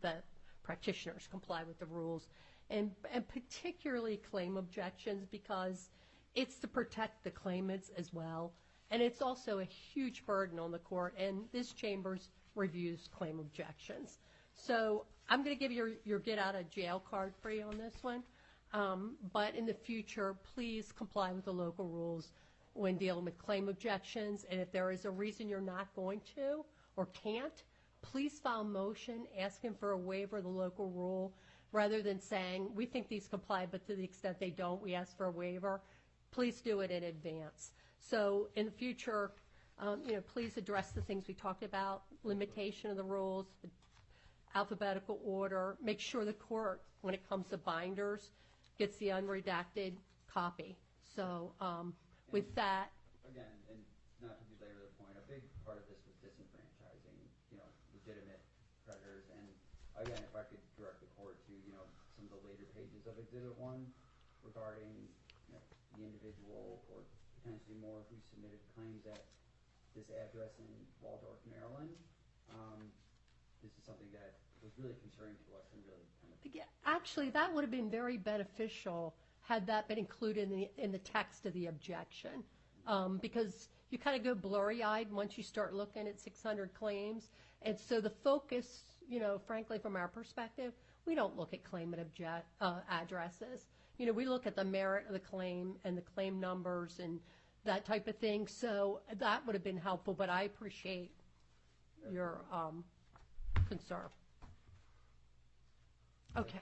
Speaker 1: that practitioners comply with the rules, and particularly claim objections, because it's to protect the claimants as well. And it's also a huge burden on the court, and this chamber's reviews claim objections. So I'm going to give you your get out of jail card free on this one. But in the future, please comply with the local rules when dealing with claim objections. And if there is a reason you're not going to or can't, please file a motion asking for a waiver of the local rule, rather than saying, we think these comply, but to the extent they don't, we ask for a waiver. Please do it in advance. So in the future, please address the things we talked about, limitation of the rules, alphabetical order. Make sure the court, when it comes to binders, gets the unredacted copy. So with that.
Speaker 9: Again, and not to belabor the point, a big part of this was disenfranchising, legitimate creditors. And again, if I could direct the court to, some of the later pages of Exhibit 1 regarding, the individual or potentially more who submitted claims at this address in Waldorf, Maryland. This is something that was really concerning to us and really kind of.
Speaker 1: Yeah, actually, that would have been very beneficial had that been included in the text of the objection. because you kind of go blurry-eyed once you start looking at 600 claims. And so the focus, frankly, from our perspective, we don't look at claimant addresses. We look at the merit of the claim and the claim numbers and that type of thing. So that would have been helpful, but I appreciate your concern. Okay.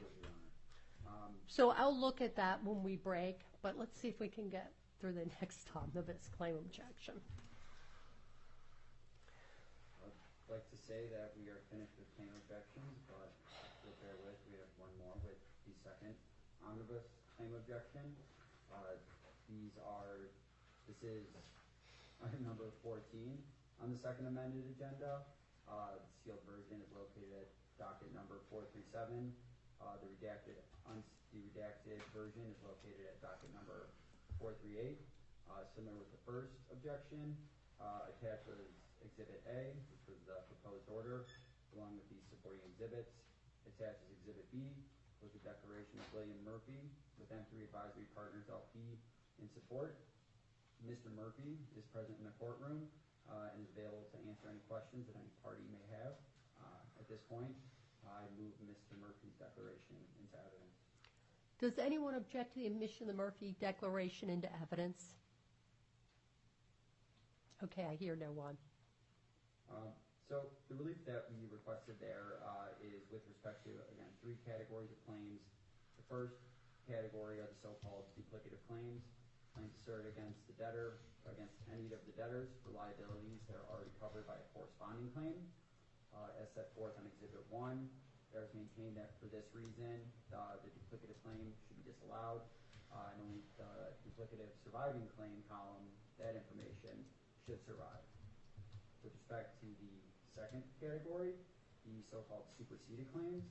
Speaker 1: So I'll look at that when we break, but let's see if we can get through the next omnibus claim objection.
Speaker 9: I'd like to say that we are finished with claim objections, but we'll bear with, we have one more with the second omnibus claim objection. This is item number 14 on the second amended agenda. The sealed version is located at docket number 437. The redacted version is located at docket number 438. Similar with the first objection, attached was Exhibit A, which was the proposed order, along with the supporting exhibits. Attached is Exhibit B, was the declaration of William Murphy with M3 Advisory Partners LP in support. Mr. Murphy is present in the courtroom and is available to answer any questions that any party may have. At this point, I move Mr. Murphy's declaration into evidence.
Speaker 1: Does anyone object to the admission of the Murphy declaration into evidence? Okay, I hear no one.
Speaker 9: So the relief that we requested there is with respect to, again, 3 categories of claims. The first category are the so-called duplicative claims asserted against the debtor, against any of the debtors for liabilities that are already covered by a corresponding claim. As set forth on Exhibit 1, there is maintained that for this reason, the duplicative claim should be disallowed, and only the duplicative surviving claim column, that information should survive. With respect to the second category, the so-called superseded claims,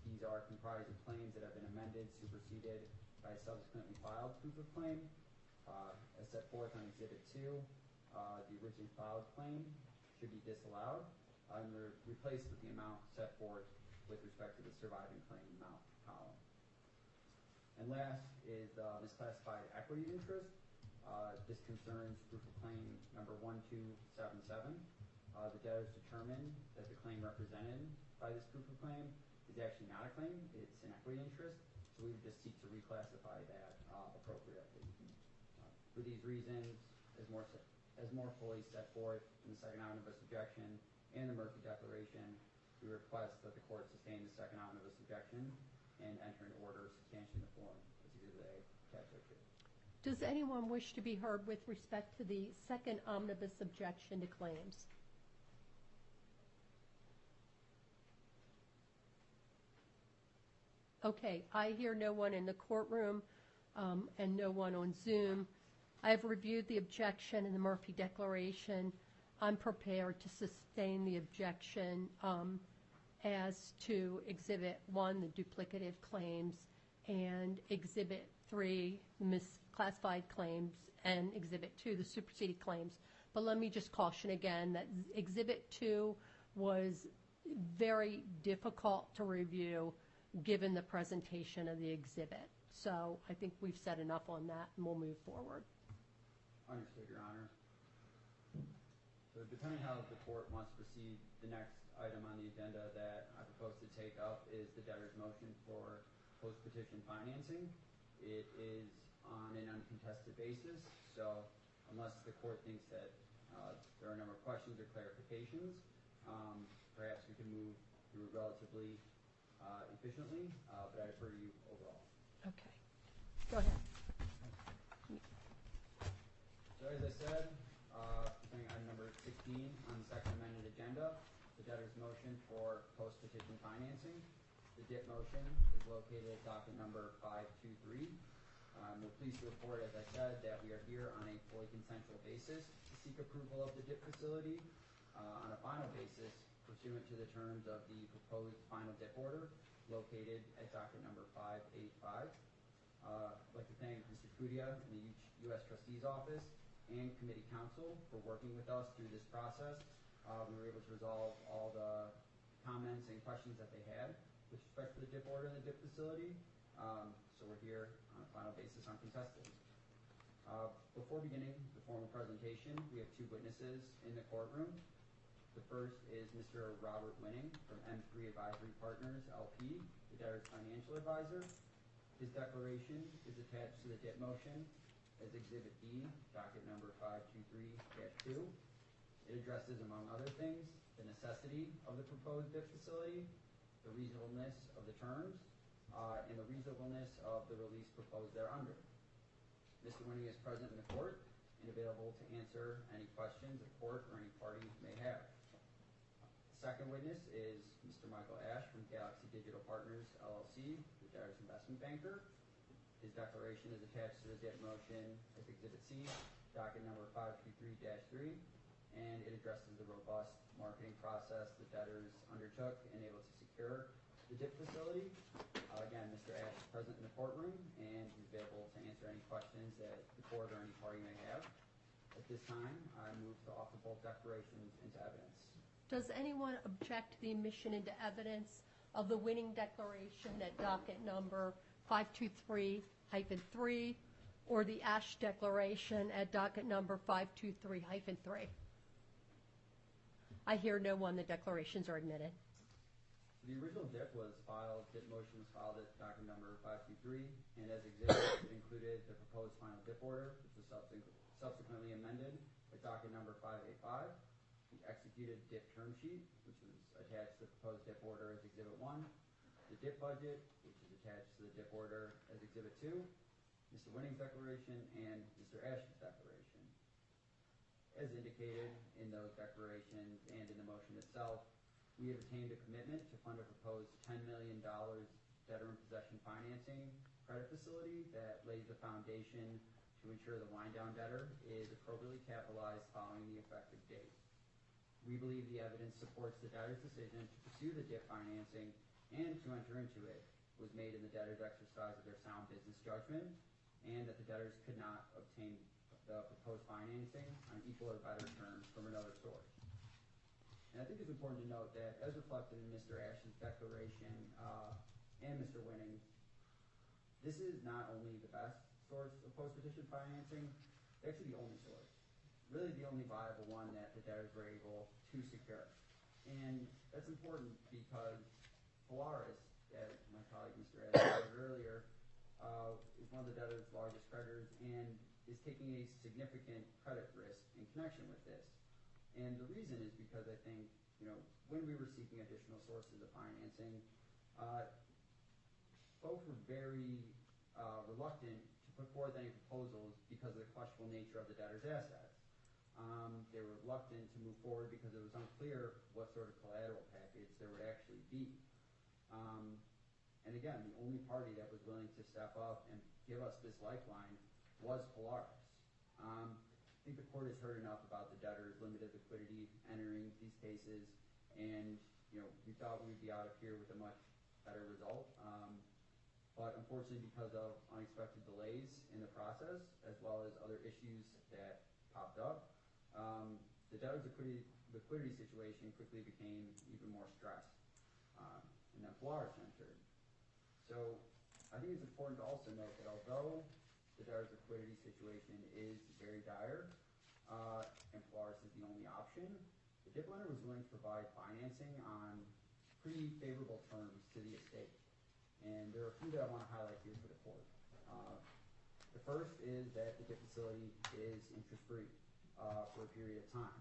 Speaker 9: these are comprised of claims that have been amended, superseded by a subsequently filed proof of claim. As set forth on Exhibit 2, the originally filed claim should be disallowed and replaced with the amount set forth with respect to the surviving claim amount column. And last is misclassified equity interest. This concerns proof of claim number 1277. The debtors determined that the claim represented by this proof of claim is actually not a claim, it's an equity interest, so we would just seek to reclassify that appropriately. For these reasons, as more fully set forth in the second omnibus objection and the Murphy declaration, we request that the court sustain the second omnibus objection and enter an order substantiating the form as Exhibit A, attached to.
Speaker 1: Does anyone wish to be heard with respect to the second omnibus objection to claims? Okay, I hear no one in the courtroom and no one on Zoom. I have reviewed the objection in the Murphy declaration. I'm prepared to sustain the objection as to Exhibit 1, the duplicative claims, and Exhibit 3, the misclassified claims, and Exhibit 2, the superseded claims. But let me just caution again that Exhibit 2 was very difficult to review given the presentation of the exhibit. So I think we've said enough on that, and we'll move forward.
Speaker 9: Understood, Your Honor. So depending how the court wants to proceed, the next item on the agenda that I propose to take up is the debtor's motion for post-petition financing. It is on an uncontested basis, so unless the court thinks that there are a number of questions or clarifications, perhaps we can move through relatively efficiently, but I refer to you overall.
Speaker 1: Okay. Go ahead.
Speaker 9: So as I said, presenting item number 16 on the second amended agenda, the debtor's motion for post-petition financing. The DIP motion is located at docket number 523. We're pleased to report, as I said, that we are here on a fully consensual basis to seek approval of the DIP facility on a final basis pursuant to the terms of the proposed final DIP order located at docket number 585. I'd like to thank Mr. Kudia and the U.S. Trustee's Office and Committee Counsel for working with us through this process. We were able to resolve all the comments and questions that they had with respect to the DIP order and the DIP facility. So we're here on a final basis uncontested. Before beginning the formal presentation, we have two witnesses in the courtroom. The first is Mr. Robert Winning from M3 Advisory Partners, LP, the debtor's financial advisor. His declaration is attached to the DIP motion as Exhibit B, docket number 523-2. It addresses, among other things, the necessity of the proposed DIP facility, the reasonableness of the terms, and the reasonableness of the release proposed thereunder. Mr. Winning is present in the court and available to answer any questions the court or any party may have. The second witness is Mr. Michael Ash from Galaxy Digital Partners, LLC, the debtor's investment banker. His declaration is attached to the DIP motion as Exhibit C, docket number 523-3, and it addresses the robust marketing process the debtors undertook and able to secure the DIP facility. Again, Mr. Ash is present in the courtroom and he's available to answer any questions that the court or any party may have. At this time, I move to offer both declarations into evidence.
Speaker 1: Does anyone object to the admission into evidence of the Winning declaration at docket number 523-3 or the Ash declaration at docket number 523-3? I hear no one. The declarations are admitted.
Speaker 9: The original DIP motion was filed at docket number 523, and as exhibit, it included the proposed final DIP order, which was subsequently amended at docket number 585, the executed DIP term sheet, which was attached to the proposed DIP order as Exhibit 1, the DIP budget, which is attached to the DIP order as Exhibit 2, Mr. Winning's declaration, and Mr. Ash's declaration. As indicated in those declarations and in the motion itself, we have obtained a commitment to fund a proposed $10 million debtor-in-possession financing credit facility that lays the foundation to ensure the wind-down debtor is appropriately capitalized following the effective date. We believe the evidence supports the debtor's decision to pursue the DIP financing and to enter into it was made in the debtor's exercise of their sound business judgment, and that the debtors could not obtain the proposed financing on equal or better terms from another source. And I think it's important to note that, as reflected in Mr. Ash's declaration and Mr. Winning's, this is not only the best source of post-petition financing, it's actually the only source. Really the only viable one that the debtors were able to secure. And that's important because Polaris, as my colleague Mr. Ash said earlier, is one of the debtors' largest creditors and is taking a significant credit risk in connection with this. And the reason is because I think, when we were seeking additional sources of financing, folks were very reluctant to put forth any proposals because of the questionable nature of the debtor's assets. They were reluctant to move forward because it was unclear what sort of collateral package there would actually be. And again, the only party that was willing to step up and give us this lifeline was Polaris. I think the court has heard enough about the debtor's limited liquidity entering these cases, and we thought we'd be out of here with a much better result. But unfortunately, because of unexpected delays in the process, as well as other issues that popped up, the debtor's liquidity situation quickly became even more stressed. And then Polaris entered. So I think it's important to also note that although the debtor's liquidity situation is very dire, and Polaris is the only option, the DIP lender was willing to provide financing on pretty favorable terms to the estate. And there are a few that I want to highlight here for the court. The first is that the DIP facility is interest-free for a period of time.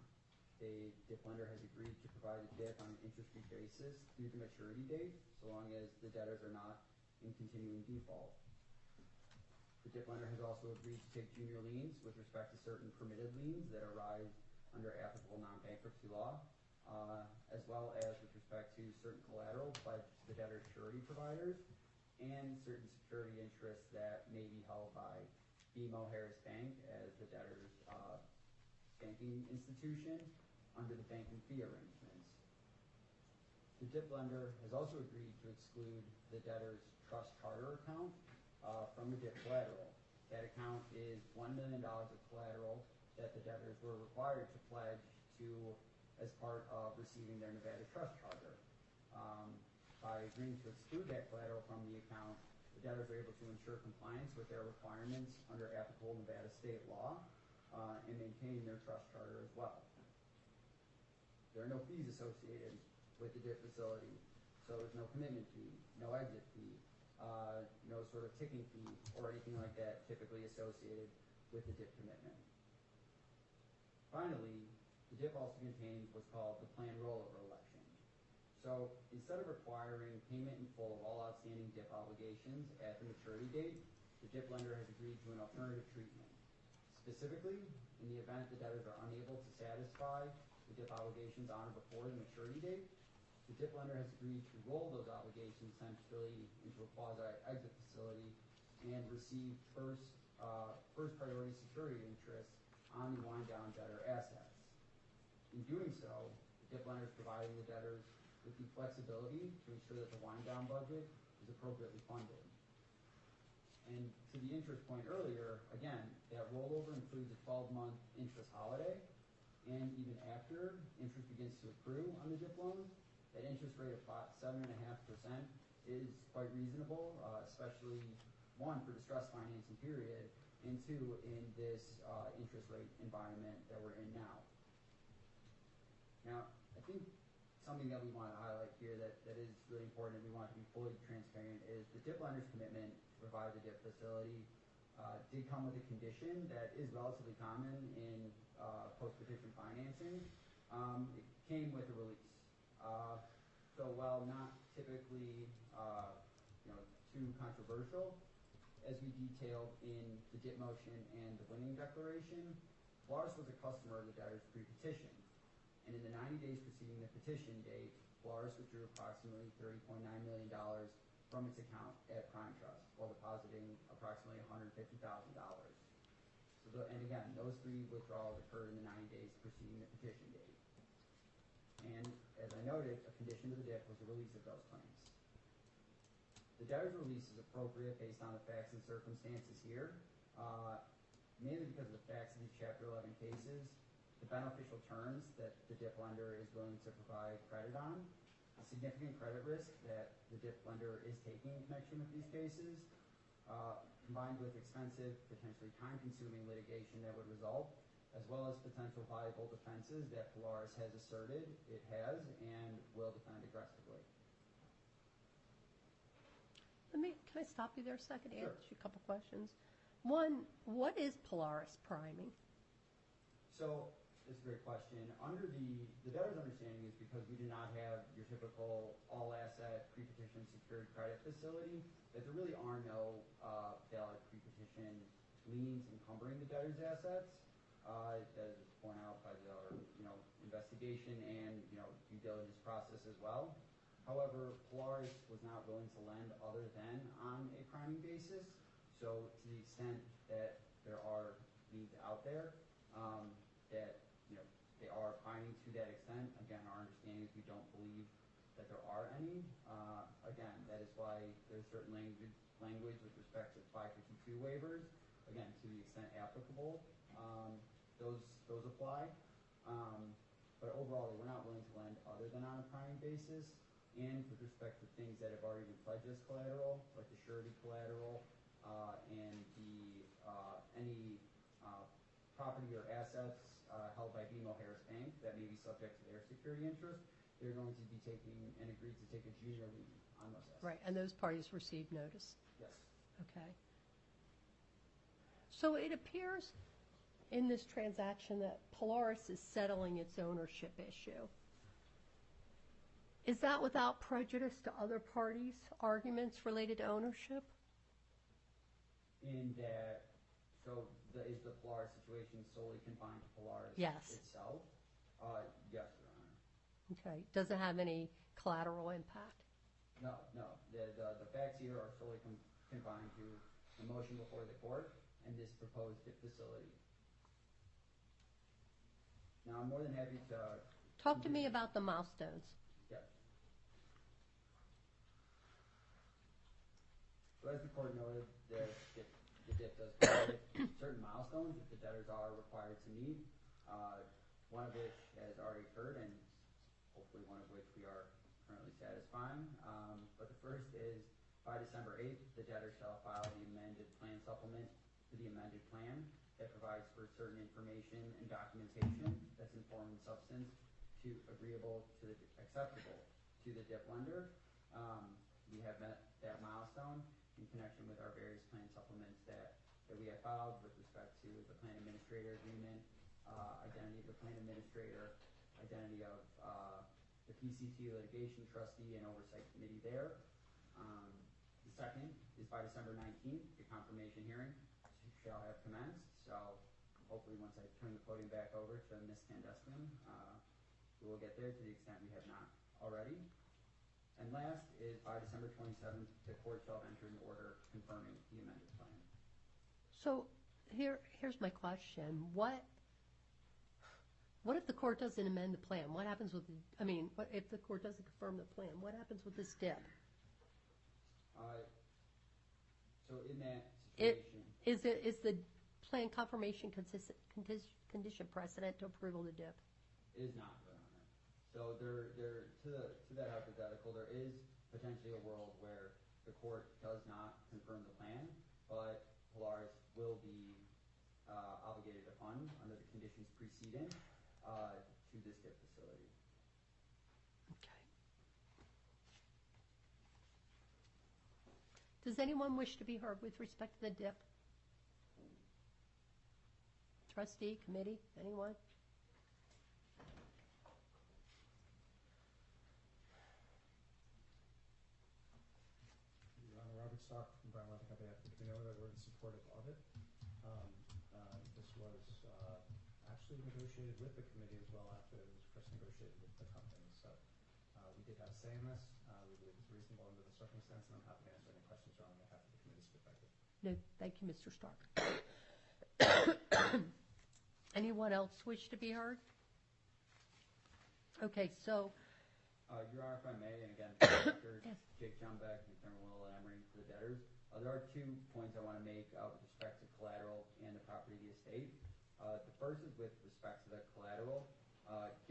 Speaker 9: The DIP lender has agreed to provide the DIP on an interest-free basis through the maturity date, so long as the debtors are not in continuing default. The DIP lender has also agreed to take junior liens with respect to certain permitted liens that arise under applicable non-bankruptcy law, as well as with respect to certain collateral pledged to the debtor's surety providers and certain security interests that may be held by BMO Harris Bank as the debtor's banking institution under the banking fee arrangements. The DIP lender has also agreed to exclude the debtor's trust charter account from the DIP collateral. That account is $1 million of collateral that the debtors were required to pledge to as part of receiving their Nevada trust charter. By agreeing to exclude that collateral from the account, the the debtors are able to ensure compliance with their requirements under applicable Nevada state law and maintain their trust charter as well. There are no fees associated with the DIP facility, so there's no commitment fee, no exit fee, no sort of ticking fee or anything like that typically associated with the DIP commitment. Finally, the DIP also contains what's called the plan rollover election. So instead of requiring payment in full of all outstanding DIP obligations at the maturity date, the DIP lender has agreed to an alternative treatment. Specifically, in the event the debtors are unable to satisfy the DIP obligations on or before the maturity date, the DIP lender has agreed to roll those obligations essentially into a quasi-exit facility and receive first priority security interest on the wind-down debtor assets. In doing so, the DIP lender is providing the debtors with the flexibility to ensure that the wind-down budget is appropriately funded. And to the interest point earlier, again, that rollover includes a 12-month interest holiday, and even after interest begins to accrue on the DIP loan, that interest rate of 7.5% is quite reasonable, especially one, for distressed financing period, and two, in this interest rate environment that we're in now. Now, I think something that we want to highlight here that is really important and we want to be fully transparent is the DIP lender's commitment to provide the DIP facility did come with a condition that is relatively common in post-petition financing. It came with a release. So while not typically too controversial, as we detailed in the DIP motion and the winning declaration, Polaris was a customer of the debtor's pre-petition. And in the 90 days preceding the petition date, Polaris withdrew approximately $30.9 million from its account at Prime Trust, while depositing approximately $150,000. And again, those three withdrawals occurred in the 90 days preceding the petition date. And as I noted, a condition to the DIP was the release of those claims. The debtor's release is appropriate based on the facts and circumstances here, mainly because of the facts of these Chapter 11 cases, the beneficial terms that the DIP lender is willing to provide credit on, the significant credit risk that the DIP lender is taking in connection with these cases, combined with expensive, potentially time-consuming litigation that would result, as well as potential viable defenses that Polaris has asserted it has and will defend aggressively.
Speaker 1: Can I stop you there a second and ask you a couple questions? One, what is Polaris priming?
Speaker 9: So, it's a great question. Under the debtor's understanding is because we do not have your typical all-asset pre-petition secured credit facility, that there really are no valid pre-petition liens encumbering the debtor's assets. That is borne out by our investigation and due diligence process as well. However, Polaris was not willing to lend other than on a priming basis. So to the extent that there are needs out there that they are priming to that extent, again, our understanding is we don't believe that there are any. Again, that is why there's certain language with respect to 552 waivers. Again, to the extent applicable, those apply. But overall, we're not willing to lend other than on a priming basis. And with respect to things that have already been pledged as collateral, like the surety collateral, and any property or assets held by BMO Harris Bank that may be subject to their security interest, they're going to be taking and agreed to take a junior lien on those assets.
Speaker 1: Right, and those parties received notice.
Speaker 9: Yes.
Speaker 1: Okay. So it appears in this transaction that Polaris is settling its ownership issue. Is that without prejudice to other parties' arguments related to ownership?
Speaker 9: In that, is the Polaris situation solely confined to Polaris itself? Yes, Your Honor.
Speaker 1: Okay. Does it have any collateral impact?
Speaker 9: No. The facts here are solely confined to the motion before the court and this proposed DIP facility. Now, I'm more than happy to...
Speaker 1: Talk to me about the milestones.
Speaker 9: Yes. So as the court noted, the DIP does provide certain milestones that the debtors are required to meet, one of which has already occurred and hopefully one of which we are currently satisfying. But the first is by December 8th, the debtor shall file the amended plan supplement to the amended plan that provides for certain information and documentation that's in form and substance to acceptable to the DIP lender. We have met that milestone in connection with our various plan supplements that we have filed with respect to the plan administrator agreement, identity of the plan administrator, identity of the PCT litigation trustee and oversight committee there. The second is by December 19th, the confirmation hearing shall have commenced. So hopefully once I turn the podium back over to Ms. Candestin, we will get there to the extent we have not already. And last is by December 27th, the court shall enter an order confirming the amended plan.
Speaker 1: So here's my question. What if the court doesn't amend the plan? What happens with what if the court doesn't confirm the plan? What happens with this DIP?
Speaker 9: So in that situation,
Speaker 1: is the plan confirmation condition precedent to approval of the DIP?
Speaker 9: it is not, Your Honor. So to that hypothetical, there is potentially a world where the court does not confirm the plan, but Polaris will be obligated to fund under the conditions preceding to this DIP facility.
Speaker 1: Okay. Does anyone wish to be heard with respect to the DIP? Trustee, committee, anyone?
Speaker 13: Your Honor, Robert Stock from Brown Weather Company. We know that we're in support of it. This was actually negotiated with the committee as well after it was first negotiated with the company. So we did have a say in this. We believe it's reasonable under the circumstance, and I'm happy to answer any questions on behalf of the committee's perspective.
Speaker 1: No, thank you, Mr. Stark. Anyone else wish to be heard? Okay, so.
Speaker 9: Your Honor, if I may, and again, Dr. Jake Johnbeck and Colonel Will Emery for the debtors. There are 2 points I want to make with respect to collateral and the property of the estate. The first is with respect to the collateral.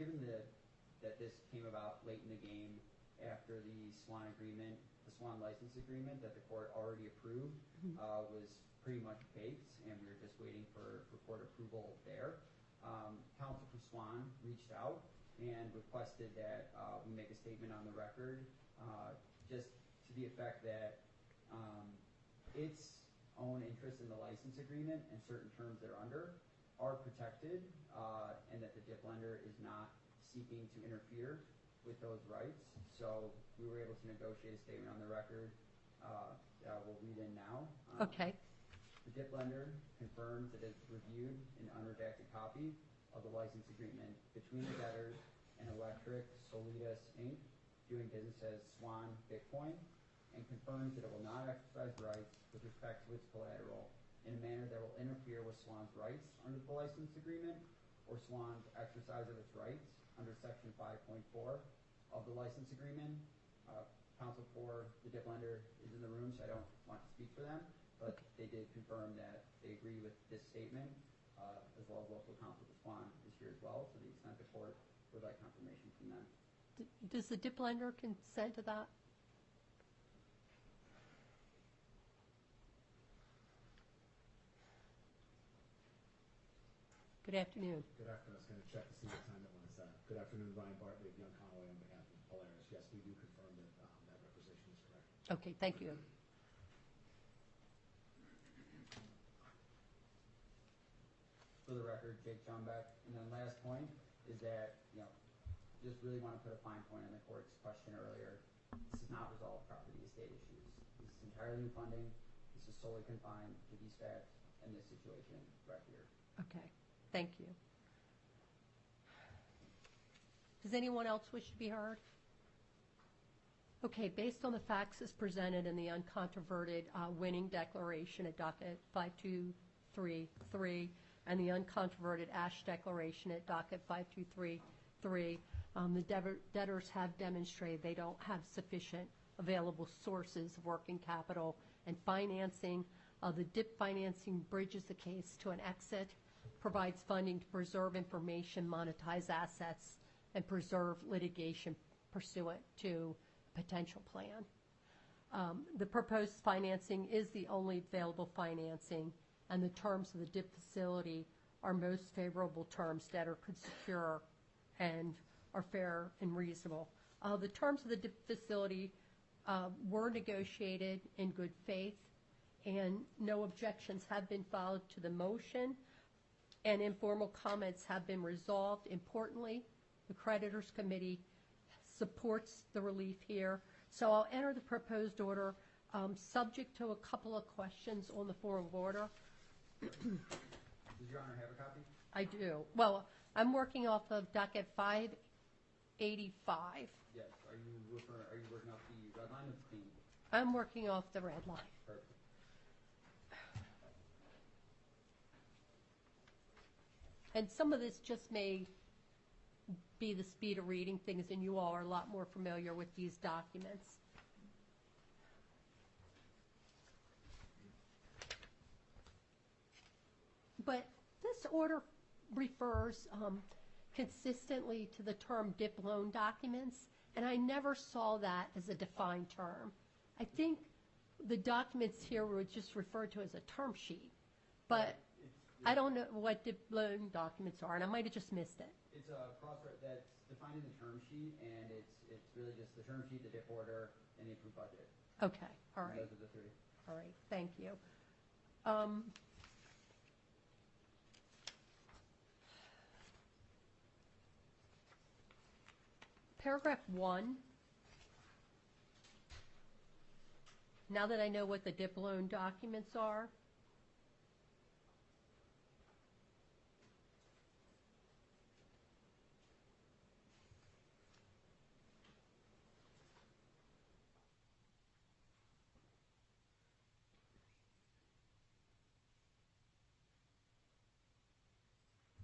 Speaker 9: Given that this came about late in the game after the Swan agreement, the Swan license agreement that the court already approved was pretty much baked, and we were just waiting for court approval there. Counsel for Swan reached out and requested that we make a statement on the record just to the effect that its own interest in the license agreement and certain terms thereunder are protected, and that the DIP lender is not seeking to interfere with those rights. So we were able to negotiate a statement on the record that we'll read in now.
Speaker 1: Okay.
Speaker 9: The DIP lender confirms that it has reviewed an unredacted copy of the license agreement between the debtors and Electric Solidas, Inc., doing business as Swan Bitcoin, and confirms that it will not exercise rights with respect to its collateral in a manner that will interfere with Swan's rights under the license agreement or Swan's exercise of its rights under Section 5.4 of the license agreement. Counsel for the DIP lender is in the room, so I don't want to speak for them, but they did confirm that they agree with this statement, as well as local counsel for Swan is here as well, to the extent the court would like confirmation from them.
Speaker 1: Does the DIP lender consent to that? Good afternoon.
Speaker 13: Good afternoon. I was going to check to see what time it was. Good afternoon, Ryan Bartley of Young Conway on behalf of Polaris. Yes, we do confirm that that representation is correct.
Speaker 1: Okay, thank you.
Speaker 9: For the record, Jake Johnbeck. And then last point is that, just really want to put a fine point on the court's question earlier. This does not resolve property estate issues. This is entirely new funding. This is solely confined to these facts and this situation right here.
Speaker 1: Okay, thank you. Does anyone else wish to be heard? Okay, based on the facts as presented in the uncontroverted winning declaration at docket 5233 and the uncontroverted Ash declaration at docket 5233, the debtors have demonstrated they don't have sufficient available sources of working capital and financing. The DIP financing bridges the case to an exit, provides funding to preserve information, monetize assets, and preserve litigation pursuant to a potential plan. The proposed financing is the only available financing, and the terms of the DIP facility are most favorable terms debtor could secure and are fair and reasonable. The terms of the DIP facility were negotiated in good faith, and no objections have been filed to the motion, and informal comments have been resolved. Importantly, the creditors committee supports the relief here. So I'll enter the proposed order subject to a couple of questions on the form of order.
Speaker 9: Does Your Honor have a copy?
Speaker 1: I do. Well, I'm working off of docket 585.
Speaker 9: Yes. Are you working off the red line or the green?
Speaker 1: I'm working off the red line.
Speaker 9: Perfect.
Speaker 1: And some of this just may be the speed of reading things, and you all are a lot more familiar with these documents. But this order refers consistently to the term DIP loan documents, and I never saw that as a defined term. I think the documents here were just referred to as a term sheet, but I don't know what DIP loan documents are, and I might have just missed it.
Speaker 9: It's a cross-reference that's defined in the term sheet, and it's really just the term sheet, the DIP order, and the approved budget.
Speaker 1: Okay, all right.
Speaker 9: And those are the three.
Speaker 1: All right, thank you. Paragraph 1. Now that I know what the DIP loan documents are,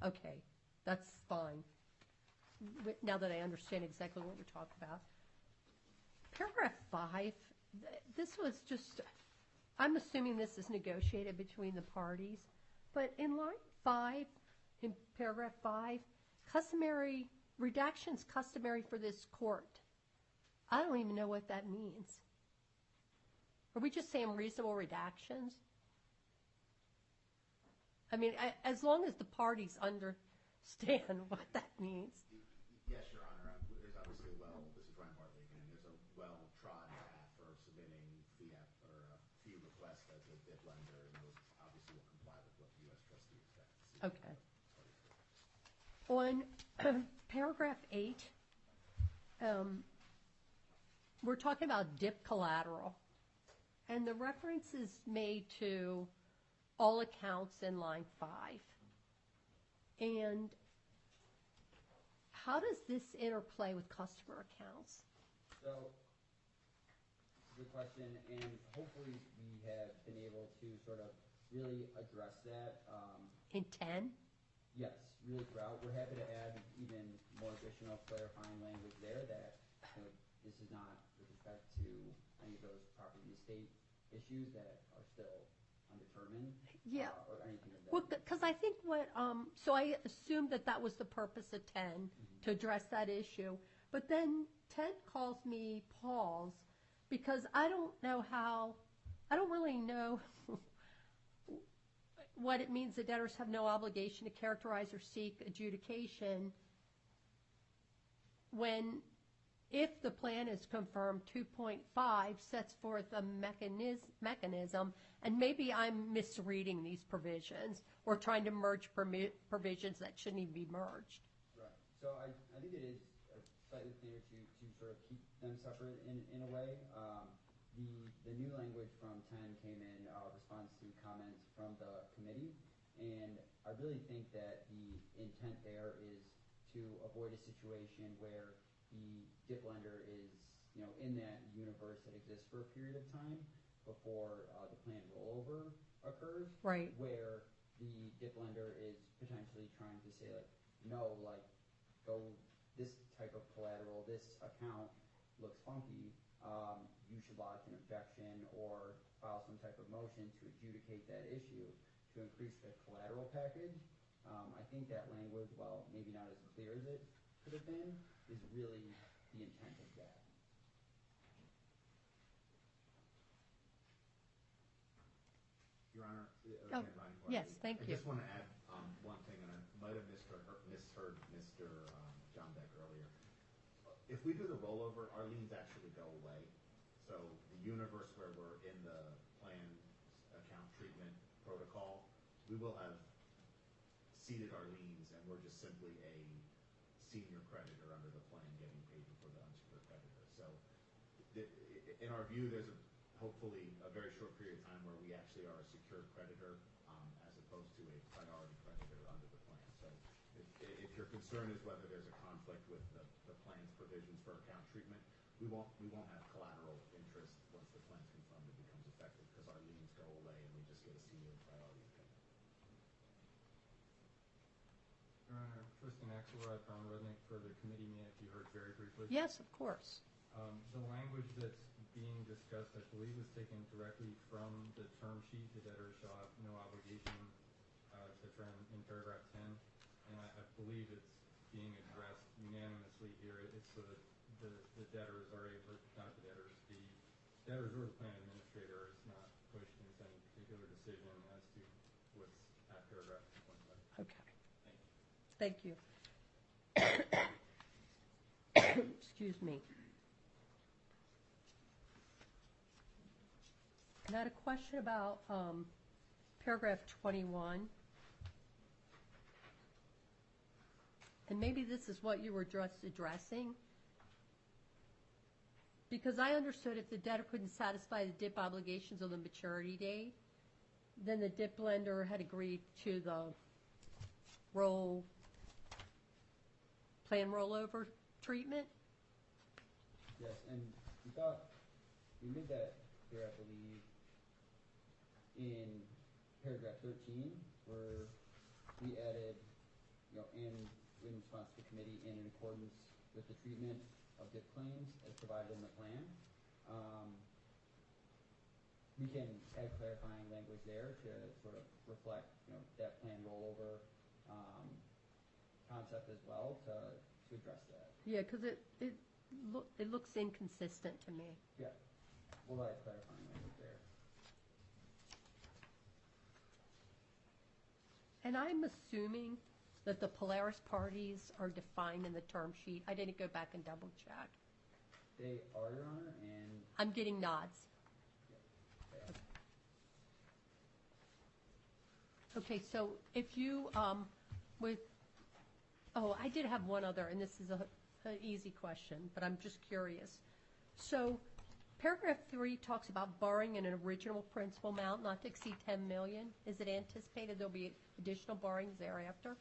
Speaker 1: okay, that's fine. Now that I understand exactly what we're talking about. Paragraph 5, this was just, I'm assuming this is negotiated between the parties, but in line 5, in paragraph 5, redactions customary for this court. I don't even know what that means. Are we just saying reasonable redactions? I mean, as long as the parties understand what that means.
Speaker 14: Yes, Your Honor. There's obviously this is Ryan Bartley again, there's a well-trodden path for submitting fee requests as a DIP lender, and those obviously will comply with what the U.S. trustee expects.
Speaker 1: Okay. On paragraph 8, we're talking about DIP collateral, and the reference is made to all accounts in line 5. And how does this interplay with customer accounts?
Speaker 9: So, good question, and hopefully we have been able to sort of really address that.
Speaker 1: In 10?
Speaker 9: Yes, really throughout. We're happy to add even more additional clarifying language there that this is not with respect to any of those property estate issues that are still undetermined.
Speaker 1: Yeah.
Speaker 9: Or anything of that.
Speaker 1: Well, because I think so I assumed that was the purpose of 10, to address that issue. But then 10 calls me pause, because I don't really know what it means that debtors have no obligation to characterize or seek adjudication when, if the plan is confirmed, 2.5 sets forth a mechanism, and maybe I'm misreading these provisions or trying to merge provisions that shouldn't even be merged.
Speaker 9: Right. So I think it is slightly clear to sort of keep them separate in a way. The new language from 10 came in response to comments from the committee, and I really think that the intent there is to avoid a situation where the DIP lender is, in that universe that exists for a period of time before the plan rollover occurs.
Speaker 1: Right.
Speaker 9: Where the DIP lender is potentially trying to say, like, no, like, go this type of collateral, this account looks funky. You should lodge an objection or file some type of motion to adjudicate that issue to increase the collateral package. I think that language, while maybe not as clear as it could have been, is really the intent of that.
Speaker 1: Oh, yes, thank you.
Speaker 14: I just want to add one thing, and I might have misheard Mr. John Beck earlier. If we do the rollover, our liens actually go away. So the universe where we're in the plan account treatment protocol, we will have ceded our liens, and we're just simply a senior creditor under the plan getting paid before the unsecured creditor. So in our view, there's hopefully a very short period of time where we actually are a secured creditor as opposed to a priority creditor under the plan. So if your concern is whether there's a conflict with the plan's provisions for account treatment, we won't have collateral interest once the plan's confirmed it becomes effective because our liens go away and we just get a senior priority payment.
Speaker 15: Your Honor, Tristan Axelrod, Brown Rudnick for the committee. May I be heard very briefly?
Speaker 1: Yes, of course.
Speaker 15: The language that's being discussed, I believe, was taken directly from the term sheet. The debtor shall have no obligation, etc. in paragraph 10. And I believe it's being addressed unanimously here. It's so that the debtors are able, not the debtors, the debtors or the plan administrator is not pushed into any particular decision as to what's at paragraph 2.5.
Speaker 1: Okay.
Speaker 15: Thank you.
Speaker 1: Thank you. Excuse me. And I had a question about paragraph 21. And maybe this is what you were just addressing. Because I understood if the debtor couldn't satisfy the DIP obligations on the maturity date, then the DIP lender had agreed to the plan rollover treatment.
Speaker 9: Yes, and we made that clear, I believe, in paragraph 13, where we added, in response to the committee, in accordance with the treatment of DIP claims as provided in the plan. We can add clarifying language there to sort of reflect, that plan rollover concept as well to address that.
Speaker 1: Yeah, because it looks inconsistent to me.
Speaker 9: Yeah, we'll add clarifying language there.
Speaker 1: And I'm assuming that the Polaris parties are defined in the term sheet. I didn't go back and double check.
Speaker 9: They are, Your Honor, and...
Speaker 1: I'm getting nods.
Speaker 9: Yeah,
Speaker 1: Okay, so if you, I did have one other, and this is an easy question, but I'm just curious. So paragraph 3 talks about borrowing an original principal amount not to exceed $10 million. Is it anticipated there'll be additional borrowings thereafter?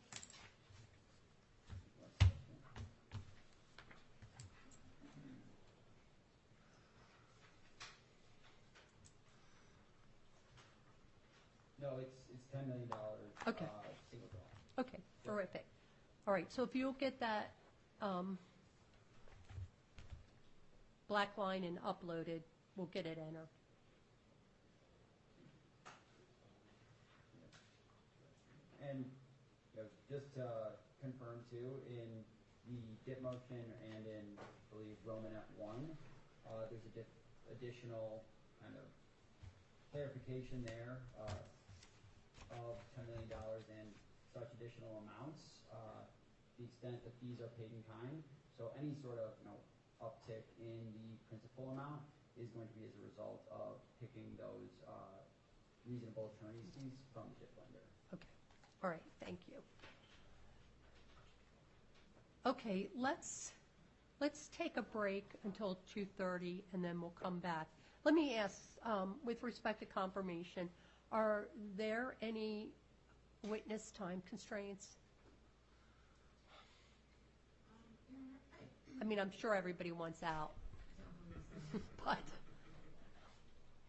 Speaker 9: No, it's $10 million.
Speaker 1: Okay.
Speaker 9: Single draw.
Speaker 1: Okay, terrific. All right, so if you'll get that black line and uploaded, we'll get it entered.
Speaker 9: And just to confirm too, in the DIP motion and in, I believe, Romanet 1, there's additional kind of clarification there of $10 million and such additional amounts, the extent that fees are paid in kind. So any sort of uptick in the principal amount is going to be as a result of picking those reasonable attorney's fees from the DIP lender.
Speaker 1: Okay, all right, thank you. Okay, let's take a break until 2:30 and then we'll come back. Let me ask, with respect to confirmation, are there any witness time constraints? I mean, I'm sure everybody wants out, but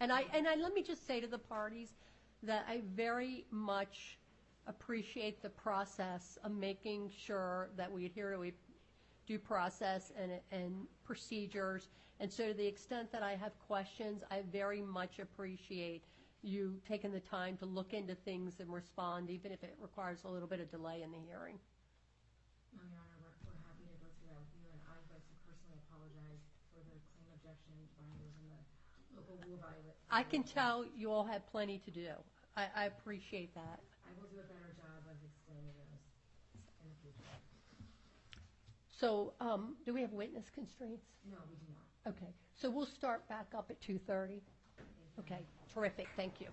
Speaker 1: and let me just say to the parties that I very much appreciate the process of making sure that we adhere to due process and procedures. And so to the extent that I have questions, I very much appreciate you taking the time to look into things and respond, even if it requires a little bit of delay in the hearing.
Speaker 2: No, Your Honor, we're happy to go through that with you, and I'd like to personally apologize for the claim objection binders and the local rule evaluate.
Speaker 1: I can tell you all have plenty to do. I appreciate that.
Speaker 2: I will do a better job of explaining those in the future.
Speaker 1: So, do we have witness constraints?
Speaker 2: No, we do not.
Speaker 1: Okay, so we'll start back up at 2:30. Okay, terrific, thank you.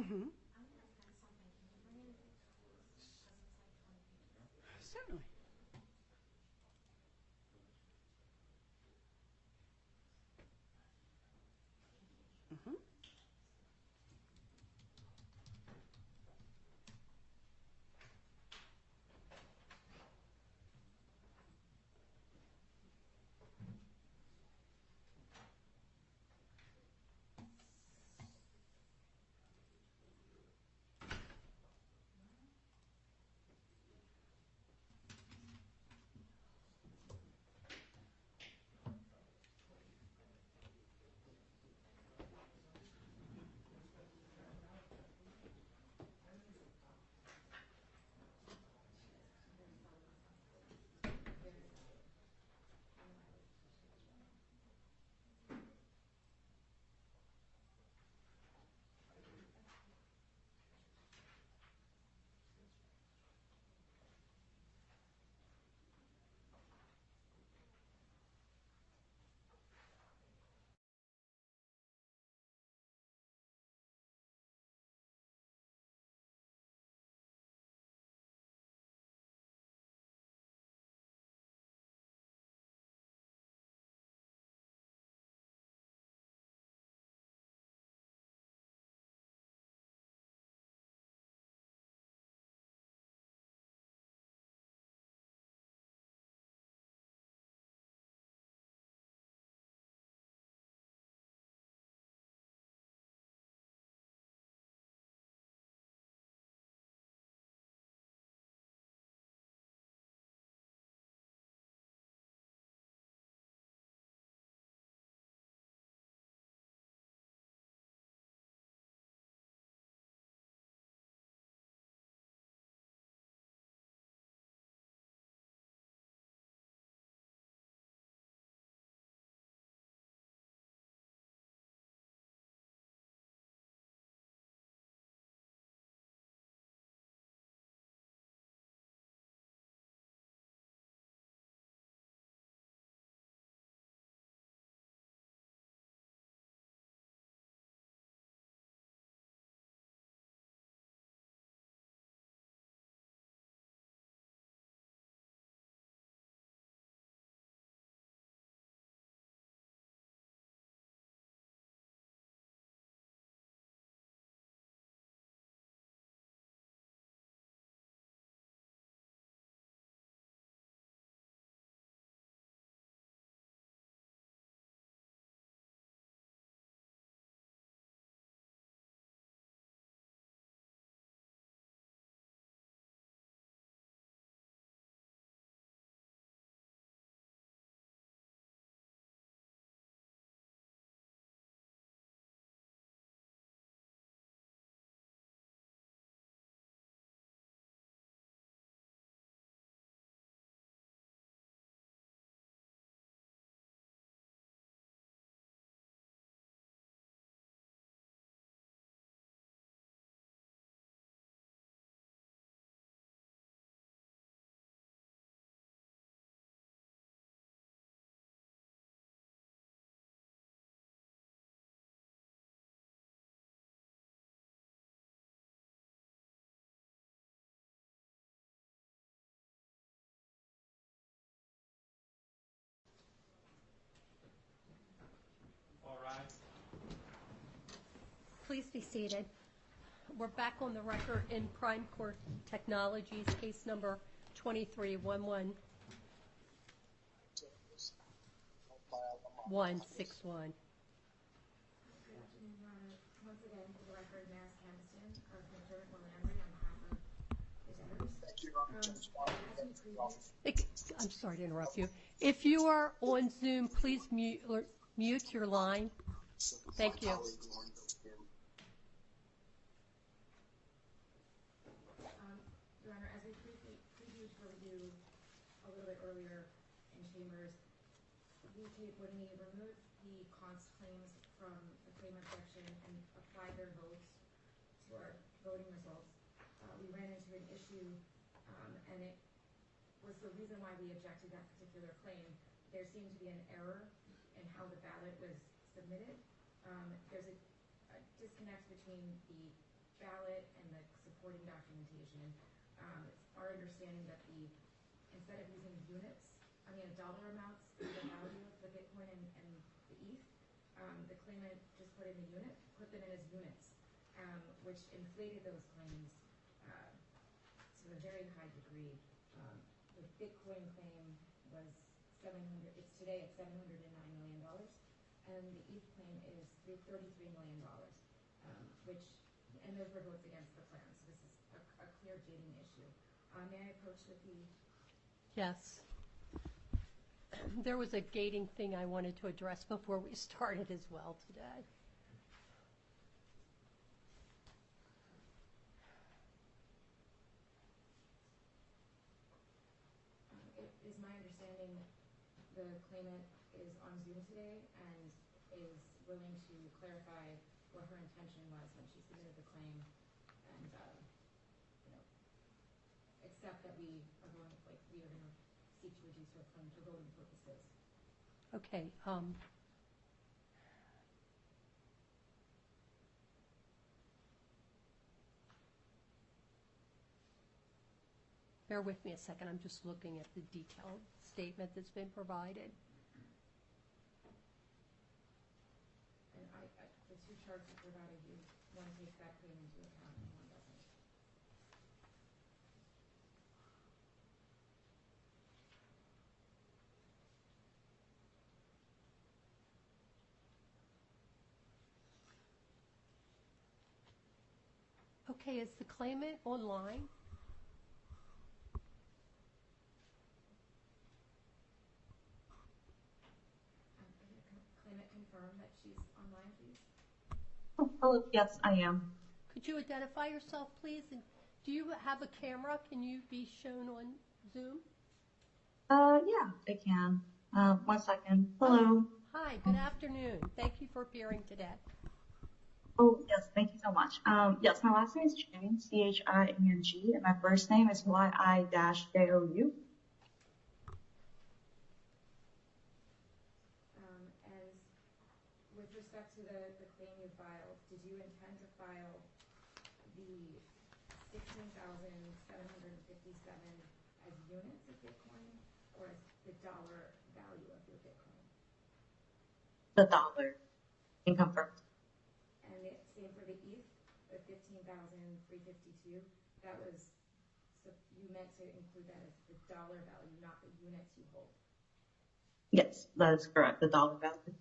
Speaker 1: Mm-hmm. Certainly. Mm-hmm. Please be seated. We're back on the record in Prime Court Technologies, case number 231161.
Speaker 2: Once again, for the record, Mass Campbell of McDermott Will Emery on behalf of the debtors.
Speaker 1: I'm sorry to interrupt you. If you are on Zoom, please mute your line. Thank you.
Speaker 2: Your Honor, as we previewed for you a little bit earlier in chambers, when we removed the const claims from the claim objection and applied their votes to our voting results, we ran into an issue, and it was the reason why we objected that particular claim. There seemed to be an error in how the ballot was submitted. There's a disconnect between the ballot and the supporting documentation. It's our understanding that instead of using dollar amounts, the value of the Bitcoin and the ETH, the claimant just put them in as units, which inflated those claims to a very high degree. The Bitcoin claim was it's today at $709 million, and the ETH claim is $33 million, and those were votes against the plan. So this is a clear gating issue. May I approach with the?
Speaker 1: Yes. There was a gating thing I wanted to address before we started as well today.
Speaker 2: It is my understanding the claimant is on Zoom today and is willing to clarify what her intention was when she submitted the claim, and accept that we are going to seek to reduce her claim for voting purposes.
Speaker 1: Okay. Bear with me a second. I'm just looking at the detailed statement that's been provided.
Speaker 2: And the two charts I provided you, one takes that claim into account and one doesn't.
Speaker 1: Okay, is the claimant online?
Speaker 2: Claimant confirm that she's online, please.
Speaker 16: Oh, hello. Yes, I am.
Speaker 1: Could you identify yourself, please? And do you have a camera? Can you be shown on Zoom?
Speaker 16: Yeah, I can. 1 second. Hello.
Speaker 1: Hi, good afternoon. Thank you for appearing today.
Speaker 16: Oh, yes, thank you so much. Yes, my last name is Ching, C-H-I-N-G, and my first name is Y-I-J-O-U.
Speaker 2: And with respect to the claim you filed, did you intend to file the $16,757 as units of Bitcoin or as the dollar value of your Bitcoin?
Speaker 16: The dollar. Can confirm.
Speaker 2: And the same for the ETH, the $15,352. That was, so you meant to include that as the dollar value, not the units you hold.
Speaker 16: Yes, that is correct. The dollar value.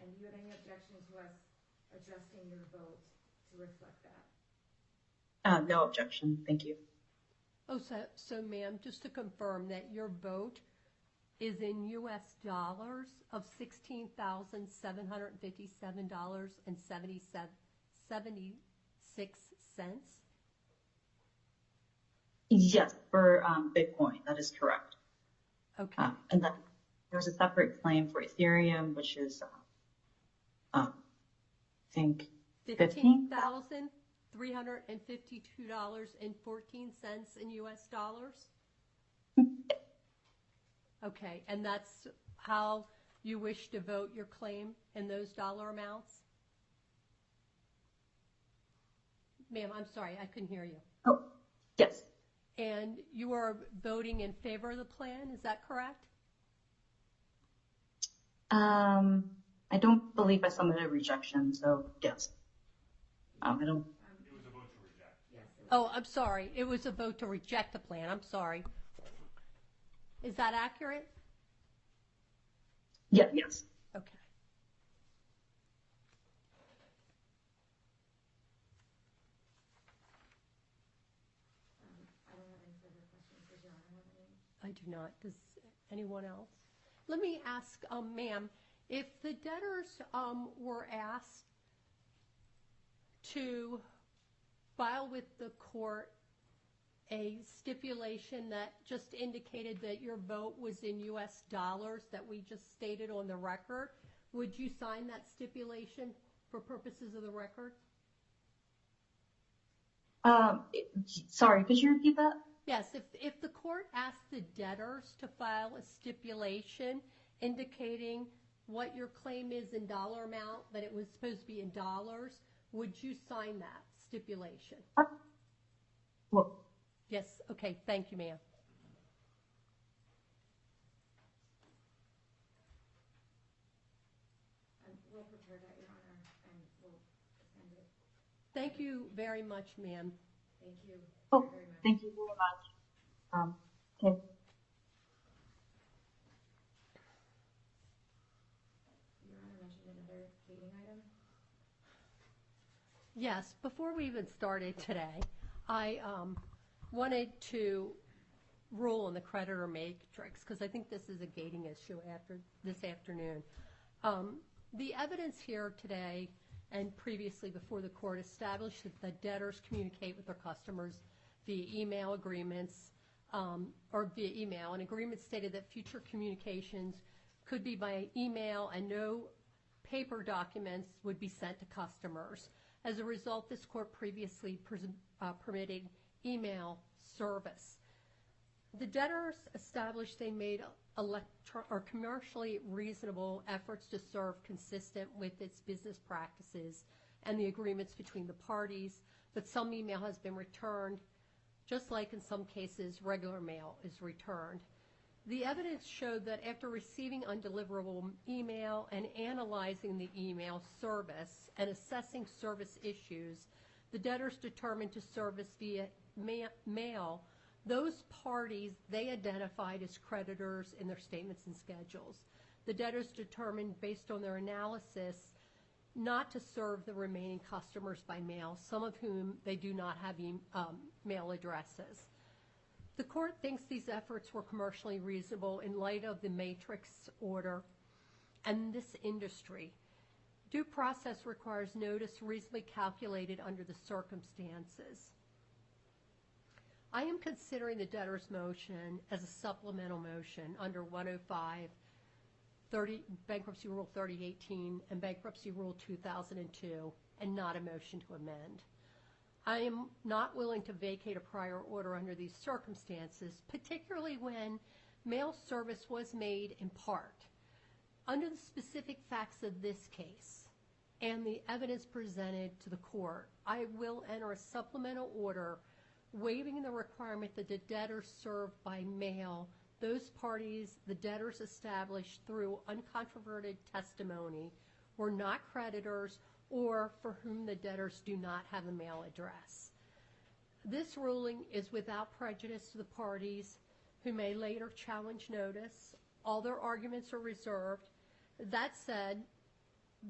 Speaker 2: And do you have any objection to us adjusting your vote to reflect that?
Speaker 16: No objection. Thank you.
Speaker 1: Oh, so ma'am, just to confirm that your vote is in U.S. dollars of $16,757.76.
Speaker 16: Yes, for Bitcoin. That is correct.
Speaker 1: Okay.
Speaker 16: And then there's a separate claim for Ethereum, which is, I think,
Speaker 1: $15,352.14 in U.S. dollars? Okay, and that's how you wish to vote your claim in those dollar amounts? Ma'am, I'm sorry, I couldn't hear you.
Speaker 16: Oh, yes.
Speaker 1: And you are voting in favor of the plan, is that correct?
Speaker 16: I don't believe I submitted a rejection, so yes. I don't.
Speaker 3: It was a vote to reject.
Speaker 2: Yes.
Speaker 1: Oh, I'm sorry. It was a vote to reject the plan. I'm sorry. Is that accurate?
Speaker 16: Yeah, yes.
Speaker 1: Okay.
Speaker 2: I don't have any further questions. Does Your Honor have any?
Speaker 1: I do not. Does anyone else? Let me ask, ma'am, if the debtors were asked to file with the court a stipulation that just indicated that your vote was in U.S. dollars that we just stated on the record, would you sign that stipulation for purposes of the record?
Speaker 16: Sorry, could you repeat that?
Speaker 1: Yes, if the court asked the debtors to file a stipulation indicating what your claim is in dollar amount, that it was supposed to be in dollars, would you sign that stipulation?
Speaker 16: Well,
Speaker 1: Yes, okay, thank you, ma'am.
Speaker 2: We'll prepare that, Your Honor, and we'll send it.
Speaker 1: Thank you very much, ma'am.
Speaker 2: Thank you
Speaker 16: oh,
Speaker 2: very much.
Speaker 16: thank you very much. Okay.
Speaker 2: Your Honor mentioned another gating item.
Speaker 1: Yes, before we even started today, I wanted to rule on the creditor matrix because I think this is a gating issue after this afternoon. The evidence here today and previously before the court established that debtors communicate with their customers via email agreements or via email. An agreement stated that future communications could be by email and no paper documents would be sent to customers. As a result, this court previously permitted email service. The debtors established they made commercially reasonable efforts to serve consistent with its business practices and the agreements between the parties, but some email has been returned, just like in some cases regular mail is returned. The evidence showed that after receiving undeliverable email and analyzing the email service and assessing service issues, the debtors determined to service via mail those parties they identified as creditors in their statements and schedules. The debtors determined, based on their analysis, not to serve the remaining customers by mail, some of whom they do not have mail addresses. The court thinks these efforts were commercially reasonable in light of the matrix order and this industry. Due process requires notice reasonably calculated under the circumstances. I am considering the debtor's motion as a supplemental motion under 105, Bankruptcy Rule 3018 and Bankruptcy Rule 2002, and not a motion to amend. I am not willing to vacate a prior order under these circumstances, particularly when mail service was made in part. Under the specific facts of this case and the evidence presented to the court, I will enter a supplemental order waiving the requirement that the debtors serve by mail those parties the debtors established through uncontroverted testimony were not creditors or for whom the debtors do not have a mail address. This ruling is without prejudice to the parties who may later challenge notice. All their arguments are reserved. That said,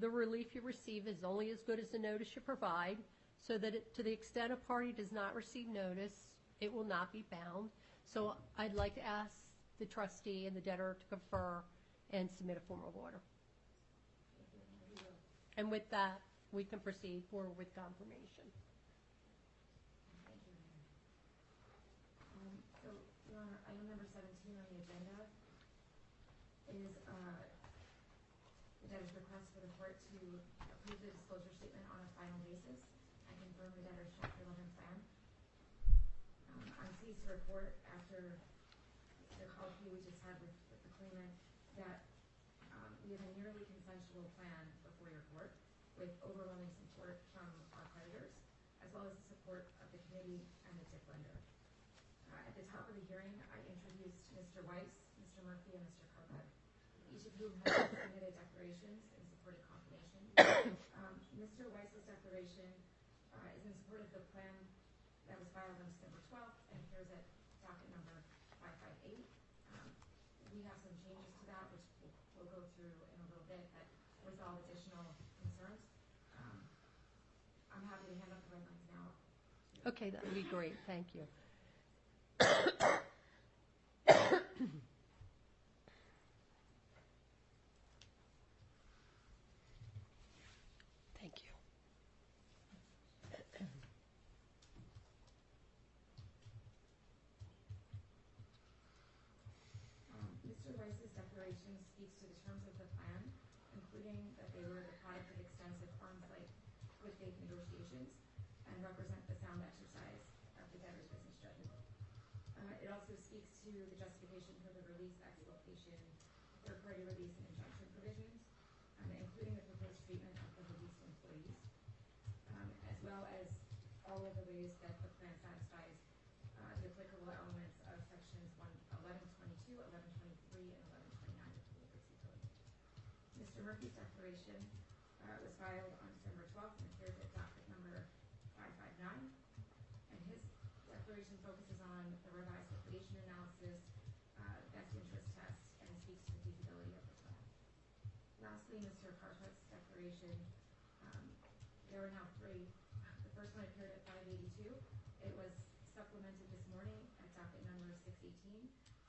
Speaker 1: the relief you receive is only as good as the notice you provide, so that to the extent a party does not receive notice, it will not be bound. So I'd like to ask the trustee and the debtor to confer and submit a form of order. And with that, we can proceed forward with confirmation.
Speaker 2: Thank you. So, Your Honor, item number 17 on the agenda is the debtor's request for the court to approve the disclosure statement on a final basis and confirm the debtor's Chapter 11 plan. I'm pleased to report, after the colloquy we just had with the claimant, that we have a nearly consensual plan before your court with overwhelming support from our creditors, as well as the support of the committee and the DIP lender. At the top of the hearing, I introduced Mr. Weiss, Mr. Murphy, and Mr. Carpet, each of whom has submitted declarations in support of confirmation. Mr. Weiss's declaration is in support of the plan that was filed on December 12th and appears at docket number 558. We have some changes to that, which we'll go through in a little bit, that resolve additional concerns. I'm happy to hand up the red lines now.
Speaker 1: Okay, that would be great. Thank you. Thank you.
Speaker 2: Mr. Weiss's declaration speaks to the terms of the plan, including that they were the product of extensive arms-length good faith negotiations and represent the sound exercise of the debtor's business judgment. It also speaks to the justification for the release, exculpation, third-party release, and injunction provisions, including the proposed treatment of the released employees, as well as all of the ways that the plan satisfies the applicable elements of sections 1122, 1123, and 1129 of the bankruptcy code. Mr. Murphy's declaration was filed on December 12th and appears at docket number 559. And his declaration focuses on the revised liquidation analysis, best interest test, and speaks to the feasibility of the plan. Lastly, Mr. Cartwright's declaration, there were now three. The first one appeared at 582. It was supplemented this morning at docket number 618,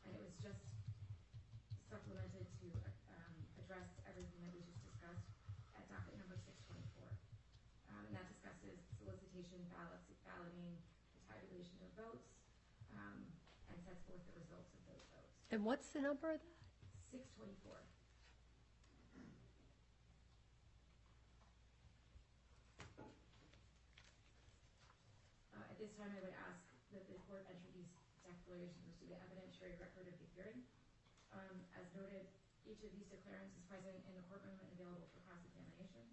Speaker 2: and it was just supplemented to address everything that we just discussed at docket number 624. And that discusses solicitation, balloting, the tabulation of votes, and sets forth the results of those votes.
Speaker 1: And what's the number of that?
Speaker 2: 624. At this time, I would ask that the court enter these declarations to the evidentiary record of the hearing. As noted, each of these declarants is present in the courtroom and available for cross-examination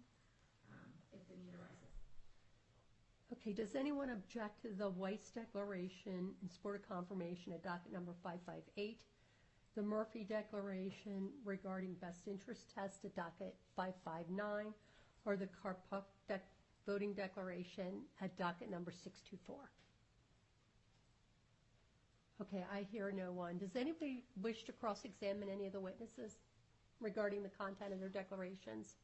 Speaker 2: if the need arises.
Speaker 1: Okay, does anyone object to the Weiss declaration in support of confirmation at docket number 558, the Murphy declaration regarding best interest test at docket 559, or the Karpuk voting declaration at docket number 624? Okay, I hear no one. Does anybody wish to cross-examine any of the witnesses regarding the content of their declarations?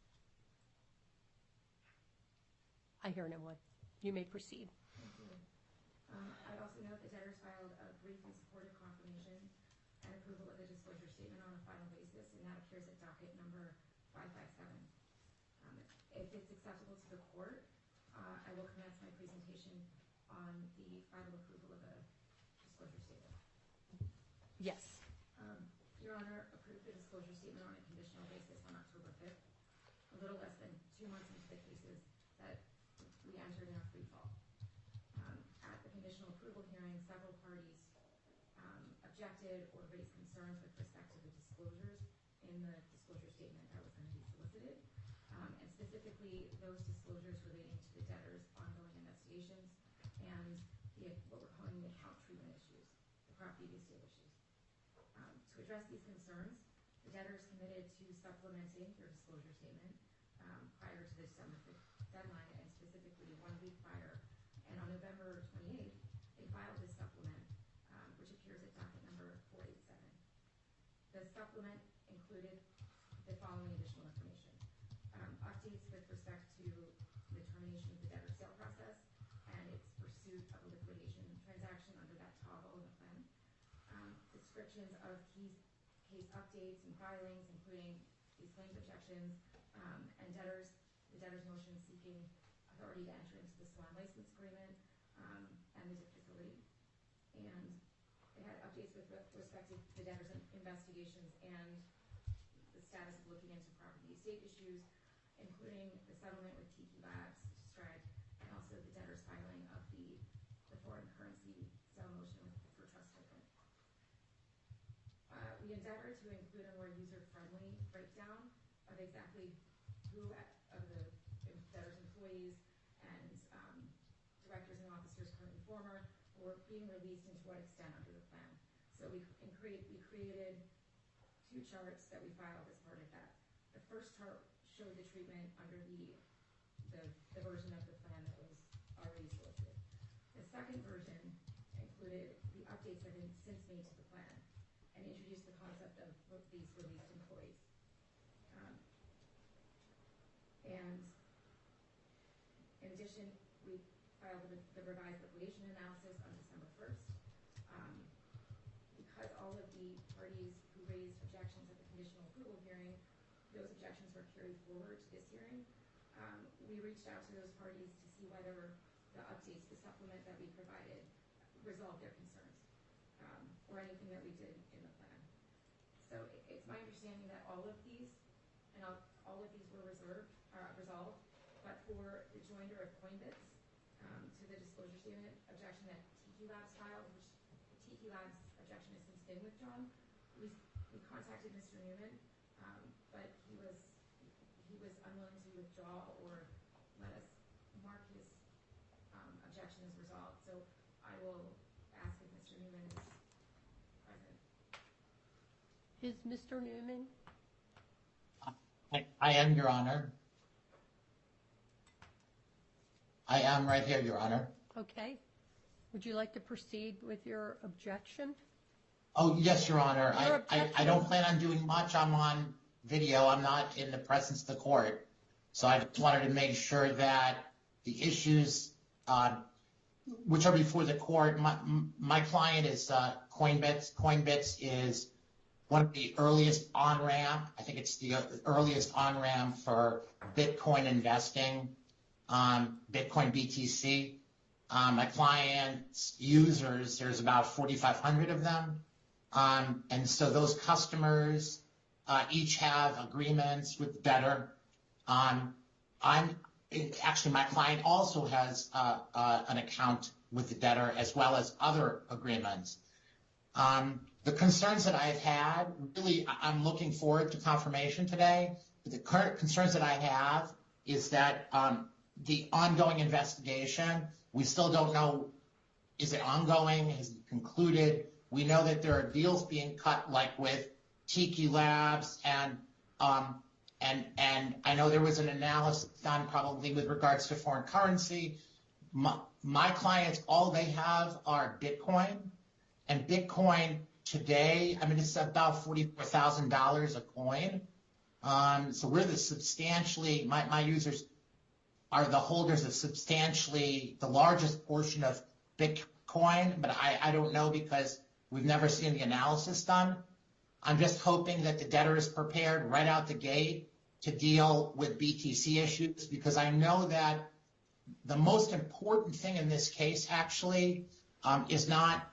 Speaker 1: I hear no one. You may proceed.
Speaker 2: Thank you. I'd also note the debtors filed a brief in support of confirmation and approval of the disclosure statement on a final basis, and that appears at docket number 557. If it's acceptable to the court, I will commence my presentation on the final approval of the disclosure statement.
Speaker 1: Yes.
Speaker 2: Your Honor approved the disclosure statement on a conditional basis on October 5th, a little less than 2 months into the cases that we entered in our free fall. At the conditional approval hearing, several parties objected or raised concerns with respect to the disclosures in the disclosure statement that was going to be solicited, and specifically those disclosures relating to the debtors' ongoing investigations and what we're calling the account treatment issues, the property estate issues. To address these concerns, the debtors committed to supplementing their disclosure statement prior to the December 5th deadline, and specifically 1 week prior. And on November 28th, they filed this supplement, which appears at docket number 487. The supplement included the following additional information: updates with respect to the termination of the debtor sale process and its pursuit of a liquidation transaction under that toggle in the plan, descriptions of key case updates and filings, including these claims objections, and the debtor's motion seeking authority to enter into the SWAN license agreement and the DIP facility. And they had updates with respect to the debtor's investigations and the status of looking into property estate issues, including the settlement with Tiki Labs, Stride, and also the debtor's filing of the foreign currency sale motion for trust token. We endeavored to include a more user-friendly breakdown of exactly who of the debtor's employees and directors and officers, current and former, were being released and to what extent under the plan. So we created 2 charts that we filed as part of that. The first chart showed the treatment under the version of the plan that was already solicited. The second version included the updates that have since made to the plan and introduced the concept of these released employees. And in addition, we filed the revised liquidation analysis on December 1st. Because all of the parties who raised objections at the conditional approval hearing, those objections were carried forward to this hearing. We reached out to those parties to see whether the updates, the supplement that we provided, resolved their concerns, or anything that we did in the plan. So it's my understanding that all of these were resolved, but for the joinder of Coinbits to the disclosure statement objection that Tiki Labs filed, which the Tiki Labs objection has since been withdrawn, we contacted Mr. Newman, but he was unwilling to withdraw or let us mark his objection questions resolved. So I will ask if Mr. Newman is present.
Speaker 1: Is Mr. Newman?
Speaker 17: I am, Your Honor. I am right here, Your Honor.
Speaker 1: Okay. Would you like to proceed with your objection?
Speaker 17: Oh, yes, Your Honor.
Speaker 1: Your
Speaker 17: I don't plan on doing much. I'm on video. I'm not in the presence of the court. So I just wanted to make sure that the issues which are before the court, my client is Coinbits. Coinbits is one of the earliest on-ramp. I think it's the earliest on-ramp for Bitcoin investing, Bitcoin BTC. My client's users, there's about 4,500 of them. And so those customers each have agreements with the debtor. Actually, my client also has an account with the debtor as well as other agreements. The concerns that I've had, really, I'm looking forward to confirmation today. But the current concerns that I have is that the ongoing investigation, we still don't know, is it ongoing, has it concluded? We know that there are deals being cut, like with Tiki Labs, and I know there was an analysis done probably with regards to foreign currency. My clients, all they have are Bitcoin, and Bitcoin today, I mean, it's about $44,000 a coin. So we're my users are the holders of substantially the largest portion of Bitcoin, but I don't know because we've never seen the analysis done. I'm just hoping that the debtor is prepared right out the gate to deal with BTC issues, because I know that the most important thing in this case actually is not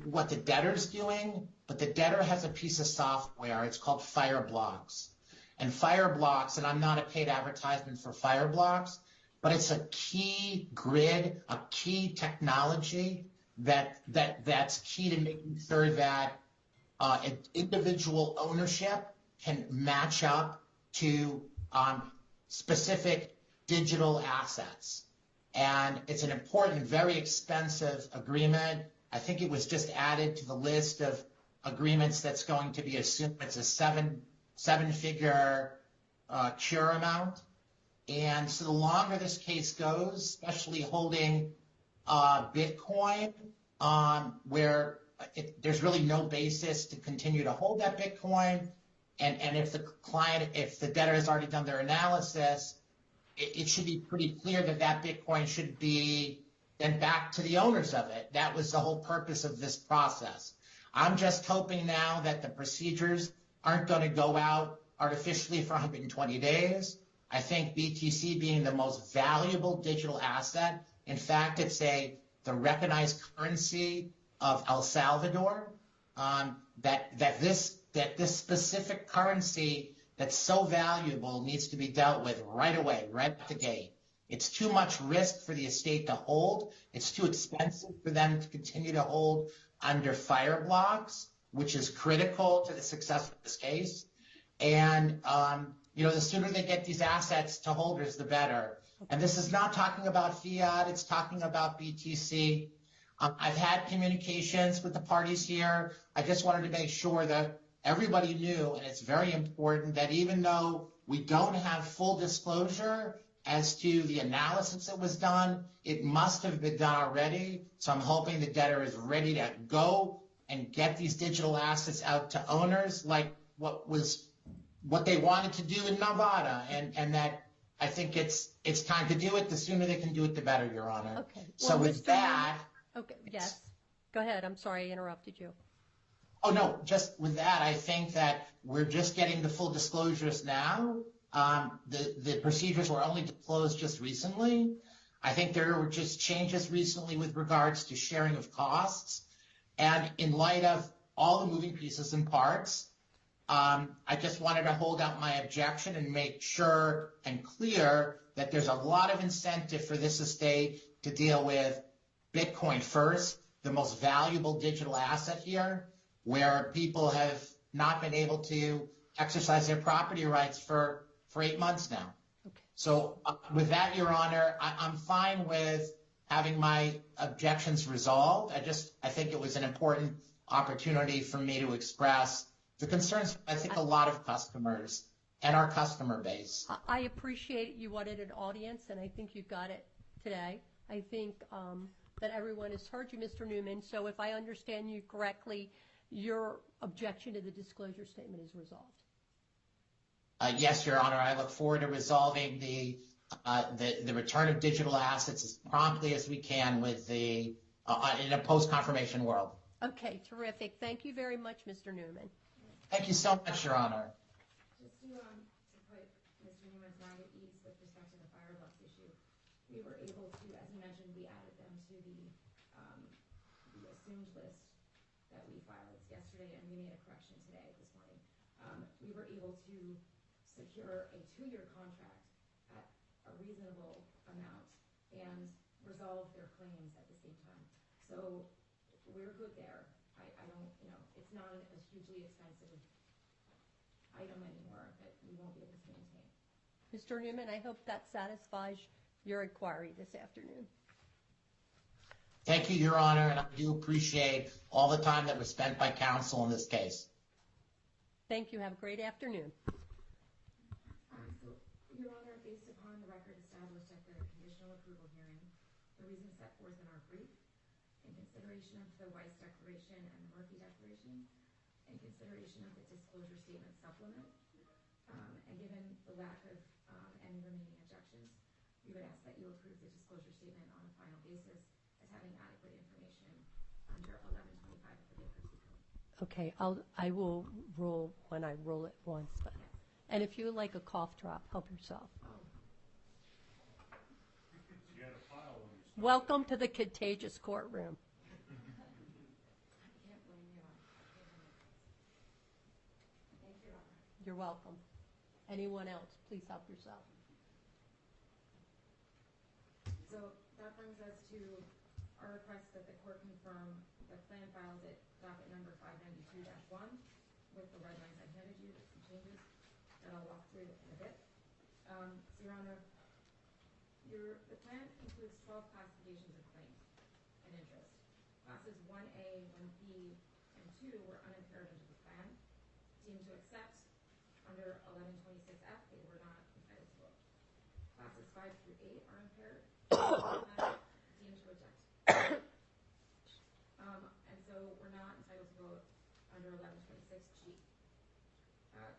Speaker 17: what the debtor's doing, but the debtor has a piece of software. It's called Fireblocks. And Fireblocks, and I'm not a paid advertisement for Fireblocks, but it's a key grid, a key technology that's key to making sure that individual ownership can match up to specific digital assets. And it's an important, very expensive agreement. I think it was just added to the list of agreements that's going to be assumed. It's a seven-figure cure amount. And so the longer this case goes, especially holding Bitcoin, where there's really no basis to continue to hold that Bitcoin, and if the debtor has already done their analysis, it should be pretty clear that Bitcoin should be then back to the owners of it. That was the whole purpose of this process. I'm just hoping now that the procedures aren't going to go out artificially for 120 days. I think BTC being the most valuable digital asset, in fact, it's the recognized currency of El Salvador, that this specific currency that's so valuable needs to be dealt with right away, right at the gate. It's too much risk for the estate to hold. It's too expensive for them to continue to hold under Fireblocks, which is critical to the success of this case. And, the sooner they get these assets to holders, the better. And this is not talking about fiat. It's talking about BTC. I've had communications with the parties here. I just wanted to make sure that everybody knew, and it's very important, that even though we don't have full disclosure as to the analysis that was done, it must have been done already. So I'm hoping the debtor is ready to go and get these digital assets out to owners, like what they wanted to do in Nevada, and that I think it's time to do it. The sooner they can do it, the better, Your Honor.
Speaker 1: Okay.
Speaker 17: So with that...
Speaker 1: Okay, yes. Go ahead. I'm sorry I interrupted you.
Speaker 17: Oh, no, just with that, I think that we're just getting the full disclosures now. The procedures were only disclosed just recently. I think there were just changes recently with regards to sharing of costs. And in light of all the moving pieces and parts, I just wanted to hold out my objection and make sure and clear that there's a lot of incentive for this estate to deal with Bitcoin first, the most valuable digital asset here, where people have not been able to exercise their property rights for 8 months now. Okay. So with that, Your Honor, I'm fine with having my objections resolved. I think it was an important opportunity for me to express the concerns, I think, a lot of customers and our customer base.
Speaker 1: I appreciate you wanted an audience, and I think you got it today. I think that everyone has heard you, Mr. Newman, so if I understand you correctly, your objection to the disclosure statement is resolved.
Speaker 17: Yes, Your Honor. I look forward to resolving the return of digital assets as promptly as we can with in a post-confirmation world.
Speaker 1: Okay, terrific. Thank you very much, Mr. Newman.
Speaker 17: Thank you so much, Your Honor.
Speaker 2: Just to put Mr. Newman's mind at ease with respect to the Firebox issue, we were able to, as you mentioned, we added them to the assumed list that we filed yesterday, and we made a correction today, this morning. We were able to secure a 2-year contract at a reasonable amount and resolve their claims at the same time. So we're good there. I don't, it's not a hugely expensive item anymore that we won't be able to maintain.
Speaker 1: Mr. Newman, I hope that satisfies your inquiry this afternoon.
Speaker 17: Thank you, Your Honor, and I do appreciate all the time that was spent by counsel in this case.
Speaker 1: Thank you. Have a great afternoon.
Speaker 2: So, Your Honor, based upon the record established at the conditional approval hearing, the reasons set forth in our brief, in consideration of the Weiss Declaration and the Murphy Declaration, in consideration of the disclosure statement supplement, and given the lack of any remaining objections, we would ask that you approve the disclosure statement on a final basis as having adequate information under 1125 of the bankruptcy code.
Speaker 1: Okay, I will rule when I rule it once. But, and if you would like a cough drop, help yourself. Welcome to the contagious courtroom. You're welcome. Anyone else, please help yourself.
Speaker 2: So that brings us to our request that the court confirm the plan filed at docket number 592-1 with the red lines I've handed you with some changes that I'll walk through in a bit. So, Your Honor, the plan includes 12 classifications of claims and interest. Classes 1A, 1B, and 2 were unimpaired under the plan, deemed to accept under 1126F, they were not entitled to vote. Classes 5 through 8 are impaired, deemed to reject. And so we're not entitled to vote under 1126G.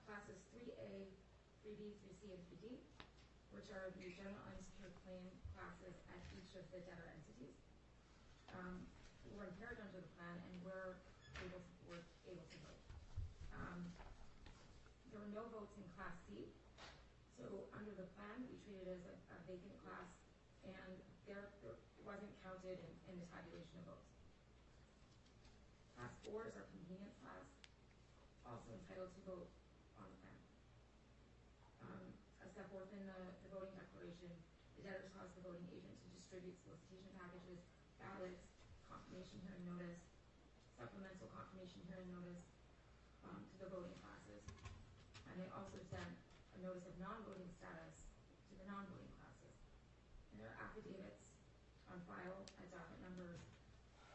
Speaker 2: Classes 3A, 3B, 3C, and 3D, which are the general unsecured claim classes at each of the debtor entities, were impaired under the plan and were able to vote. There were no votes in Class C. So under the plan, we treated it as a vacant class, and there wasn't counted in the tabulation of votes. Class 4 is our convenience class, also entitled to vote on the plan. As set forth in the voting declaration, the debtors caused the voting agent to distribute solicitation packages, ballots, confirmation hearing notice, supplemental confirmation hearing notice to the voting classes. And they also sent a notice of non-voting status to the non-voting classes. And there are affidavits on file at docket numbers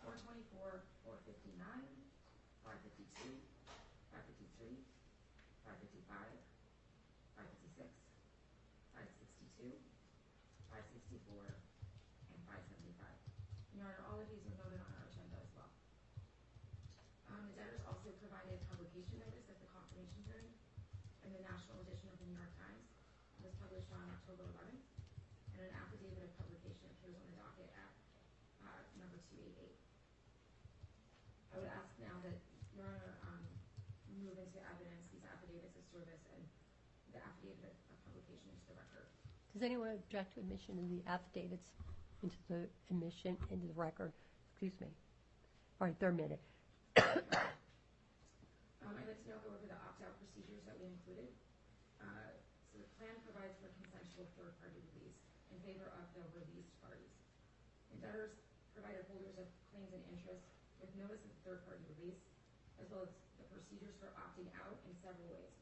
Speaker 2: 424, 459, 552, 553, 555, 556, 562, 564, and 575. Your Honor, all of these are noted on our agenda as well. The debtors also provided publication notice at the confirmation hearing in the national edition of the New York Times. It was published on October 11th, and an affidavit of publication appears on the docket at number 288. I would ask now that Your Honor move into evidence these affidavits of service and the affidavit of publication into the record.
Speaker 1: Does anyone object to admission of the affidavits into the record? Excuse me. All right, they're admitted.
Speaker 2: I'd like to now go over the opt-out procedures that we included. So the plan provides for consensual third-party release in favor of the released parties. And debtors provided holders of claims and interest with notice of third-party release, as well as the procedures for opting out in several ways.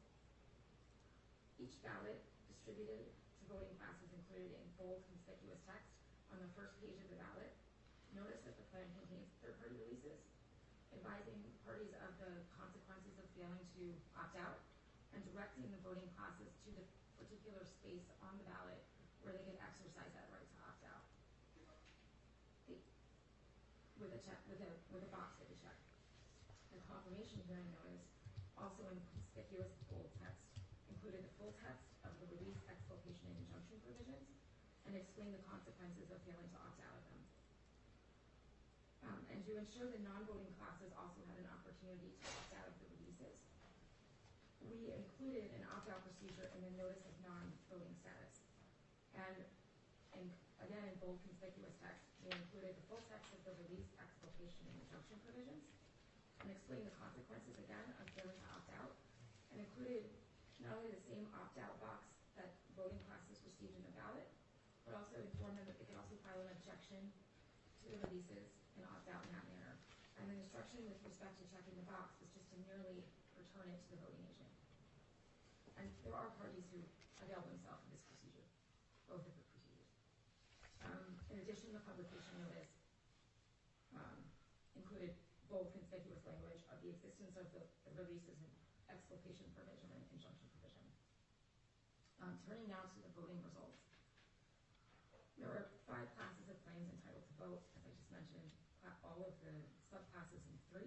Speaker 2: Each ballot distributed to voting classes included in bold, conspicuous text on the first page of the ballot, notice that the plan contains third-party releases, advising parties of the consequences of failing to opt out, and directing the voting classes to the particular space on the ballot where they can exercise that right to opt out. With a box that you check. The confirmation hearing notice, also in conspicuous bold text, included the full text of the release, exculpation, and injunction provisions, and explained the consequences of failing to opt out of them. And to ensure the non-voting classes also had an opportunity to opt out of the releases, we included an opt-out procedure in the notice of non-voting status. And again, in bold conspicuous text, we included the full text of the release, exculpation, and injunction provisions, and explained the consequences again of failing to opt out, and included not only the same opt-out box that voting classes received in the ballot, but also informed them that they could also file an objection to the releases and opt out in that manner. And the instruction with respect to checking the box was just to merely return it to the voting agent. And there are parties who avail themselves of this procedure, both of the procedures. In addition, the publication notice included bold conspicuous language of the existence of the releases and exculpation provision and injunction provision. Turning now to the voting results. There are 5 classes of claims entitled to vote, as I just mentioned, all of the subclasses in 3,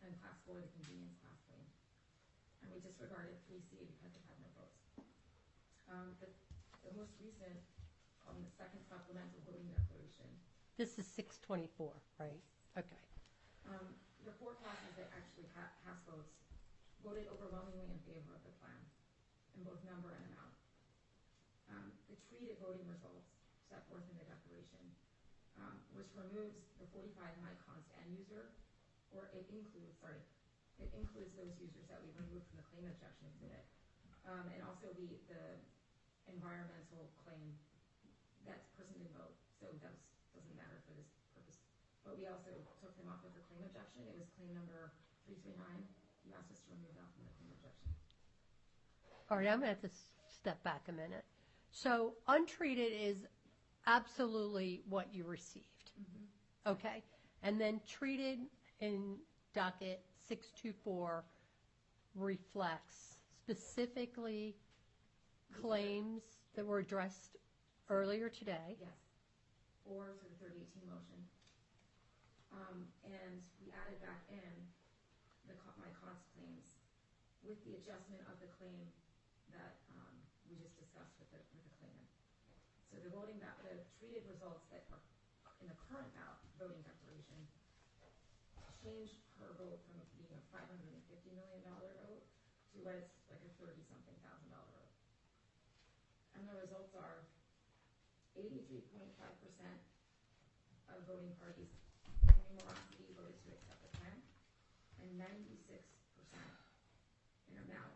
Speaker 2: and class 4, the convenience class claim. And we disregarded 3C because it had no votes. The most recent, on the second supplemental voting declaration.
Speaker 1: This is 624, right? Okay.
Speaker 2: The 4 classes that actually cast votes voted overwhelmingly in favor of the plan, in both number and amount. The treated voting results set forth in the declaration, which removes the 45 microns to end user, or it includes those users that we removed from the claim objection exhibit, and also the environmental claim. That person didn't vote, so that doesn't matter for this purpose. But we also took them off of the claim objection. It was claim number 339. You asked us to remove that from the claim objection.
Speaker 1: All right, I'm going to have to step back a minute. So untreated is absolutely what you received. Mm-hmm. Okay. And then treated in docket 624 reflects specifically claims that were addressed earlier today.
Speaker 2: Yes. Or to the 3018 motion. And we added back in my cost claims with the adjustment of the claim that we just discussed with the claimant. So the treated results that are in the current voting declaration changed her vote from being a $550 million vote to what it's like a $30-something thousand vote. And the results are 83.5% of voting parties in numerosity voted to accept the plan, and 96% in amount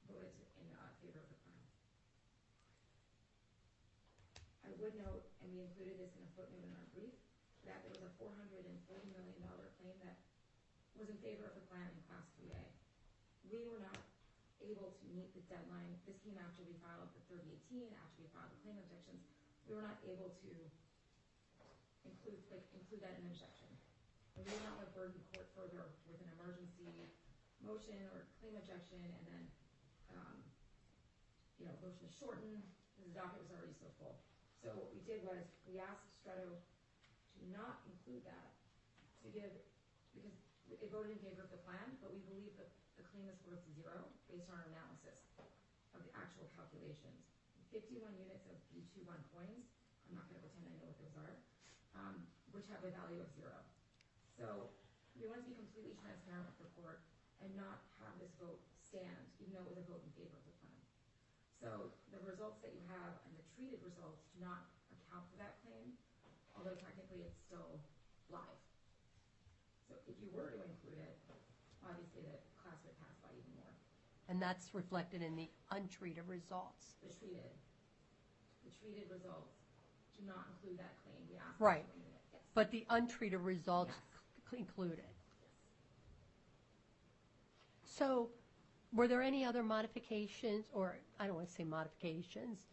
Speaker 2: voted in favor of the plan. I would note, and we included this in a footnote in our brief, that there was a $440 million claim that was in favor of the plan in Class 3A. We were not able to meet the deadline. This came after we filed the 3018, after we filed the claim objections. We were not able to include that in an objection. And we did not want to burden court further with an emergency motion or claim objection, and then motion to shorten because the docket was already so full. So what we did was we asked Stretto to not include that because it voted in favor of the plan, but we believe that the claim is worth 0 based on our analysis of the actual calculations. 51 units of B21 coins, I'm not going to pretend I know what those are, which have a value of 0. So we want to be completely transparent with the court and not have this vote stand, even though it was a vote in favor of the plan. So the results that you have and the treated results do not account for that claim, although technically it's still live. So if you were to include it, obviously the class would pass by even more.
Speaker 1: And that's reflected in the untreated results.
Speaker 2: The treated results do not include that claim. We asked
Speaker 1: right.
Speaker 2: To include it. Yes.
Speaker 1: But the untreated results include it.
Speaker 2: Yes.
Speaker 1: So were there any other modifications, or I don't want to say modifications,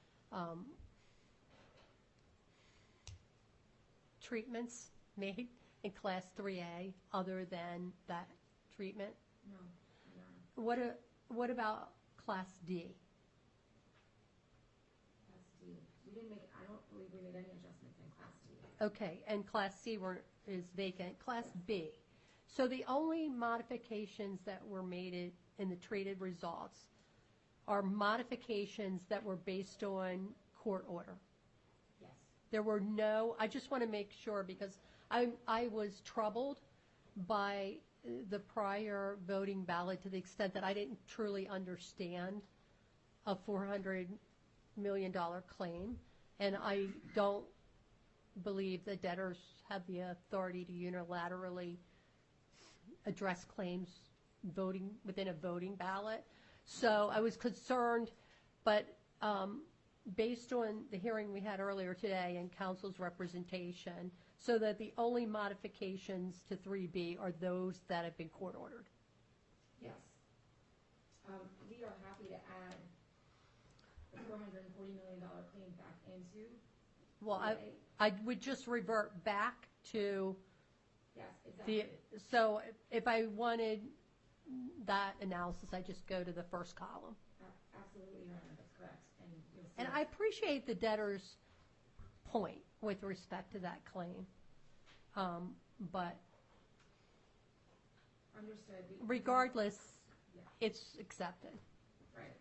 Speaker 1: treatments made in Class 3A other than that treatment?
Speaker 2: No, no.
Speaker 1: What about Class D?
Speaker 2: Class D. We didn't make, I don't believe we made any adjustments in Class D.
Speaker 1: Okay, and Class C is vacant. Class B. So the only modifications that were made in the treated results are modifications that were based on court order.
Speaker 2: Yes.
Speaker 1: There were no, I just want to make sure because I was troubled by the prior voting ballot to the extent that I didn't truly understand a $400 million claim, and I don't believe that debtors have the authority to unilaterally address claims voting within a voting ballot. So I was concerned, but based on the hearing we had earlier today and counsel's representation, so that the only modifications to 3B are those that have been court ordered.
Speaker 2: Yes. We are happy to add the $440 million claim back into.
Speaker 1: Well, I would just revert back to
Speaker 2: Yes, exactly.
Speaker 1: so if I wanted that analysis, I just go to the first column.
Speaker 2: Absolutely, Your Honor, that's correct.
Speaker 1: And I appreciate the debtor's point with respect to that claim, but
Speaker 2: understood.
Speaker 1: Regardless, it's accepted.
Speaker 2: Right.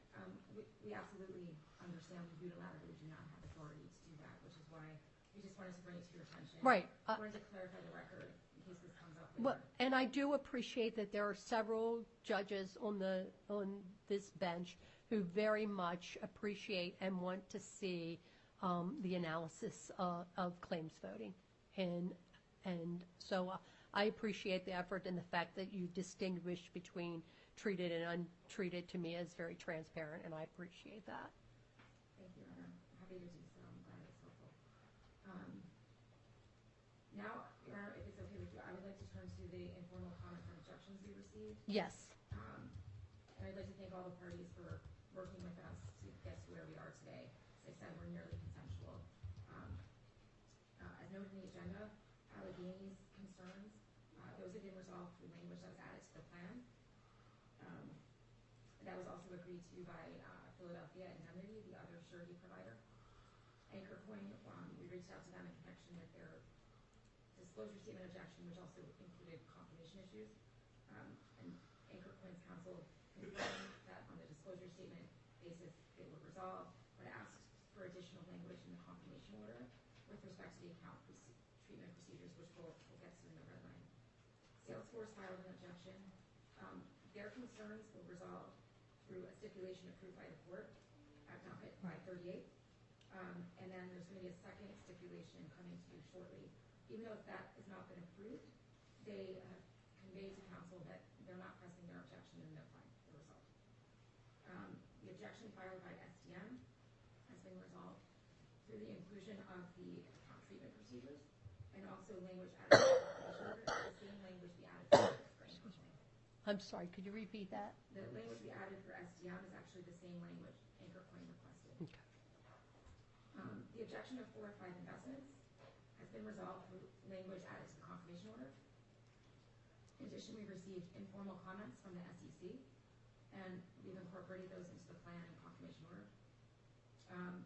Speaker 2: We absolutely understand we unilaterally do not have authority to do that, which is why we just wanted to bring it to your attention.
Speaker 1: Right.
Speaker 2: Wanted to clarify the record in case this comes up later.
Speaker 1: Well, and I do appreciate that there are several judges on this bench who very much appreciate and want to see the analysis of claims voting, and so I appreciate the effort and the fact that you distinguish between treated and untreated. To me, is very transparent, and I appreciate that.
Speaker 2: Thank you, Your Honor. I'm happy to do so. I'm glad it's helpful. Now, Your Honor, if it's okay with you, I would like to turn to the informal comments and objections we received.
Speaker 1: Yes.
Speaker 2: And I'd like to thank all the parties for working with us to get to where we are today. As I said, we're nearly consensual. As noted in the agenda, Allegheny's concerns, those have been resolved through language that was added to the plan. That was also agreed to by Philadelphia Indemnity, the other surety provider. Anchor Point, we reached out to them in connection with their disclosure statement objection, which also included confirmation issues. And Anchor Point's counsel confirmed that on the disclosure statement basis it would resolve, but asked for additional language in the confirmation order with respect to the account treatment procedures, which we'll get to in the red line. Salesforce filed an objection. Their concerns were resolved through a stipulation approved by the court at docket 538. And then there's going to be a second stipulation coming to you shortly. Even though that has not been approved, they have conveyed to counsel that they're not pressing their objection and they're fine, the result. The objection filed by SDM has been resolved through the inclusion of the account treatment procedures and also language added to the confirmation order, the same language we added for Anchor Point.
Speaker 1: I'm sorry, could you repeat that?
Speaker 2: The language we added for SDM is actually the same language Anchor Point requested.
Speaker 1: Okay.
Speaker 2: The objection of 4 or 5 investments has been resolved through language added to the confirmation order. In addition, we received informal comments from the SEC, and we've incorporated those into the plan and confirmation order.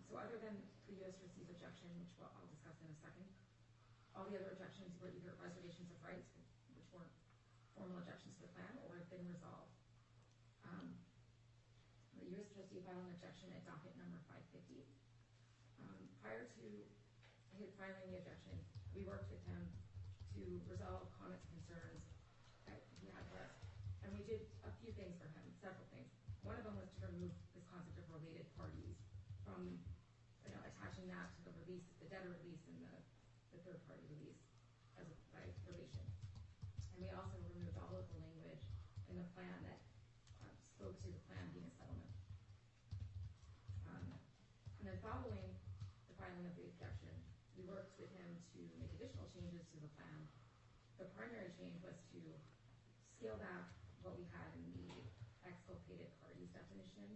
Speaker 2: So other than the USRC's objection, which I'll discuss in a second, all the other objections were either reservations of rights, which weren't formal objections to the plan, or have been resolved. The U.S. trustee filed an objection at docket number 550. Prior to filing the objection, we worked with him to resolve comments and concerns that he had for us. And we did a few things for him, several things. One of them was to remove this concept of related parties from attaching that to the release, the debtor release and the third-party release as by relation. And we also removed all of the language in the plan that spoke to the plan being a settlement. And then following the filing of the objection, we worked with him to make additional changes to the plan. The primary change was to scale back what we had in the exculpated parties definition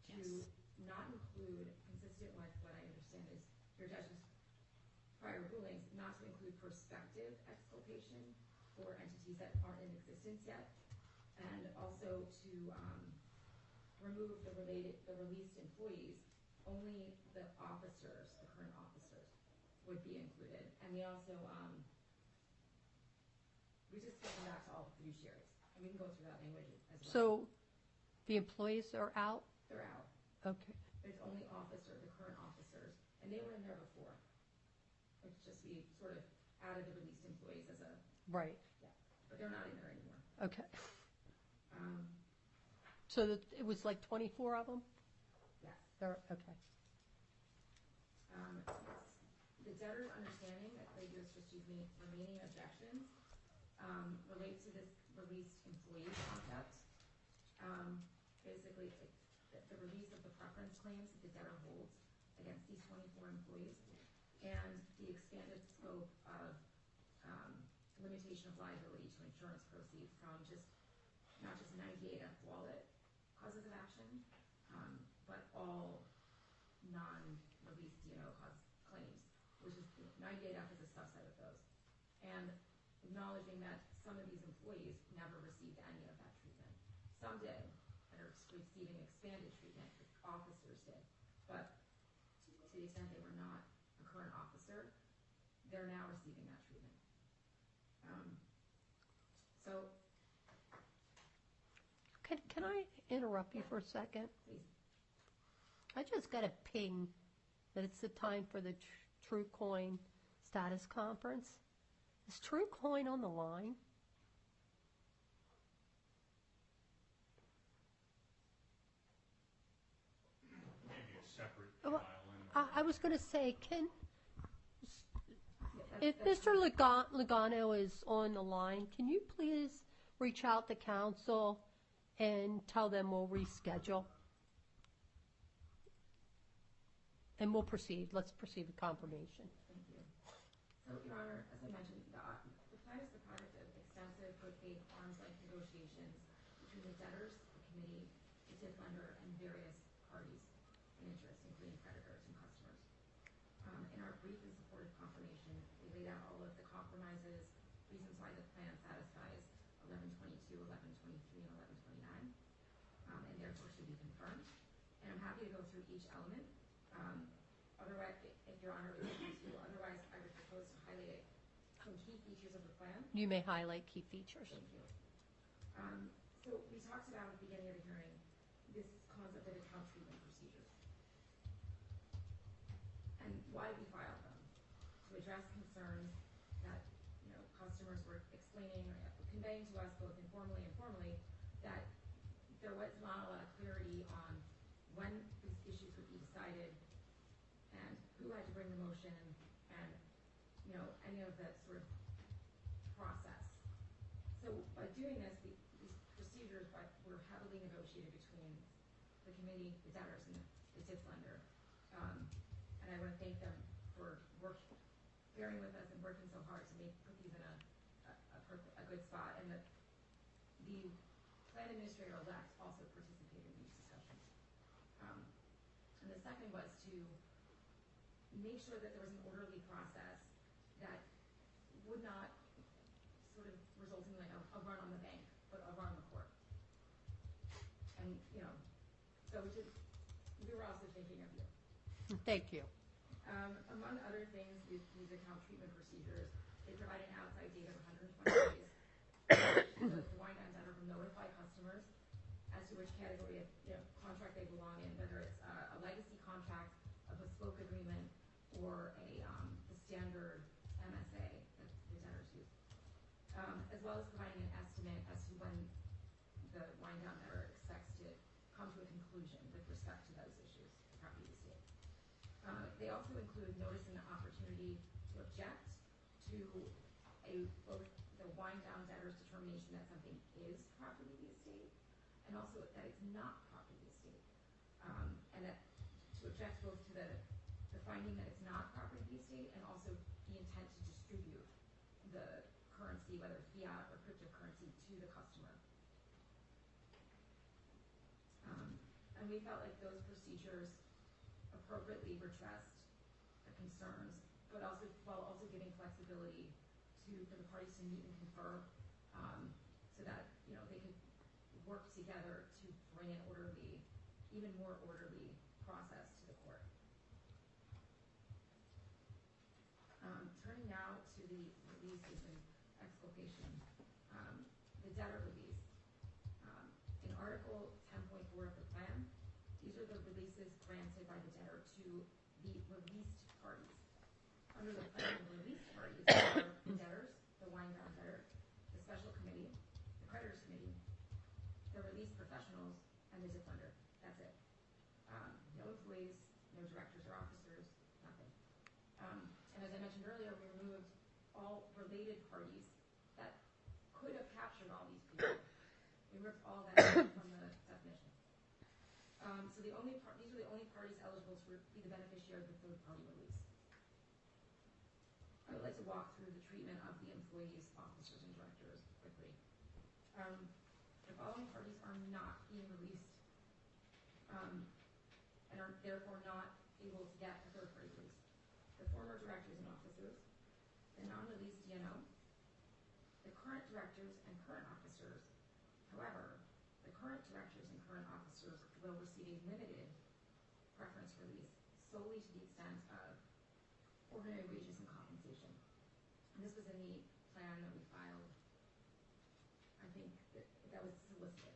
Speaker 2: to not include, consistent with what I understand is your judge's prior rulings not to include prospective exculpation for entities that aren't in existence yet, and also to remove the released employees. Only the officers, the current officers, would be included. And we also, we just get them back to all the fiduciaries. And we can go through that language as well.
Speaker 1: So the employees are out?
Speaker 2: They're out.
Speaker 1: Okay.
Speaker 2: It's only the current officers. And they were in there before. It's just we sort of added the released employees as a...
Speaker 1: Right.
Speaker 2: Yeah. But they're not in there anymore.
Speaker 1: Okay. So it was like 24 of them?
Speaker 2: Yes.
Speaker 1: Okay.
Speaker 2: The debtor's understanding that the U.S. trustees' remaining objections relate to this released employee concept. Basically, the release of the preference claims that the debtor holds against these 24 employees, and the expanded scope of limitation of liability to insurance proceeds from not just 98F wallet causes of action, but all non-released D&O claims, which is 98F is a subset of those. And acknowledging that some of these employees never received any of that treatment. Some did, and are receiving expanded treatment, officers did. But to the extent they were not a current officer, they're now receiving that treatment. So...
Speaker 1: Can I interrupt you for a second?
Speaker 2: Please.
Speaker 1: I just got a ping that it's the time for the TrueCoin status conference. Is TrueCoin on the line?
Speaker 3: Maybe a separate
Speaker 1: Well,
Speaker 3: file.
Speaker 1: I was going to say, if Mr. Logano is on the line, can you please reach out to counsel and tell them we'll reschedule? And we'll proceed. Let's proceed with confirmation.
Speaker 2: Thank you. So, Your Honor, as I mentioned, the plan is the product of extensive, good faith, arm's-length negotiations between the debtors, the committee, the TIF lender, and various parties in interest, including creditors and customers. In our brief and supportive confirmation, we laid out all of the compromises, reasons why the plan satisfies 1122, 1123, and 1129, and therefore should be confirmed. And I'm happy to go through each element. Otherwise, if Your Honor would like me to, otherwise I would propose to highlight some key features of the plan.
Speaker 1: You may highlight key features.
Speaker 2: Thank you. So we talked about at the beginning of the hearing this concept of account treatment procedures and why we filed them, to address concerns that customers were explaining or conveying to us both informally and formally that there was not a lot of clarity on when these issues would be decided and who had to bring the motion and any of that sort of process. So by doing this, these procedures were heavily negotiated between the committee, the debtors, and the TIF lender. And I want to thank them for bearing with us and working so hard to put these in a good spot. And the plan administrator-elect also participated in these discussions. And the second was to make sure that there was an orderly process that would not sort of result in like a run on the bank, but a run on the court. And, so we were also thinking of you.
Speaker 1: Thank you.
Speaker 2: Among other things, these account treatment procedures, they provide an outside date of 120 days. The wind-down debtor will notify customers as to which category of contract they belong in, whether it's a legacy contract, a bespoke agreement, or the standard MSA that the debtors use, as well as providing an estimate as to when the wind-down debtor expects to come to a conclusion with respect to those issues, the property estate. They also include notice and opportunity to object to both the wind-down debtor's determination that something is property of the estate, and also that it's not property of the estate, and that to object both to the finding that it's not property of the estate, and also the intent to distribute the currency, whether fiat or cryptocurrency, to the customer. And we felt like those procedures appropriately redressed the concerns but also while also giving flexibility for the parties to meet and confer, so that they could work together to bring an orderly, even more orderly process to the court. Turning now to the releases and exculpation, the debtor release. In Article 10.4 of the plan, these are the releases granted by the debtor to the released parties. Under the plan, the released parties are the debtors, the wind-down debtor, the special committee, the creditors committee, the released professionals, and the defender. That's it. No employees, no directors or officers, nothing. And as I mentioned earlier, we removed all related parties that could have captured all these people. We ripped all that out from the definition. So these are the only parties eligible to be the beneficiary of the third-party release. I would like to walk through the treatment of the employees, officers, and directors quickly. The following parties are not being released and are therefore not able to get a third-party release. The former directors and officers, the non-released DNO, the current directors and current officers. However, the current directors and current officers will receive a limited preference release solely to the extent of ordinary wages and compensation. And this was in the plan that we filed. I think that was solicited.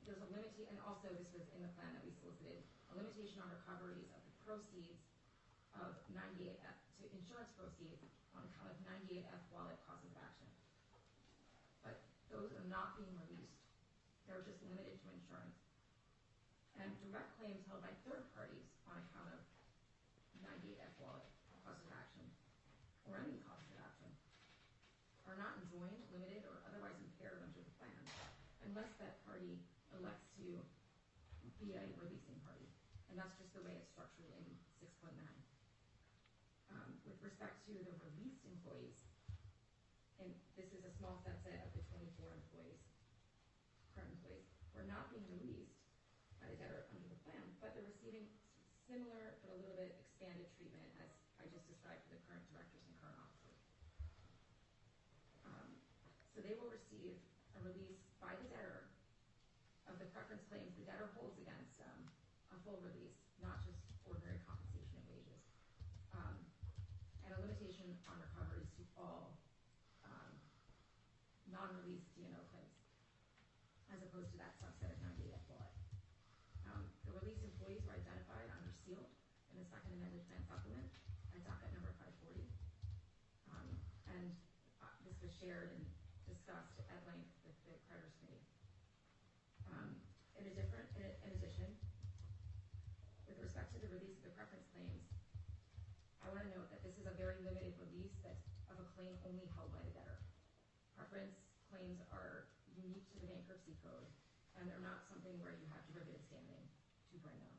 Speaker 2: There's a limitation, and also this was in the plan that we solicited, a limitation on recoveries of the proceeds of 98F to insurance proceeds on account of 98F wallet causes of action. But those are not being released. They're just limited to insurance. And direct claims held by third parties on account of 98F wallet causes of action, or any causes of action, are not enjoined, limited, or otherwise impaired under the plan, unless that party elects to be a releasing party. And that's just the way it's structured in 6.9. With respect to the released employees, and this is a small subset of the 24 employees, current employees, who are not being released by the debtor under the plan, but they're receiving similar but a little bit expanded treatment as I just described for the current directors and current officers. So they will receive a release by the debtor of the preference claims the debtor holds against them, a full release, not just ordinary compensation and wages, and a limitation on recoveries to all non-released DNO claims, as opposed to that subset of 98F wallet. The released employees were identified under seal in the second amended plan supplement at docket number 540, and this was shared and discussed at length with the creditors committee. In addition, with respect to the release of the preference claims, I want to note that this is a very limited release of a claim only held by the debtor. Preference claims are unique to the bankruptcy code, and they're not something where you have derivative standing to bring them.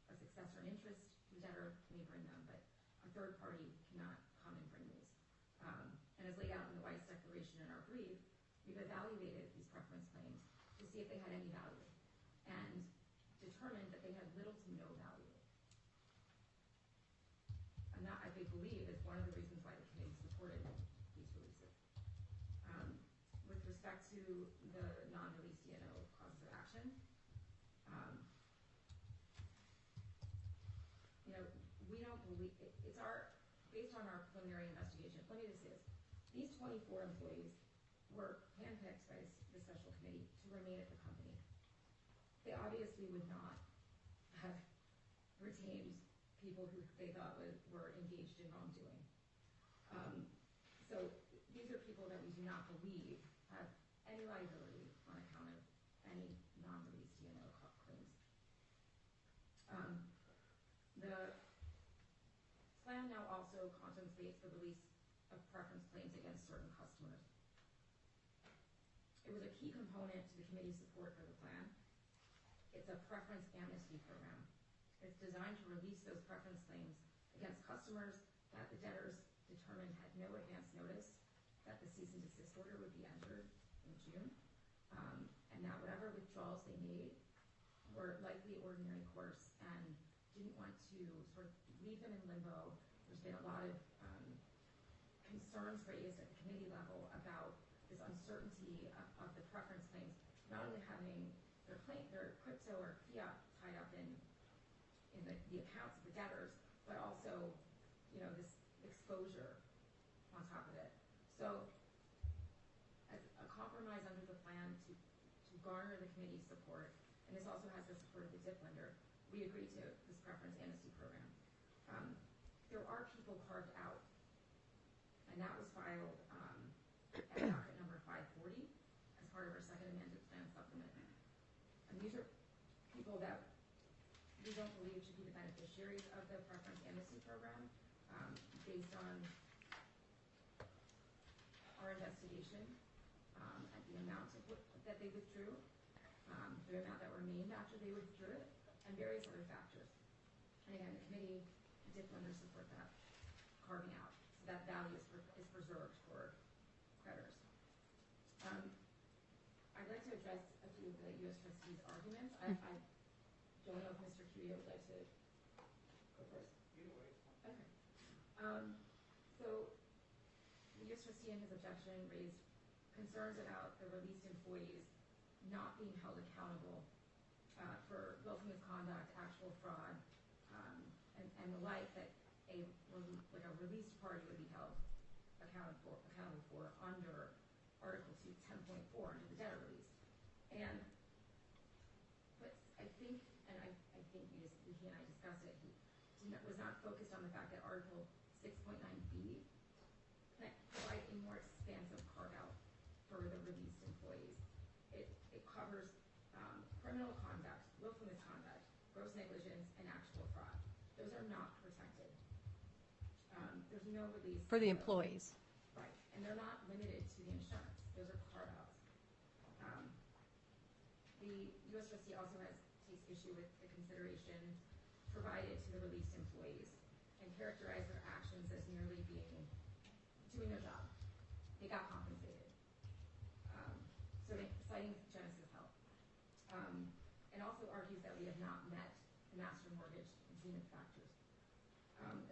Speaker 2: A successor in interest, the debtor may bring them, but a third party cannot come and bring these. And as laid out in the Weiss Declaration in our brief, we've evaluated these preference claims to see if they had any value, and determined that they had little to no value. And that, I believe, is one of the reasons why the committee supported these releases. With respect to the non-released DNO causes of action, we don't believe, based on our preliminary investigation, let me just say this, these 24 employees were handpicked by the special committee to remain at the company. They obviously would not have retained people who they thought were engaged in wrongdoing. So these are people that we do not believe have any liability on account of any non-released DNO claims. The plan now also contemplates the release of preference claims against certain customers. It was a key component to the committee's support for the plan. It's a preference amnesty program. It's designed to release those preference claims against customers that the debtors determined had no advance notice that the cease and desist order would be entered in June, and that whatever withdrawals they made were likely ordinary course and didn't want to sort of leave them in limbo. There's been a lot of concerns raised at the committee level about this uncertainty of the preference claims, not only having their crypto or fiat tied up in the accounts of the debtors, but also, this exposure on top of it. So, as a compromise under the plan to garner the committee's support, and this also has the support of the DIP lender, we agreed to this preference amnesty program. There are people carved out, and that was filed at docket number 540 as part of our second amended plan supplement. And these are people that we don't believe should be the beneficiaries of the preference amnesty program based on our investigation at the amount that they withdrew, the amount that remained after they withdrew it, and various other factors. And again, the committee did support that carving out, so that value is preserved for creditors. I'd like to address a few of the U.S. trustees' arguments. I don't know if Mr. Curio would like to go first. Either way. Okay. So the U.S. trustee in his objection raised concerns about the released employees not being held accountable for willful misconduct, actual fraud, and the like, that a released party would be held accountable for under Article 2, 10.4 under the debtor release. But I think, and I think he and I discussed it, he was not focused on the fact that Article 6.9b provides a more expansive carve-out for the released employees. It covers criminal conduct, willful misconduct, gross negligence, and actual fraud. Those are not protected. There's no release
Speaker 1: For the employees.
Speaker 2: Right, and they're not limited to the insurance. Those are carve-outs. The U.S. trustee also takes issue with the consideration provided to the released employees and characterized their actions as merely doing their job. They got compensated. So citing Genesis Health. And also argues that we have not met the master mortgage and zenith factors.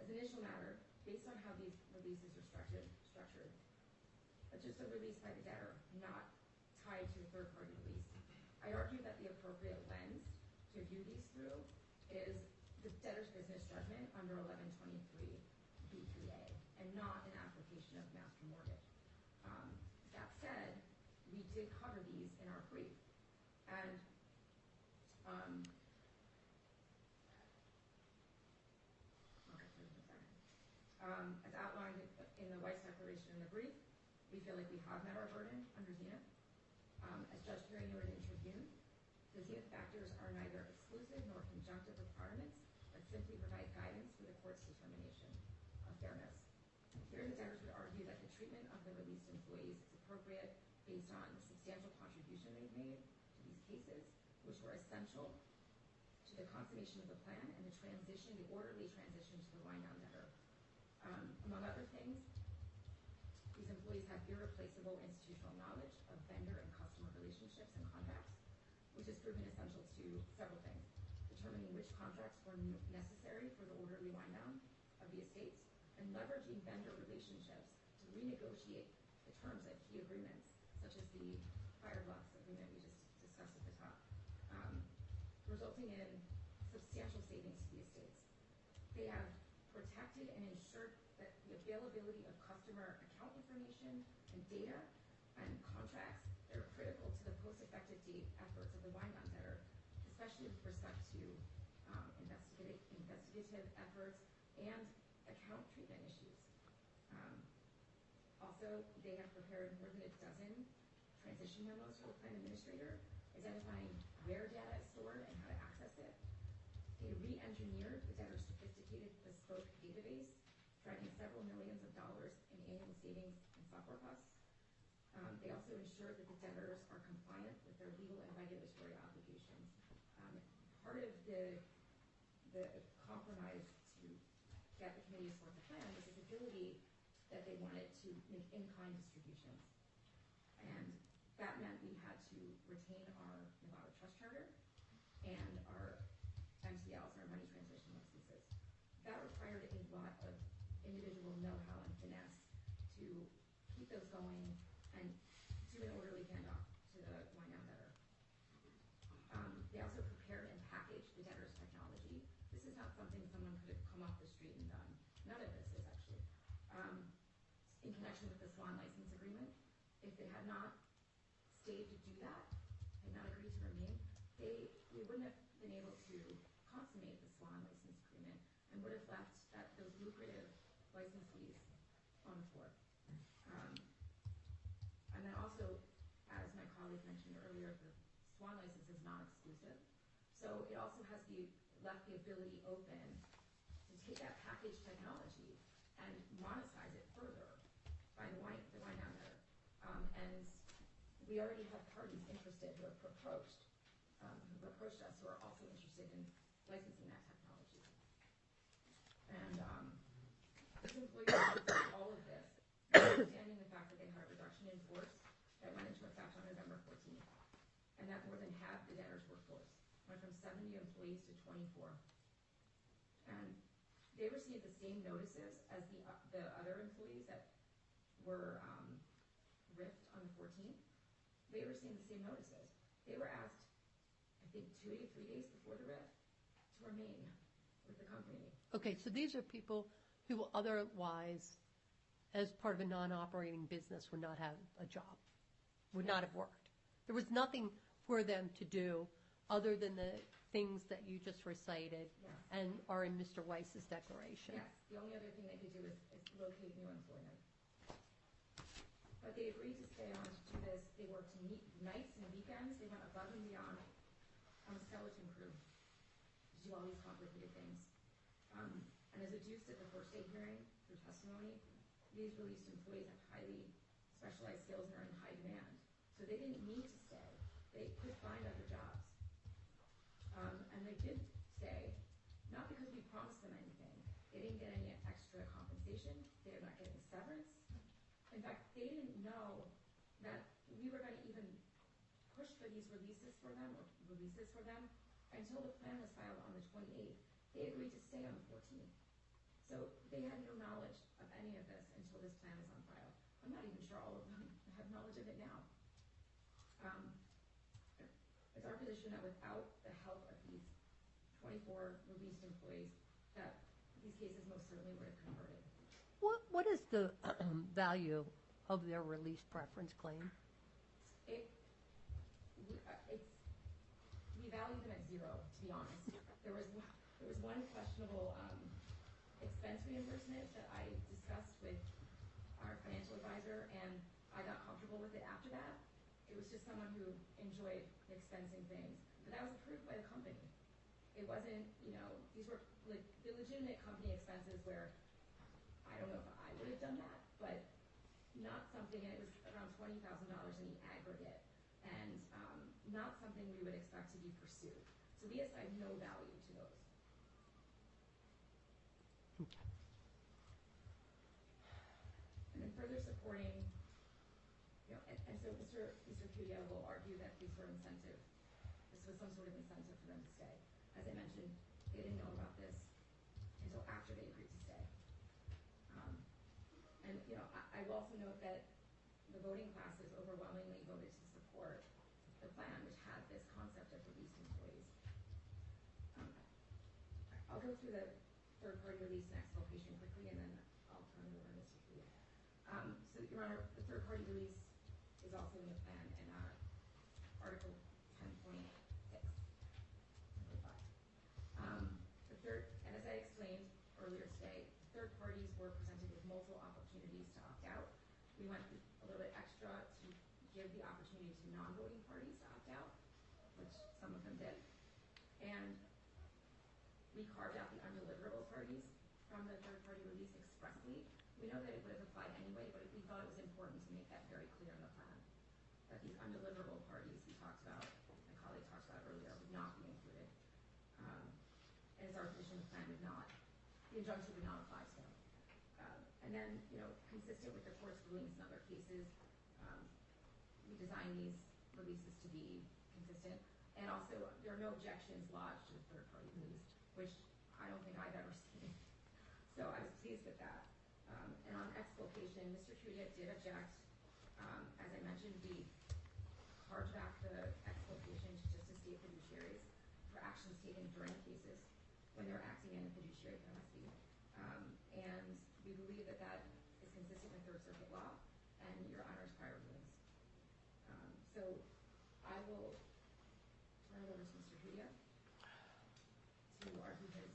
Speaker 2: As an initial matter, based on how these releases are structured, just a release by the debtor, not tied to a third-party release, I argue that the appropriate lens to view these through is the debtor's business judgment under 1123 B3A and not an application of master mortgage. That said, we did cover these in our brief. And as outlined in the Weiss Declaration in the brief, we feel like we have met our burden under zenith. As Judge Perry noted in Tribune, the zenith factors are neither exclusive nor conjunctive requirements, but simply provide guidance for the court's determination of fairness. Here, the debtors would argue that the treatment of the released employees is appropriate based on the substantial contribution they've made to these cases, which were essential to the consummation of the plan and the orderly transition to the wind-down debtor. Among other things, these employees have irreplaceable institutional knowledge of vendor and customer relationships and contracts, which has proven essential to several things: determining which contracts were necessary for the orderly wind-down of the estates, and leveraging vendor relationships to renegotiate the terms of key agreements, such as the Fireblocks agreement we just discussed at the top, resulting in substantial savings to the estates. They have protected and ensured that the availability of customer account information and data and contracts that are critical to the post-effective date efforts of the wind-down debtor, especially with respect to investigative efforts and account treatment issues. Also, they have prepared more than a dozen transition memos for the plan administrator, identifying where data is stored and how to access it. They re-engineered the debtor's sophisticated bespoke database, driving several millions of dollars in annual savings and software costs. They also ensured that the debtors are compliant with their legal and regulatory obligations. Part of the compromise to get the committee to support the plan was this ability that they wanted to make in-kind distributions. And that meant we had to retain our Nevada Trust Charter and our MCLs, our money transition licenses. that required a lot of individual know-how and finesse to keep those going and do an orderly handoff to the wind-down debtor. They also prepared and packaged the debtor's technology. This is not something someone could have come off the street and done. None of this is actually. In connection with the SWAN license agreement, if they had not stayed to do that, had not agreed to remain, we wouldn't have been able to consummate the SWAN license agreement and would have left those lucrative license fees on the floor. And then also, as my colleague mentioned earlier, the SWAN license is non-exclusive. So it also has left the ability open to take that packaged technology and monetize it further by the wind-down debtor. And we already have parties interested who have approached us who are also interested in licensing that technology. And this employee did all of this, notwithstanding the fact that they had a reduction in force that went into effect on November 14th, and that more than half the debtor's workforce went from 70 employees to 24. And they received the same notices as the other employees that were riffed on the 14th. They received the same notices. They were asked, I think, 2 to 3 days before the riff to remain with the company.
Speaker 1: Okay, so these are people who otherwise, as part of a non-operating business, would not have a job, would not have worked. There was nothing for them to do other than the things that you just recited and are in Mr. Weiss's declaration.
Speaker 2: Yes, the only other thing they could do is locate new employment. But they agreed to stay on to do this. They worked nights and weekends. They went above and beyond on the skeleton crew to do all these complicated things. And as adduced at the first day hearing through testimony, these released employees have highly specialized skills and are in high demand. So they didn't need to stay. They could find other jobs. And they did stay, not because we promised them anything. They didn't get any extra compensation. They're not getting severance. In fact, they didn't know that we were going to even push for these releases for them until the plan was filed on the 28th. They agreed to stay on the 14th. So they had no knowledge of any of this until this plan was on file. I'm not even sure all of them have knowledge of it now. It's our position that without the help of these 24 released employees, that these cases most certainly would have converted.
Speaker 1: What is the value of their release preference claim?
Speaker 2: We value them at zero, to be honest. There was one questionable expense reimbursement that I discussed with our financial advisor, and I got comfortable with it after that. It was just someone who enjoyed expensing things. But that was approved by the company. It wasn't, these were like the legitimate company expenses where I don't know if I would have done that, but not something, and it was around $20,000 in the aggregate, and not something we would expect to be pursued. So we assign no value to those.
Speaker 1: Okay.
Speaker 2: And then further supporting, and so Mr. Puya will argue that these were incentive. This was some sort of incentive for them to stay. As I mentioned, they didn't know about this until after they agreed to stay. And I will also note that the voting classes overwhelmingly voted to support the plan, which had this concept of released employees. I'll go through the third-party release and exculpation quickly, and then I'll turn it over to Mr. Puya. So, Your Honor, the third-party release is also in the plan in Article 10.6. And as I explained earlier today, third parties were presented with multiple opportunities to opt out. We went a little bit extra to give the opportunity to non-voting parties to opt out, which some of them did. And we carved out the undeliverable parties from the third-party release expressly. We know that it would have applied anyway, but we thought it was important to make that very clear in the plan, that these undeliverable parties we talked about, my colleague talked about earlier, would not be included. And it's our position the plan would not, the injunction would not apply to them. And then, consistent with the court's rulings in other cases, we designed these releases to be consistent. And also, there are no objections lodged to the third-party release, which I don't think I've ever seen So I was pleased with that. And on exculpation, Mr. Cudia did object. As I mentioned, we carved back the exculpation just to state fiduciaries for actions taken during cases when they're acting in a fiduciary capacity. And we believe that that is consistent with Third Circuit law and Your Honor's prior rulings. So I will turn it over to Mr. Cudia to argue his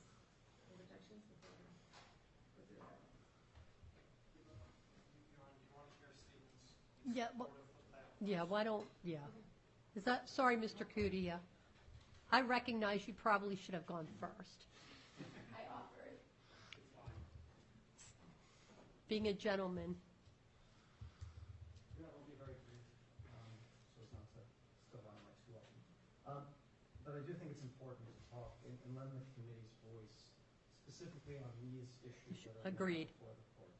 Speaker 2: objections before I go through that.
Speaker 1: Yeah, why don't, yeah. Is that, sorry, Mr. Cudia. I recognize you probably should have gone first.
Speaker 2: I offered.
Speaker 1: Being a gentleman.
Speaker 13: Yeah, we'll be very brief, so as not to still on my too often. But I do think it's important to talk and lend the committee's voice specifically on these issues that are
Speaker 1: Agreed.
Speaker 13: before the court.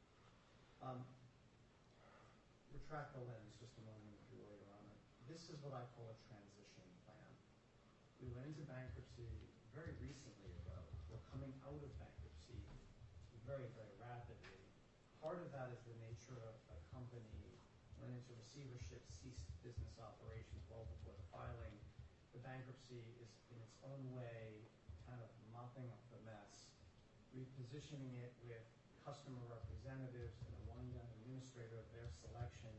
Speaker 13: Retract the lens just a moment, if you will, Your Honor. This is what I call a transition plan. We went into bankruptcy very recently ago. We're coming out of bankruptcy very, very rapidly. Part of that is the nature of a company went into receivership, ceased business operations well before the filing. The bankruptcy is in its own way kind of mopping up the mess, repositioning it with customer representatives and a wind-down administrator of their selection,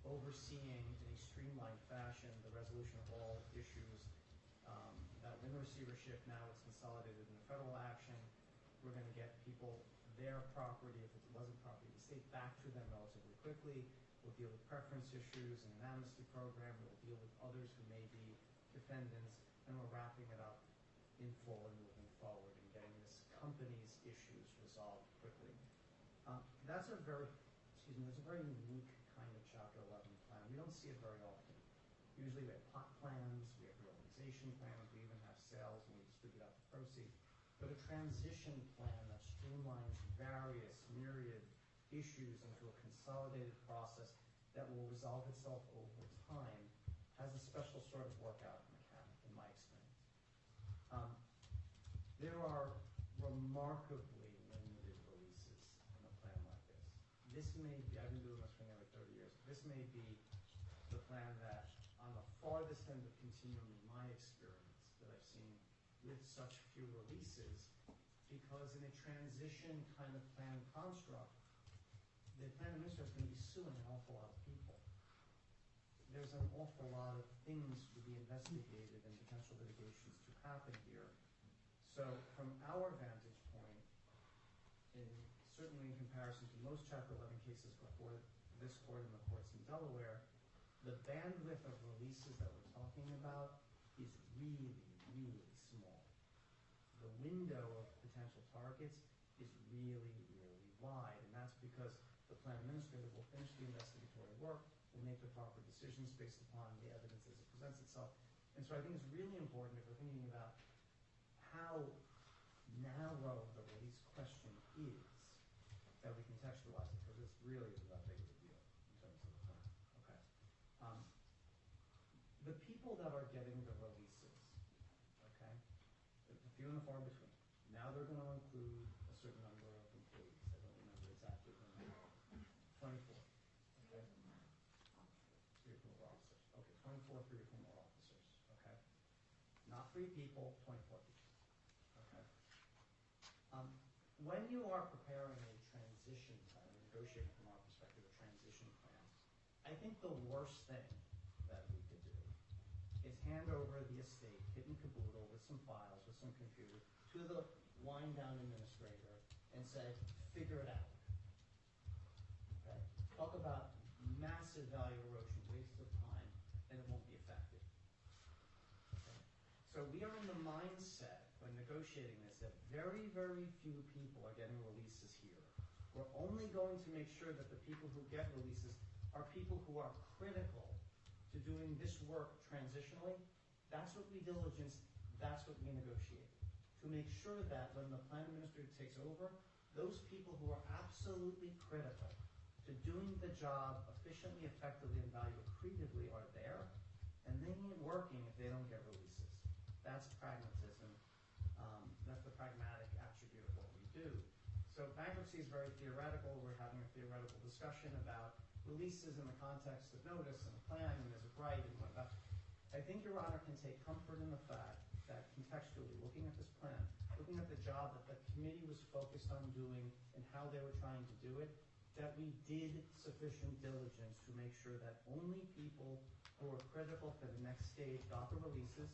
Speaker 13: overseeing in a streamlined fashion the resolution of all issues that were in receivership. Now it's consolidated in a federal action. We're going to get people their property, if it wasn't property of the state, back to them relatively quickly. We'll deal with preference issues and an amnesty program. We'll deal with others who may be defendants, and we're wrapping it up in full and moving forward and getting this company's issues resolved quickly. That's a very unique kind of Chapter 11 plan. We don't see it very often. Usually we have plot plans, we have reorganization plans, we even have sales and we distribute out the proceeds. But a transition plan that streamlines various myriad issues into a consolidated process that will resolve itself over time has a special sort of workout mechanic, in my experience. There are remarkably limited releases in a plan like this. This may be, I've been doing this for nearly 30 years, this may be the plan that on the farthest end of continuum in my experience that I've seen with such few releases, because in a transition kind of plan construct, the plan administrator is going to be suing an awful lot of people. There's an awful lot of things to be investigated and potential litigations to happen here. So from our vantage point, certainly in comparison to most Chapter 11 cases before this court and the courts in Delaware, the bandwidth of releases that we're talking about is really, really small. The window of potential targets is really, really wide, and that's because the plan administrator will finish the investigatory work, will make the proper decisions based upon the evidence as it presents itself. And so I think it's really important if we're thinking about how narrow the release question is, that we contextualize it, because it's really that big of a deal in terms of the plan. Okay. The people that are getting the releases, okay, a few and far between. Now they're going to include a certain number of employees. I don't remember exactly the number. 24. Okay. 3 or 4 officers. Okay, 24, 3 or 4 more officers. Okay. Not 3 people, 24 people. Okay. When you are preparing a transition plan, negotiating from our perspective a transition plan, I think the worst thing that we could do is hand over the estate, kit and caboodle, with some files, with some computers, to the wind-down administrator and say, figure it out. Okay? Talk about massive value erosion, waste of time, and it won't be effective. Okay? So we are in the mindset when negotiating this that very, very few people are getting releases here. We're only going to make sure that the people who get releases are people who are critical to doing this work transitionally. That's what we diligence, that's what we negotiate. To make sure that when the plan administrator takes over, those people who are absolutely critical to doing the job efficiently, effectively, and value accretively are there, and they ain't working if they don't get releases. That's pragmatism. That's the pragmatic attribute of what we do. So bankruptcy is very theoretical. We're having a theoretical discussion about releases in the context of notice and a plan and is it right and whatnot. I think Your Honor can take comfort in the fact that contextually, looking at this plan, looking at the job that the committee was focused on doing and how they were trying to do it, that we did sufficient diligence to make sure that only people who were critical for the next stage got the releases,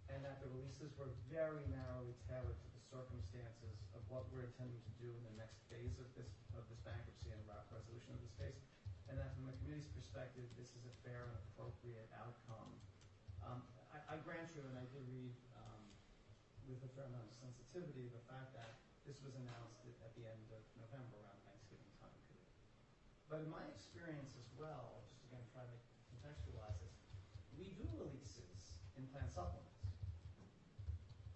Speaker 13: and that the releases were very narrowly tailored to the circumstances of what we're intending to do in the next phase of this bankruptcy and resolution of this case, and that from the committee's perspective, this is a fair and appropriate outcome. I grant you, and I did read with a fair amount of sensitivity, the fact that this was announced at the end of November, around Thanksgiving time period. But in my experience as well, just again trying to contextualize this, we do releases in plan supplements.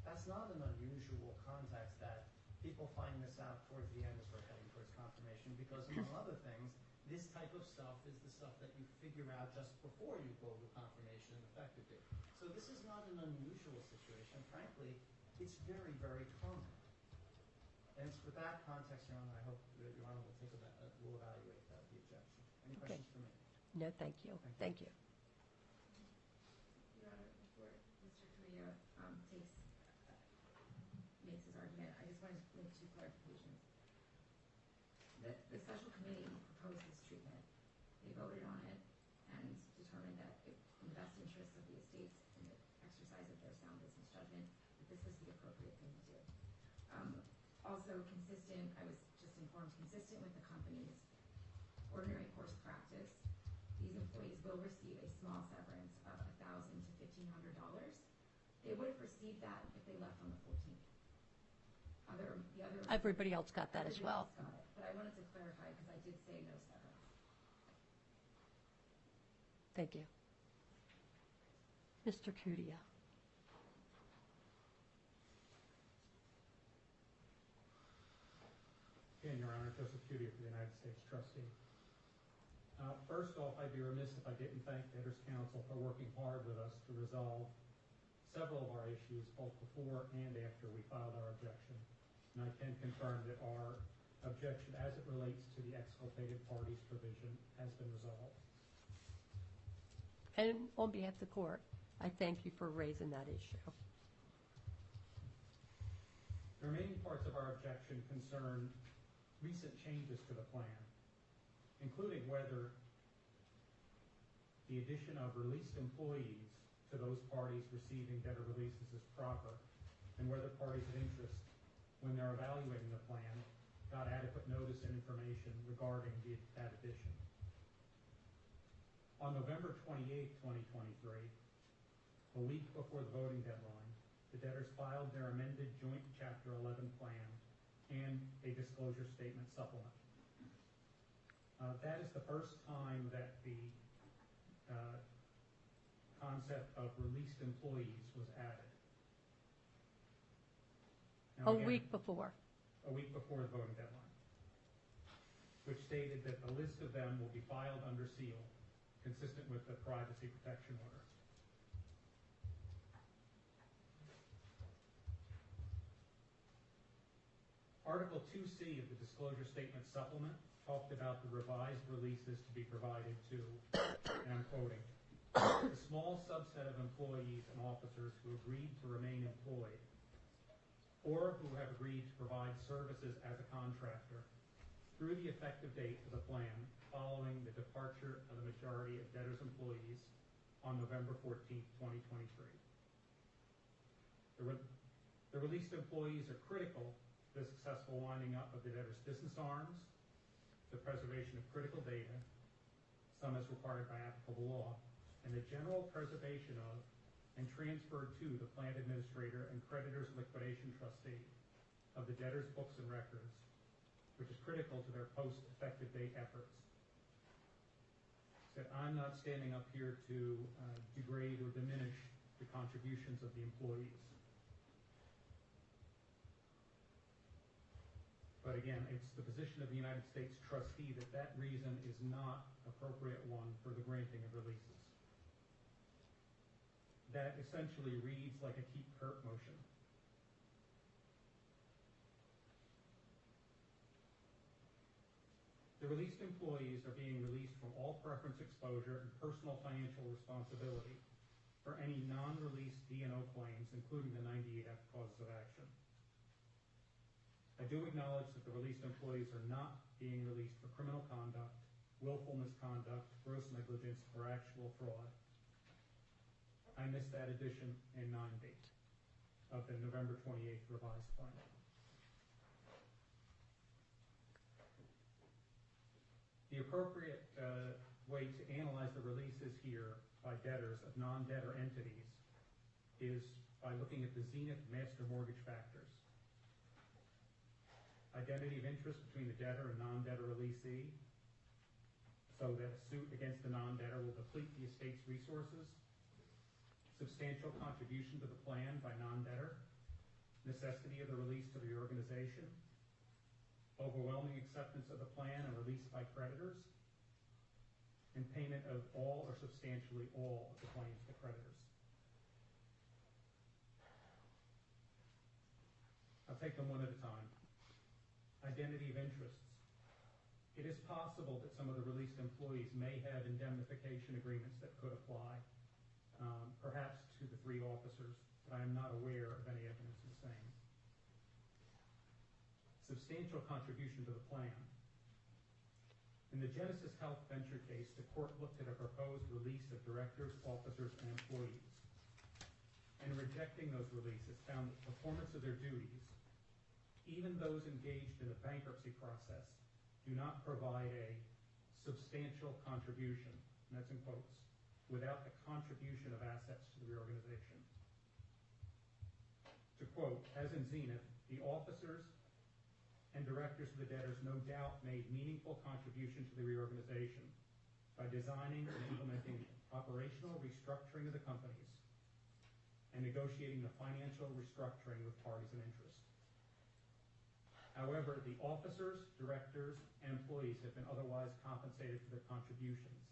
Speaker 13: That's not an unusual context that people find this out towards the end as we're heading towards confirmation, because among other things, this type of stuff is the stuff that you figure out just before you go to confirmation and effective date. So this is not an unusual situation. Frankly, it's very, very common. And it's with that context, Your Honor, I hope that Your Honor will will evaluate the objection. Any questions for me?
Speaker 1: No, thank you. Thank you.
Speaker 2: Your Honor, before Mr. Carrillo makes his argument, I just wanted to make two clarifications. The special committee proposed this treatment. They voted on it and determined that in the best interest of the estates and the exercise of their sound business judgment, that this was the appropriate thing to do. Also consistent, I was just informed, consistent with the company's ordinary course practice, these employees will receive a small severance of $1,000 to $1,500. They would have received that if they left on the 14th.
Speaker 1: Everybody else got that as well.
Speaker 2: Got it. But I wanted to clarify because I did say no severance.
Speaker 1: Thank you. Mr. Cudia.
Speaker 5: Again, Your Honor, Joseph Cudia for the United States Trustee. First off, I'd be remiss if I didn't thank Debtors Counsel for working hard with us to resolve several of our issues, both before and after we filed our objection. And I can confirm that our objection as it relates to the exculpated parties provision has been resolved.
Speaker 1: And on behalf of the court, I thank you for raising that issue.
Speaker 5: The remaining parts of our objection concern recent changes to the plan, including whether the addition of released employees to those parties receiving debtor releases is proper, and whether parties of interest, when they're evaluating the plan, got adequate notice and information regarding that addition. On November 28, 2023, a week before the voting deadline, the debtors filed their amended joint Chapter 11 plan and a disclosure statement supplement. That is the first time that the concept of released employees was added. Now,
Speaker 1: A week before
Speaker 5: the voting deadline, which stated that the list of them will be filed under seal, consistent with the privacy protection order. Article 2C of the disclosure statement supplement talked about the revised releases to be provided to, and I'm quoting, the small subset of employees and officers who agreed to remain employed or who have agreed to provide services as a contractor through the effective date of the plan following the departure of the majority of debtors' employees on November 14, 2023. The released employees are critical to the successful winding up of the debtors' business arms, the preservation of critical data, some as required by applicable law, and the general preservation of and transferred to the plan administrator and creditor's liquidation trustee of the debtor's books and records, which is critical to their post-effective date efforts. Said, I'm not standing up here to degrade or diminish the contributions of the employees. But again, it's the position of the United States trustee that that reason is not appropriate one for the granting of releases. That essentially reads like a keep curt motion. The released employees are being released from all preference exposure and personal financial responsibility for any non-released D&O claims, including the 98F causes of action. I do acknowledge that the released employees are not being released for criminal conduct, willful misconduct, gross negligence, or actual fraud. I missed that addition in 9B of the November 28th revised plan. The appropriate way to analyze the releases here by debtors of non-debtor entities is by looking at the Zenith master mortgage factors. Identity of interest between the debtor and non-debtor releasee, so that a suit against the non-debtor will deplete the estate's resources. Substantial contribution to the plan by non-debtor. Necessity of the release to the reorganization. Overwhelming acceptance of the plan and release by creditors. And payment of all or substantially all of the claims to creditors. I'll take them one at a time. Identity of interests. It is possible that some of the released employees may have indemnification agreements that could apply, perhaps to the 3 officers, but I am not aware of any evidence of the same. Substantial contribution to the plan. In the Genesis Health Venture case, the court looked at a proposed release of directors, officers, and employees, and rejecting those releases found that performance of their duties, even those engaged in the bankruptcy process, do not provide a substantial contribution, and that's in quotes, without the contribution of assets to the reorganization. To quote, as in Zenith, the officers and directors of the debtors no doubt made meaningful contribution to the reorganization by designing and implementing operational restructuring of the companies and negotiating the financial restructuring with parties in interest. However, the officers, directors, and employees have been otherwise compensated for their contributions,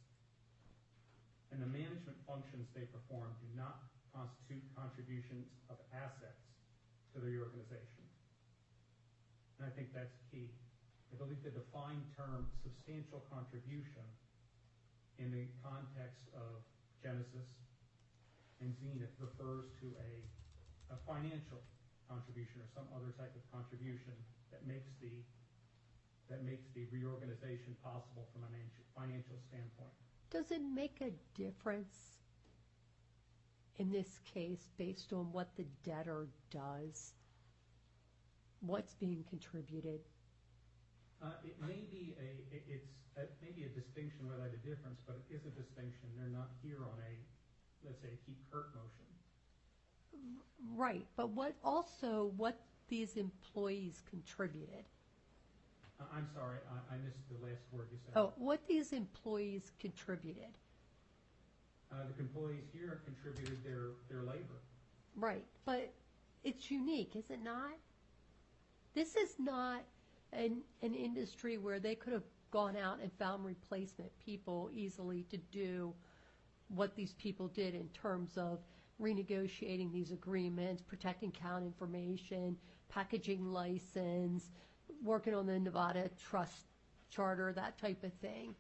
Speaker 5: and the management functions they perform do not constitute contributions of assets to the reorganization. And I think that's key. I believe the defined term substantial contribution in the context of Genesis and Zenith refers to a financial contribution or some other type of contribution that makes the reorganization possible from a financial standpoint.
Speaker 1: Does it make a difference in this case based on what the debtor does? What's being contributed?
Speaker 5: It may be a distinction without a difference, but it is a distinction. They're not here on a, let's say, keep Kurt motion.
Speaker 1: Right, but what these employees contributed?
Speaker 5: I'm sorry, I missed the last word you said.
Speaker 1: Oh, what these employees contributed?
Speaker 5: The employees here contributed their labor.
Speaker 1: Right, but it's unique, is it not? This is not an industry where they could have gone out and found replacement people easily to do what these people did in terms of renegotiating these agreements, protecting account information, packaging license, working on the Nevada Trust Charter, that type of thing.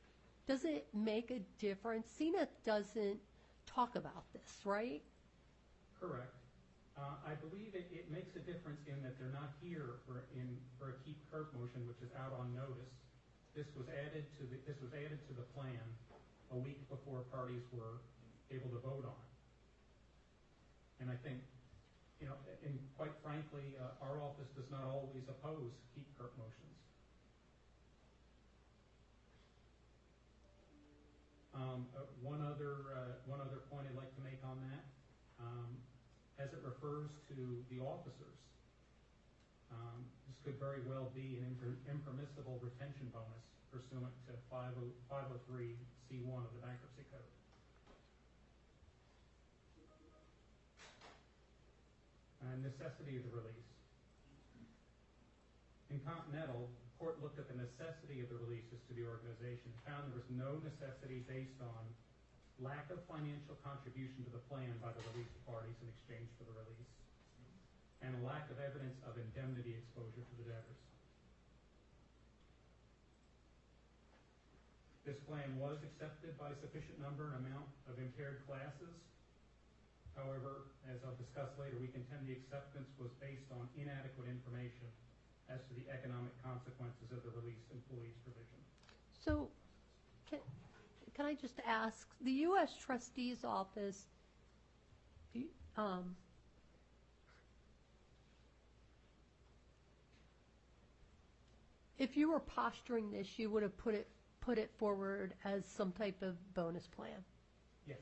Speaker 1: Does it make a difference? Zenith doesn't talk about this, right?
Speaker 5: Correct. I believe it makes a difference in that they're not here for a keep Kurt motion, which is out on notice. This was added to the plan a week before parties were able to vote on it. And I think, and quite frankly, our office does not always oppose keep Kurt motions. One other point I'd like to make on that, as it refers to the officers, this could very well be an impermissible retention bonus pursuant to 503C1 of the Bankruptcy Code. Necessity of the release. In Continental, the court looked at the necessity of the releases to the organization and found there was no necessity based on lack of financial contribution to the plan by the released parties in exchange for the release, and a lack of evidence of indemnity exposure to the debtors. This plan was accepted by a sufficient number and amount of impaired classes. However, as I'll discuss later, we contend the acceptance was based on inadequate information as to the economic consequences of the released employees provision.
Speaker 1: So, can I just ask, the U.S. Trustee's Office, if you were posturing this, you would have put it forward as some type of bonus plan?
Speaker 5: Yes.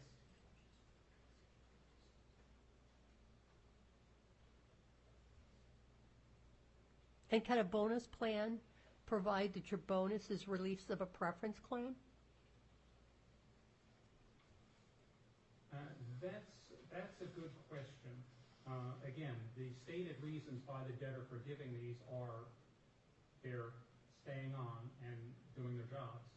Speaker 1: And can a bonus plan provide that your bonus is release of a preference claim?
Speaker 5: That's a good question. Again, the stated reasons by the debtor for giving these are they're staying on and doing their jobs.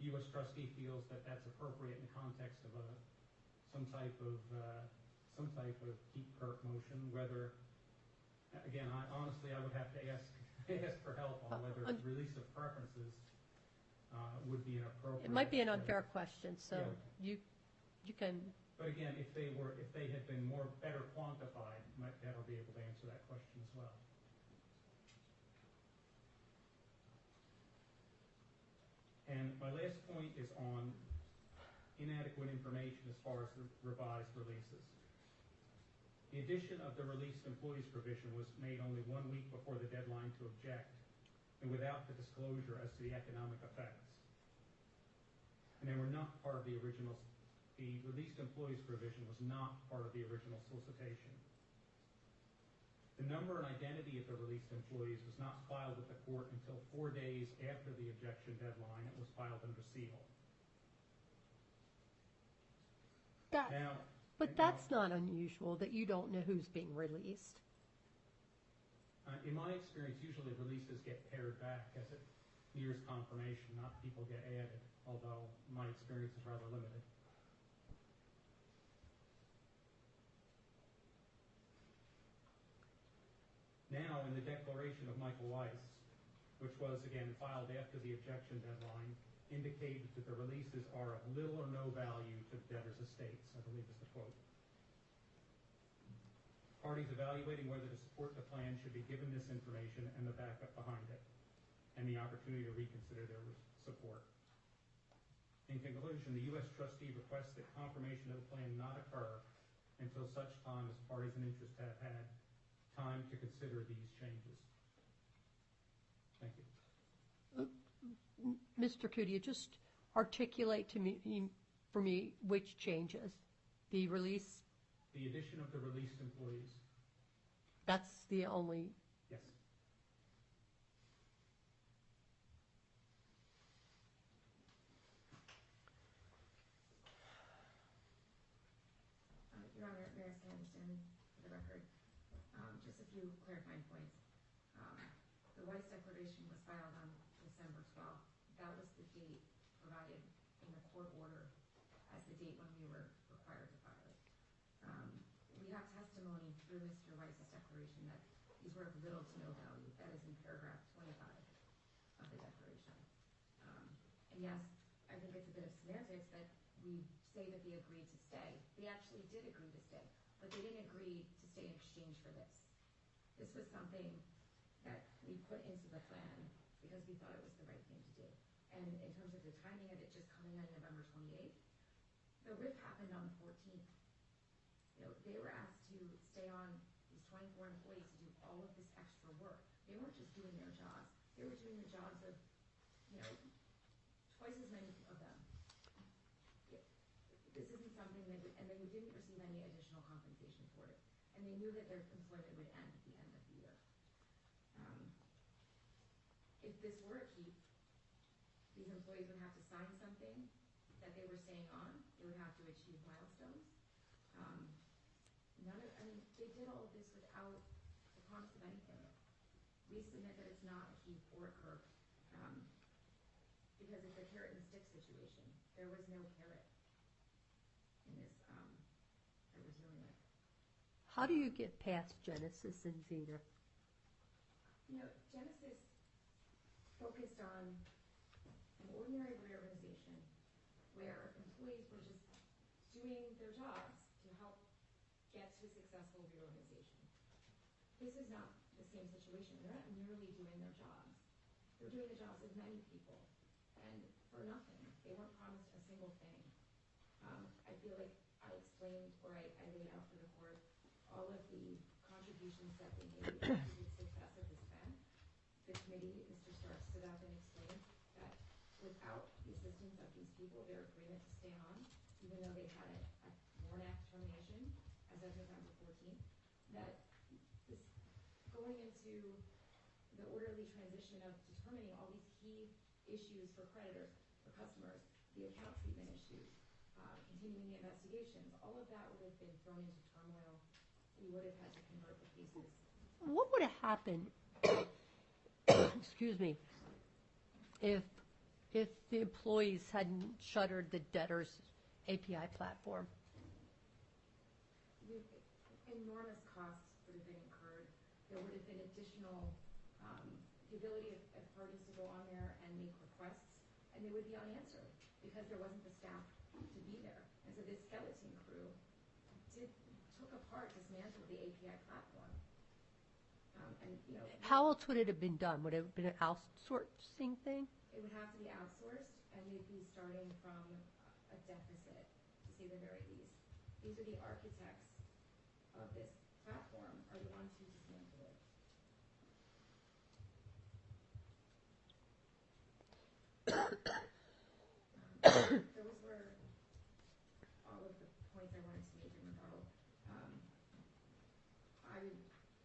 Speaker 5: The U.S. trustee feels that that's appropriate in the context of some type of keep Kirk motion. Whether, again, I would have to ask for help on whether release of preferences would be an appropriate.
Speaker 1: It might be an unfair question, so
Speaker 5: yeah.
Speaker 1: you can.
Speaker 5: But again, if they had been better quantified, that'll be able to answer that question as well. And my last point is on inadequate information as far as the revised releases. The addition of the released employees provision was made only 1 week before the deadline to object and without the disclosure as to the economic effects. And they were not part of the original. The released employees provision was not part of the original solicitation. The number and identity of the released employees was not filed with the court until 4 days after the objection deadline. It was filed under seal.
Speaker 1: But that's not unusual that you don't know who's being released.
Speaker 5: In my experience, usually releases get pared back as it nears confirmation, not people get added, although my experience is rather limited. Now, in the declaration of Michael Weiss, which was, again, filed after the objection deadline, indicated that the releases are of little or no value to the debtor's estates, I believe is the quote. Parties evaluating whether to support the plan should be given this information and the backup behind it, and the opportunity to reconsider their support. In conclusion, the U.S. trustee requests that confirmation of the plan not occur until such time as parties in interest have had time to consider these changes. Thank you.
Speaker 1: Mr. Cootie, just articulate for me which changes. The release?
Speaker 5: The addition of the released employees.
Speaker 1: That's the only?
Speaker 5: Yes.
Speaker 2: Your Honor, Mayor Sanderson, for the record, just a few clarifying points. The Weiss declaration was filed on December 12th. That was the date provided in the court order as the date when we were required to file it. We have testimony through Mr. Weiss's declaration that these were of little to no value. That is in paragraph 25 of the declaration. And yes, I think it's a bit of semantics that we say that they agreed to stay. They actually did agree to stay, but they didn't agree to stay in exchange for this. This was something that we put into the plan because we thought it was the right thing to do. And in terms of the timing of it just coming on November 28th, the RIF happened on the 14th. You know, they were asked to stay on, these 24 employees, to do all of this extra work. They weren't just doing their jobs. They were doing the jobs of, you know, twice as many of them. This isn't something they would, and they didn't receive any additional compensation for it. And they knew that their employment would end at the end of the year. If this were a keep, these employees would have to sign something that they were staying on. They would have to achieve milestones. They did all of this without the promise of anything. We submit that it's not a keep or a Kirk because it's a carrot and stick situation. There was no carrot in this that we're dealing with.
Speaker 1: How do you get past Genesis and Zenith?
Speaker 2: You know, Genesis focused on an ordinary reorganization where employees were just doing their jobs to help get to a successful reorganization. This is not the same situation. They're not merely doing their jobs. They're doing the jobs of many people, and for nothing. They weren't promised a single thing. I feel like I explained, or I laid out for the court, all of the contributions that they made to the success of this plan. The committee, Mr. Stark stood up and explained that without the assistance of these people, their agreement to stay on, even though they had a Warren Act termination as of November 14th, that this going into the orderly transition of determining all these key issues for creditors, for customers, the account treatment issues, continuing the investigations, all of that would have been thrown into turmoil. We would have had to convert the cases.
Speaker 1: What would have happened, excuse me, if the employees hadn't shuttered the debtor's API platform?
Speaker 2: Enormous costs would have been incurred. There would have been additional, the ability of parties to go on there and make requests, and they would be unanswered because there wasn't the staff to be there. And so this skeleton crew took apart, dismantled the API platform.
Speaker 1: How else would it have been done? Would it have been an outsourcing thing?
Speaker 2: It would have to be outsourced, and we'd be starting from a deficit, to say the very least. These are the architects of this platform, are the ones who dismantled it. Those were all of the points I wanted to make in rebuttal. I would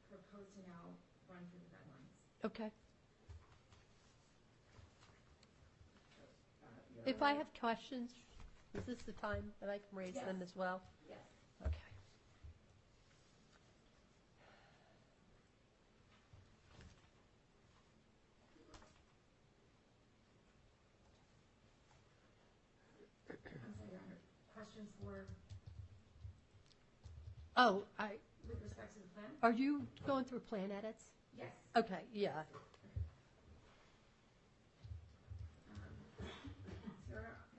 Speaker 2: propose to now run through the red lines.
Speaker 1: Okay. If I have questions, is this the time that I can raise them as well?
Speaker 2: Yes.
Speaker 1: Okay.
Speaker 2: I'm sorry, Your Honor. Questions for? With respect to the plan?
Speaker 1: Are you going through plan edits?
Speaker 2: Yes.
Speaker 1: Okay, yeah.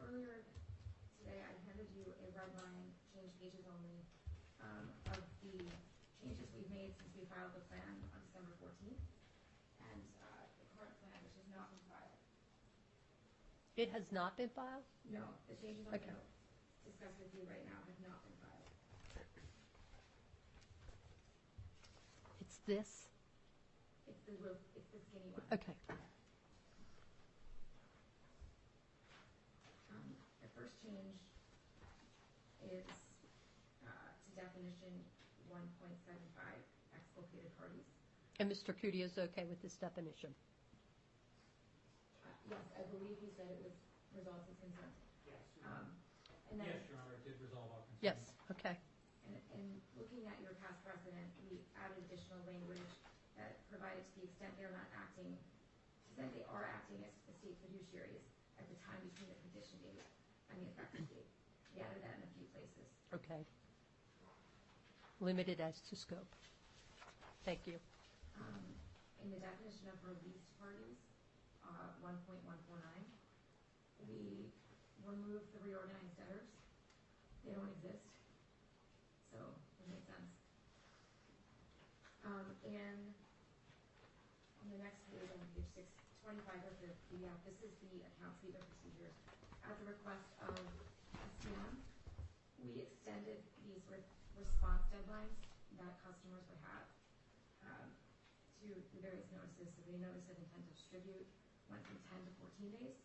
Speaker 2: Earlier today, I handed you a red line, change pages only, of the changes we've made since we filed the plan on December 14th, and the current plan, which has not been filed.
Speaker 1: It has not been filed?
Speaker 2: No, the changes I'm
Speaker 1: Okay.
Speaker 2: going to discuss with you right now have not been filed.
Speaker 1: It's this?
Speaker 2: It's the skinny one.
Speaker 1: Okay.
Speaker 2: The first change is to definition 1.75, exculpated parties.
Speaker 1: And Mr. Cudi is okay with this definition?
Speaker 2: Yes, I believe he said it was resolved his consent.
Speaker 5: Yes,
Speaker 2: and then,
Speaker 5: yes, Your Honor, it did resolve our consent.
Speaker 1: Yes, okay.
Speaker 2: And looking at your past precedent, we added additional language that provided to the extent they are not acting, to the extent they are acting as state fiduciaries at the time between the petition date and the effective date. We added that in a few places.
Speaker 1: Okay. Limited as to scope. Thank you.
Speaker 2: In the definition of released parties, 1.149, we removed the reorganized debtors. They don't exist, so it makes sense. And on the next page, on page 625 of the PDF, this is the account treatment procedures. At the request of SCM, we extended these response deadlines that customers would have to the various notices. So the notice of intent to distribute went from 10 to 14 days,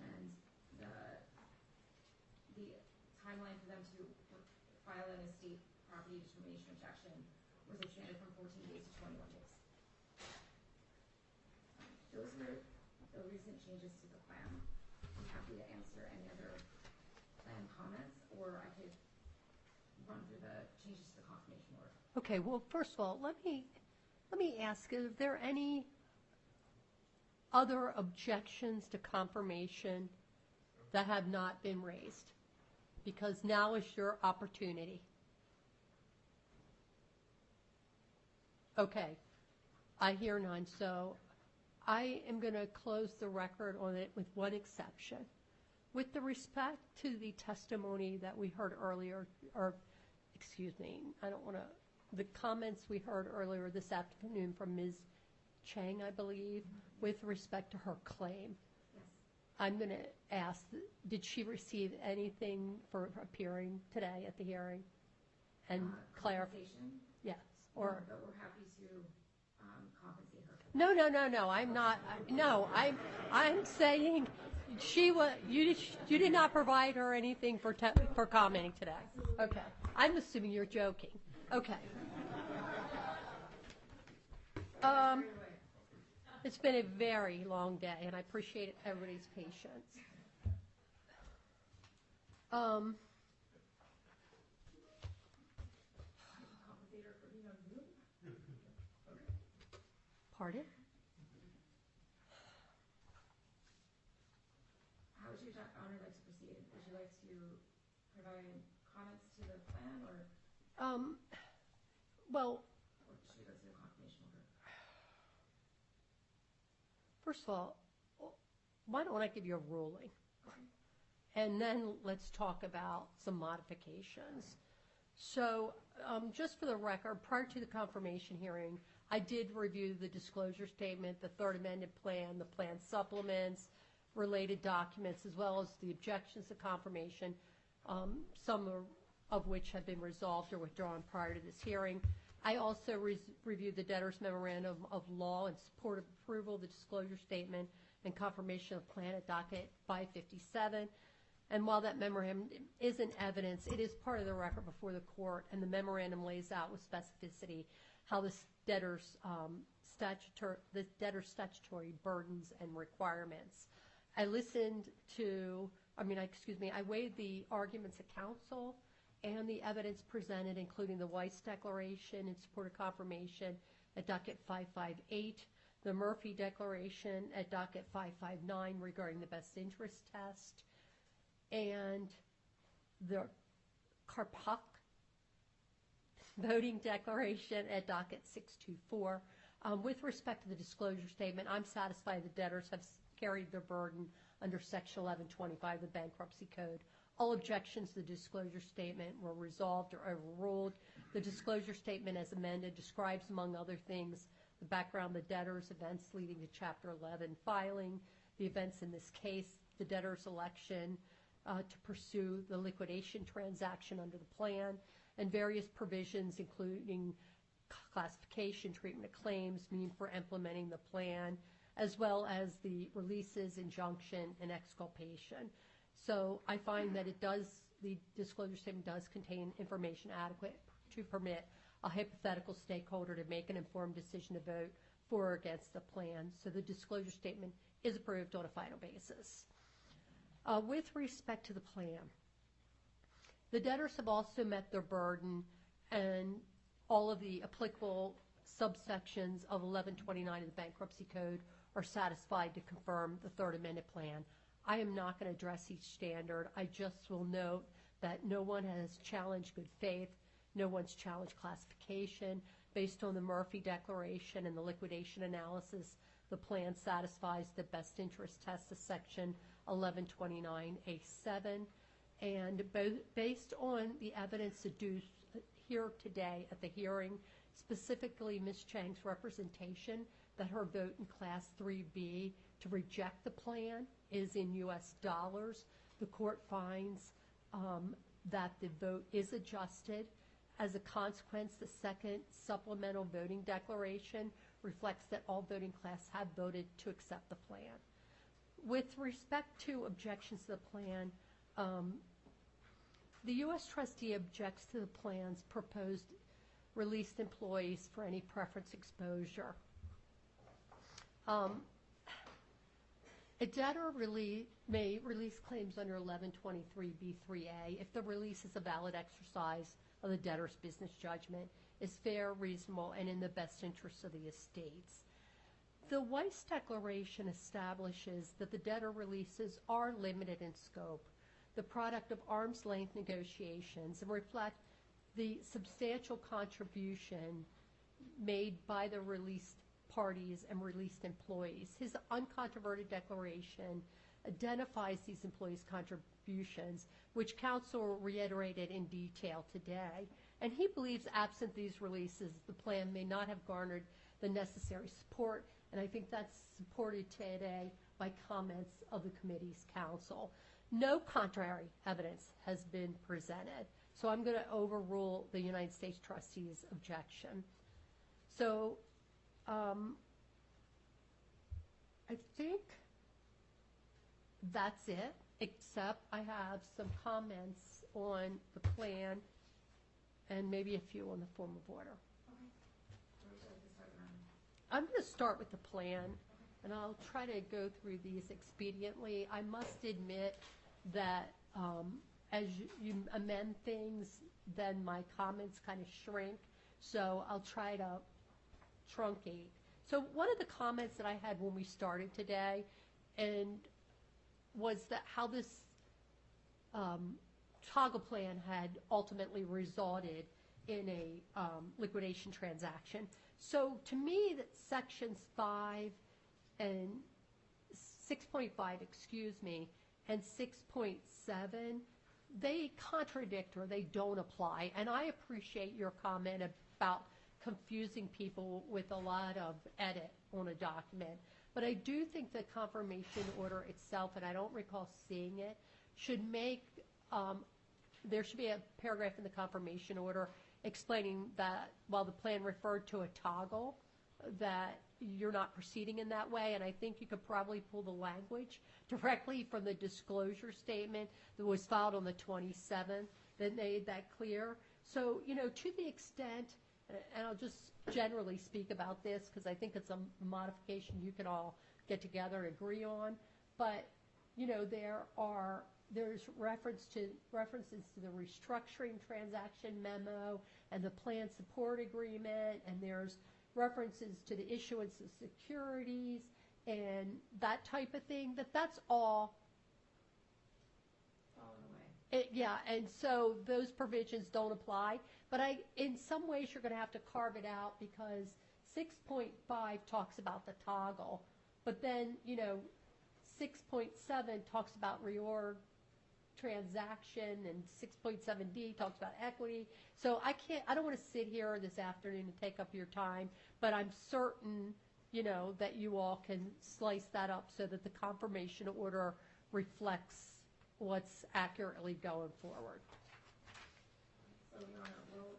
Speaker 2: and the timeline for them to file an estate property determination objection was extended from 14 days to 21 days. Those were the recent changes to the plan. I'm happy to answer any other plan comments, or I could run through the changes to the confirmation order.
Speaker 1: Okay, well, first of all, let me ask, are there any other objections to confirmation that have not been raised? Because now is your opportunity. Okay, I hear none, so I am going to close the record on it with one exception. With the respect to the testimony that we heard earlier, or excuse me, I don't want to, the comments we heard earlier this afternoon from Ms. Chang, I believe, with respect to her claim.
Speaker 2: Yes.
Speaker 1: I'm going to ask, did she receive anything for appearing today at the hearing? And clarify.
Speaker 2: Compensation?
Speaker 1: Yes.
Speaker 2: No,
Speaker 1: Or
Speaker 2: but we're happy to compensate her.
Speaker 1: no. I'm not. No, I'm saying she was. You did not provide her anything for commenting today. Okay. I'm assuming you're joking. Okay. It's been a very long day, and I appreciate everybody's patience.
Speaker 2: Compensate her for being on Zoom?
Speaker 1: Pardon?
Speaker 2: How would you, Your Honor, like to proceed? Would you like to provide comments to the plan, or
Speaker 1: Well,
Speaker 2: should we go through the confirmation order?
Speaker 1: first of all, why don't I give you a ruling? And then let's talk about some modifications. So just for the record, prior to the confirmation hearing, I did review the disclosure statement, the third amended plan, the plan supplements, related documents, as well as the objections to confirmation, some of which have been resolved or withdrawn prior to this hearing. I also reviewed the debtor's memorandum of law in support of approval of the disclosure statement and confirmation of plan at docket 557. And while that memorandum isn't evidence, it is part of the record before the court, and the memorandum lays out with specificity how the debtor's statutory burdens and requirements. I weighed the arguments of counsel and the evidence presented, including the Weiss Declaration in support of confirmation at docket 558, the Murphy Declaration at docket 559 regarding the best interest test, and the Karpak voting declaration at docket 624. With respect to the disclosure statement, I'm satisfied the debtors have carried their burden under Section 1125 of the Bankruptcy Code. All objections to the disclosure statement were resolved or overruled. The disclosure statement as amended describes, among other things, the background of the debtors, events leading to Chapter 11 filing, the events in this case, the debtor's election to pursue the liquidation transaction under the plan, and various provisions including classification, treatment of claims, mean for implementing the plan, as well as the releases, injunction, and exculpation. So I find that the disclosure statement does contain information adequate to permit a hypothetical stakeholder to make an informed decision to vote for or against the plan. So the disclosure statement is approved on a final basis. With respect to the plan, the debtors have also met their burden, and all of the applicable subsections of 1129 of the Bankruptcy Code are satisfied to confirm the third amended plan. I am not going to address each standard. I just will note that no one has challenged good faith, no one's challenged classification. Based on the Murphy Declaration and the liquidation analysis, the plan satisfies the best interest test of Section 1129A7. And based on the evidence adduced here today at the hearing, specifically Ms. Chang's representation that her vote in Class 3B to reject the plan is in U.S. dollars, the court finds that the vote is adjusted. As a consequence, the second supplemental voting declaration reflects that all voting class have voted to accept the plan. With respect to objections to the plan, the U.S. trustee objects to the plan's proposed released employees for any preference exposure. A debtor may release claims under 1123B3A if the release is a valid exercise of the debtor's business judgment, is fair, reasonable, and in the best interests of the estates. The Weiss Declaration establishes that the debtor releases are limited in scope, the product of arm's length negotiations, and reflect the substantial contribution made by the released parties and released employees. His uncontroverted declaration identifies these employees' contributions, which counsel reiterated in detail today. And he believes absent these releases, the plan may not have garnered the necessary support, and I think that's supported today by comments of the committee's counsel. No contrary evidence has been presented, so I'm going to overrule the United States trustee's objection. So I think that's it, except I have some comments on the plan and maybe a few on the form of order. I'm going to start with the plan, and I'll try to go through these expediently. I must admit that as you amend things, then my comments kind of shrink, so I'll try to truncate. So one of the comments that I had when we started today and was that how this toggle plan had ultimately resulted in a liquidation transaction. So to me, that sections 5 and 6.5, and 6.7, they contradict or they don't apply. And I appreciate your comment about confusing people with a lot of edit on a document. But I do think the confirmation order itself, and I don't recall seeing it, should make, there should be a paragraph in the confirmation order explaining that while the plan referred to a toggle, that you're not proceeding in that way. And I think you could probably pull the language directly from the disclosure statement that was filed on the 27th that made that clear. So, you know, to the extent, and I'll just generally speak about this because I think it's a modification you can all get together and agree on, but, you know, there's references to the restructuring transaction memo and the plan support agreement, and there's references to the issuance of securities and that type of thing, that's all
Speaker 2: away.
Speaker 1: Yeah, and so those provisions don't apply, but in some ways you're going to have to carve it out because 6.5 talks about the toggle, but then, you know, 6.7 talks about reorg transaction, and 6.7D talks about equity. So I don't want to sit here this afternoon and take up your time, but I'm certain, you know, that you all can slice that up so that the confirmation order reflects what's accurately going forward.
Speaker 2: So, Your Honor, we'll,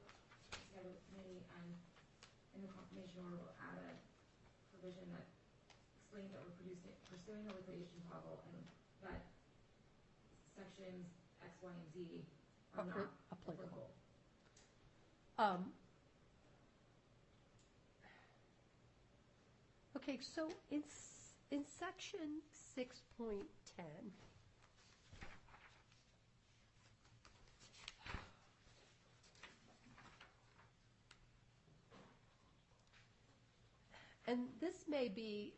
Speaker 2: together with the committee, and in the confirmation order, we'll add a provision that explains that we're pursuing a liquidation toggle, and that sections X, Y, and Z are not applicable.
Speaker 1: Okay, so in section 6.10, and this may be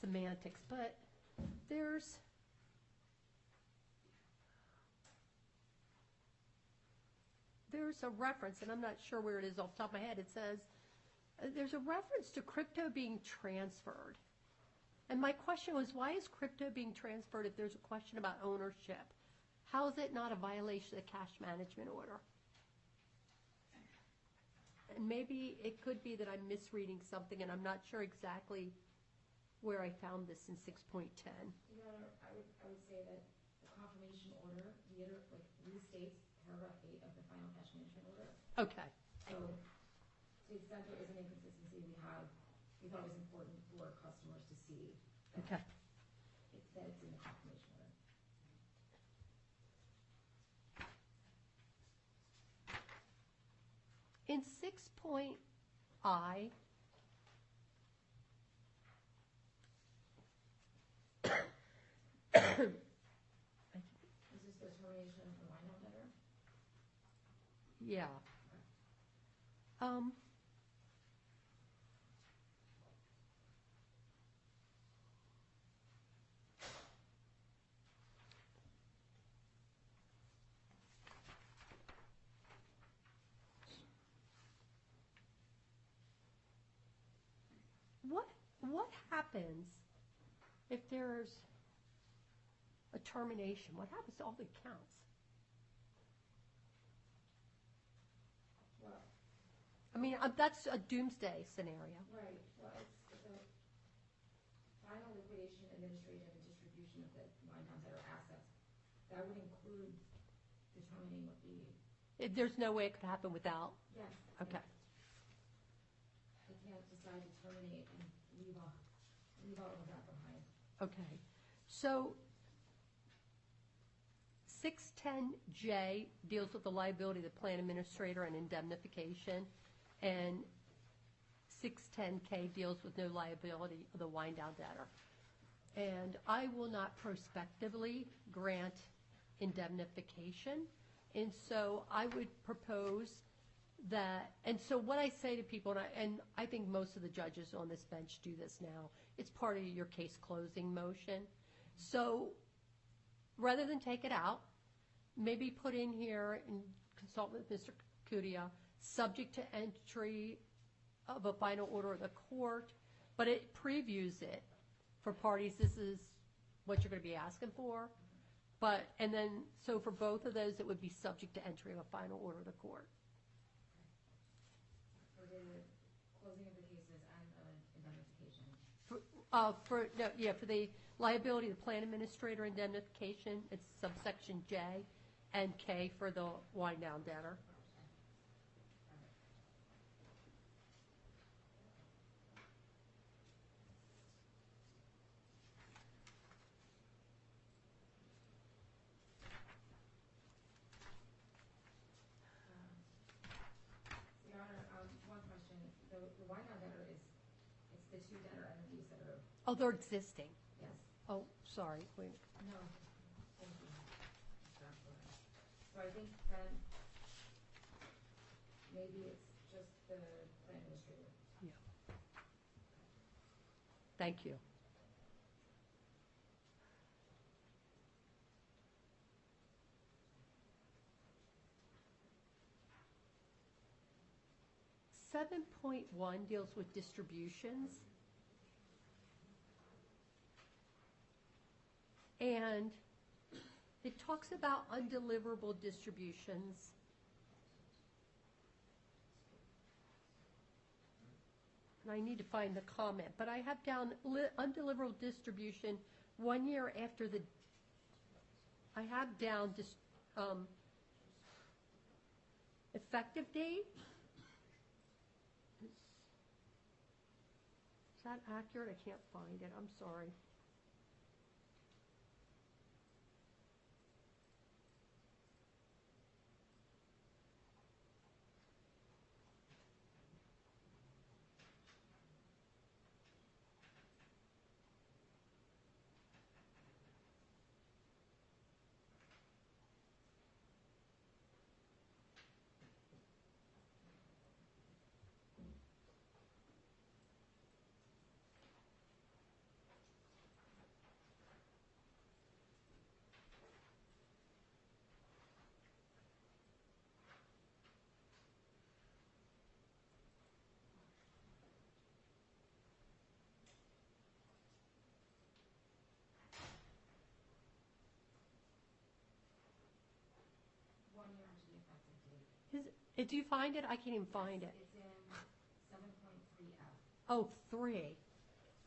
Speaker 1: semantics, but there's a reference, and I'm not sure where it is off the top of my head. It says there's a reference to crypto being transferred. And my question was, why is crypto being transferred if there's a question about ownership? How is it not a violation of the cash management order? And maybe it could be that I'm misreading something, and I'm not sure exactly where I found this in 6.10.
Speaker 2: Your Honor, I would say that the confirmation order restates paragraph 8 of the final cash management order.
Speaker 1: Okay.
Speaker 2: So, to the extent there is an inconsistency we thought it was important for customers to see
Speaker 1: Okay.
Speaker 2: that it's in the confirmation order.
Speaker 1: In 6.I,
Speaker 2: Is this the termination of the line debtor?
Speaker 1: yeah. what happens if there's a termination? What happens to all the accounts?
Speaker 2: Well,
Speaker 1: I mean, that's a doomsday scenario.
Speaker 2: right, well, it's a final liquidation, administrative, and distribution of the wind down debtor assets. That would include determining what the,
Speaker 1: There's no way it could happen without?
Speaker 2: yes.
Speaker 1: Okay.
Speaker 2: I can't decide to terminate and leave all of that behind.
Speaker 1: Okay. So 610J deals with the liability of the plan administrator and indemnification, and 610K deals with no liability of the wind down debtor. And I will not prospectively grant indemnification, and so I would propose that, and so what I say to people, and I think most of the judges on this bench do this now, it's part of your case closing motion. So rather than take it out, maybe put in here and consult with Mr. Kudia, subject to entry of a final order of the court, but it previews it for parties. This is what you're going to be asking for. But, and then, so for both of those, it would be subject to entry of a final order of the court.
Speaker 2: For the closing of the cases and indemnification.
Speaker 1: For the liability of the plan administrator indemnification, it's subsection J, and K for the wind down debtor.
Speaker 2: Your Honor, one question. The wind down debtor it's the two debtor entities that are.
Speaker 1: Oh, they're existing.
Speaker 2: Yes.
Speaker 1: Oh, sorry. Wait.
Speaker 2: No, thank you. So I think then maybe it's just the plan administrator.
Speaker 1: Yeah. Thank you. Seven point one deals with distributions. And it talks about undeliverable distributions. And I need to find the comment, but I have down undeliverable distribution 1 year after the, I have down effective date. Is that accurate? I can't find it. I'm sorry. Do you find it? I can't even find it.
Speaker 2: It's in 7.3F.
Speaker 1: Oh, 3.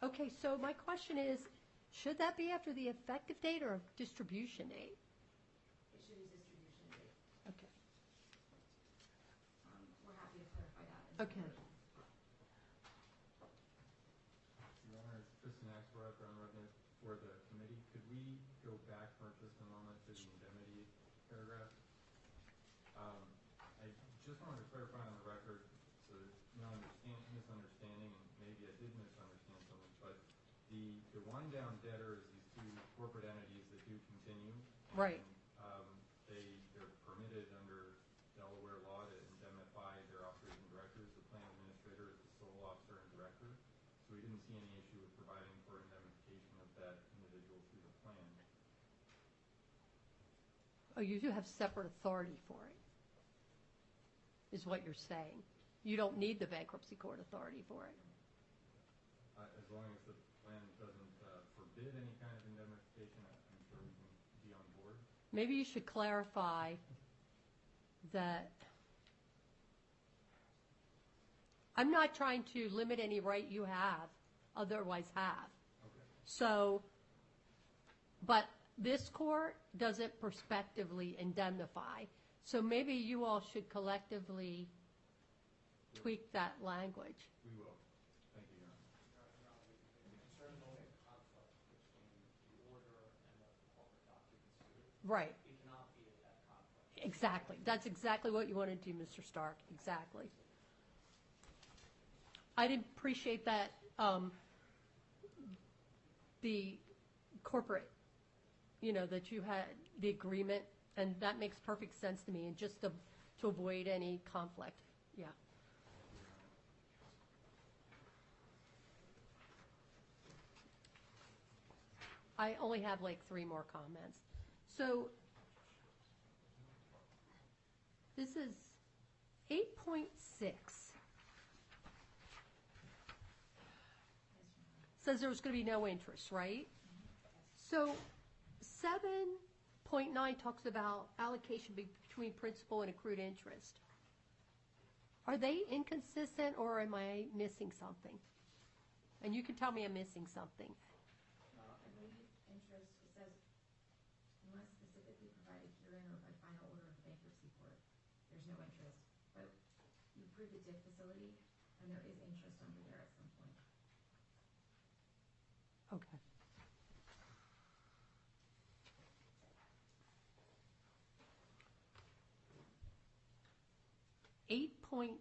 Speaker 1: Okay, so my question is, should that be after the effective date or distribution date?
Speaker 2: It should be distribution date.
Speaker 1: Okay.
Speaker 2: We're happy to clarify that.
Speaker 1: Okay.
Speaker 15: Your Honor, it's Tristan Axelrod for the committee. Could we go back for just a moment to the indemnity paragraph? I just wanted to clarify on the record, so no misunderstanding, and maybe I did misunderstand something, but the wind down debtor is these two corporate entities that do continue.
Speaker 1: Right.
Speaker 15: And, they're permitted under Delaware law to indemnify their operating directors. The plan administrator is the sole officer and director. So we didn't see any issue with providing for indemnification of that individual through the plan.
Speaker 1: Oh, you do have separate authority for it, is what you're saying. You don't need the bankruptcy court authority for it.
Speaker 15: as long as the plan doesn't forbid any kind of indemnification, I'm sure we can be on board.
Speaker 1: Maybe you should clarify that I'm not trying to limit any right you have, otherwise have.
Speaker 15: Okay.
Speaker 1: So, but this court doesn't prospectively indemnify. So maybe you all should collectively tweak that language.
Speaker 15: We will. Thank you, Your Honor.
Speaker 13: The concern is only a conflict between the order and the corporate documents sued.
Speaker 1: Right.
Speaker 13: It cannot be a conflict.
Speaker 1: Exactly. That's exactly what you want to do, Mr. Stark. Exactly. I did appreciate that the corporate, that you had the agreement, and that makes perfect sense to me, and just to avoid any conflict. Yeah. I only have like 3 more comments. So this is 8.6. Says there was going to be no interest, right? So 7.9 talks about allocation between principal and accrued interest. Are they inconsistent, or am I missing something? And you can tell me I'm missing something.
Speaker 2: Well, I believe interest, it says, unless specifically provided herein or by final order of the bankruptcy court, there's no interest. But you approved the DIP facility, and there is interest under there at some point.
Speaker 1: Okay.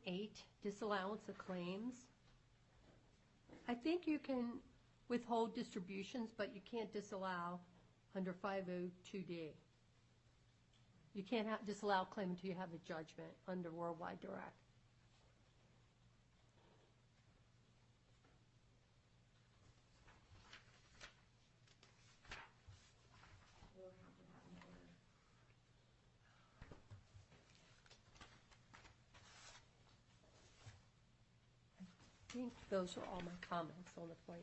Speaker 1: .8, disallowance of claims. I think you can withhold distributions, but you can't disallow under 502D. You can't disallow a claim until you have a judgment under Worldwide Direct.
Speaker 2: We'll have to have an order.
Speaker 1: I think those are all my comments on the plan.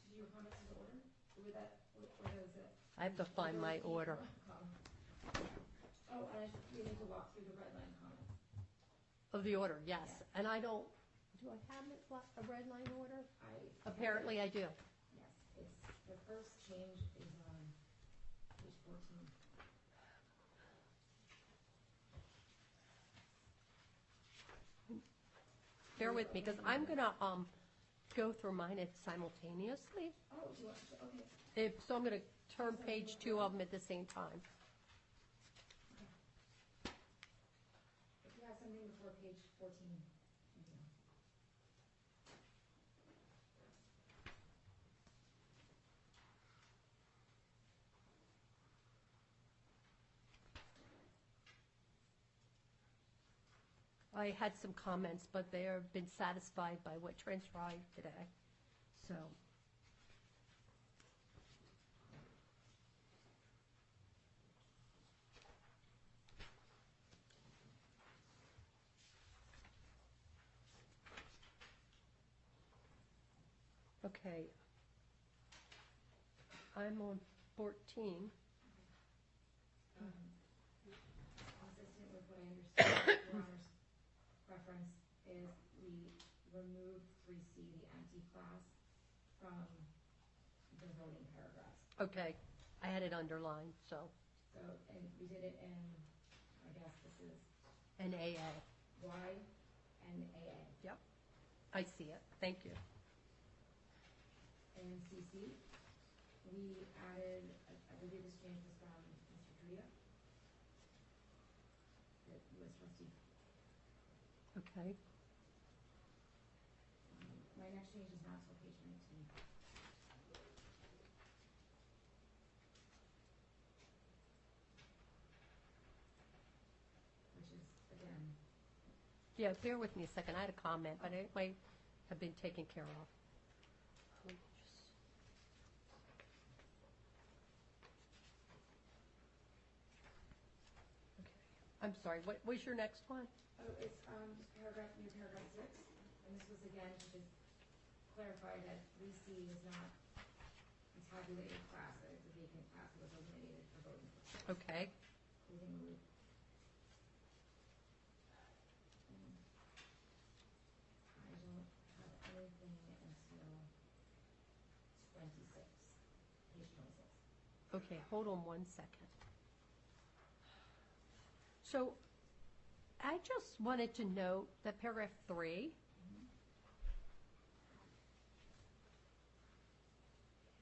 Speaker 2: Did your comments in order? Were those it?
Speaker 1: I have to find my order.
Speaker 2: Oh, and we need to walk through the red line comments.
Speaker 1: Of the order, yes.
Speaker 2: Yes.
Speaker 1: And I don't, do I have a red line order? Apparently I do.
Speaker 2: Yes, it's, the first change is on page 14.
Speaker 1: Bear with me, because I'm going to go through mine simultaneously.
Speaker 2: Oh, do you want to, okay.
Speaker 1: So I'm going to turn page 2 of them at the same time.
Speaker 2: If you have something before page 14, you know.
Speaker 1: I had some comments, but they have been satisfied by what transpired today. So. Okay. I'm on 14.
Speaker 2: Consistent with what I understand, Your Honor's preference is we remove 3C, the empty class, from the voting paragraphs.
Speaker 1: Okay. I had it underlined, so.
Speaker 2: So, and we did it in, I guess this is
Speaker 1: An AA.
Speaker 2: Y and AA.
Speaker 1: Yep. I see it. Thank you.
Speaker 2: And CC, we added, I believe this change was from Mr. Tria, the U.S. trustee.
Speaker 1: Okay.
Speaker 2: My next change is not till page 19. Which is, again,
Speaker 1: Yeah, bear with me a second. I had a comment, but it might have been taken care of. I'm sorry, what was your next one?
Speaker 2: Oh, it's, paragraph 6, and this was again to just clarify that 3C is not a tabulated class, that it's a vacant class, it was eliminated for voting purposes.
Speaker 1: Okay.
Speaker 2: Closing the loop. I don't have anything until 26, page 26.
Speaker 1: Okay, hold on one second. So I just wanted to note that paragraph 3,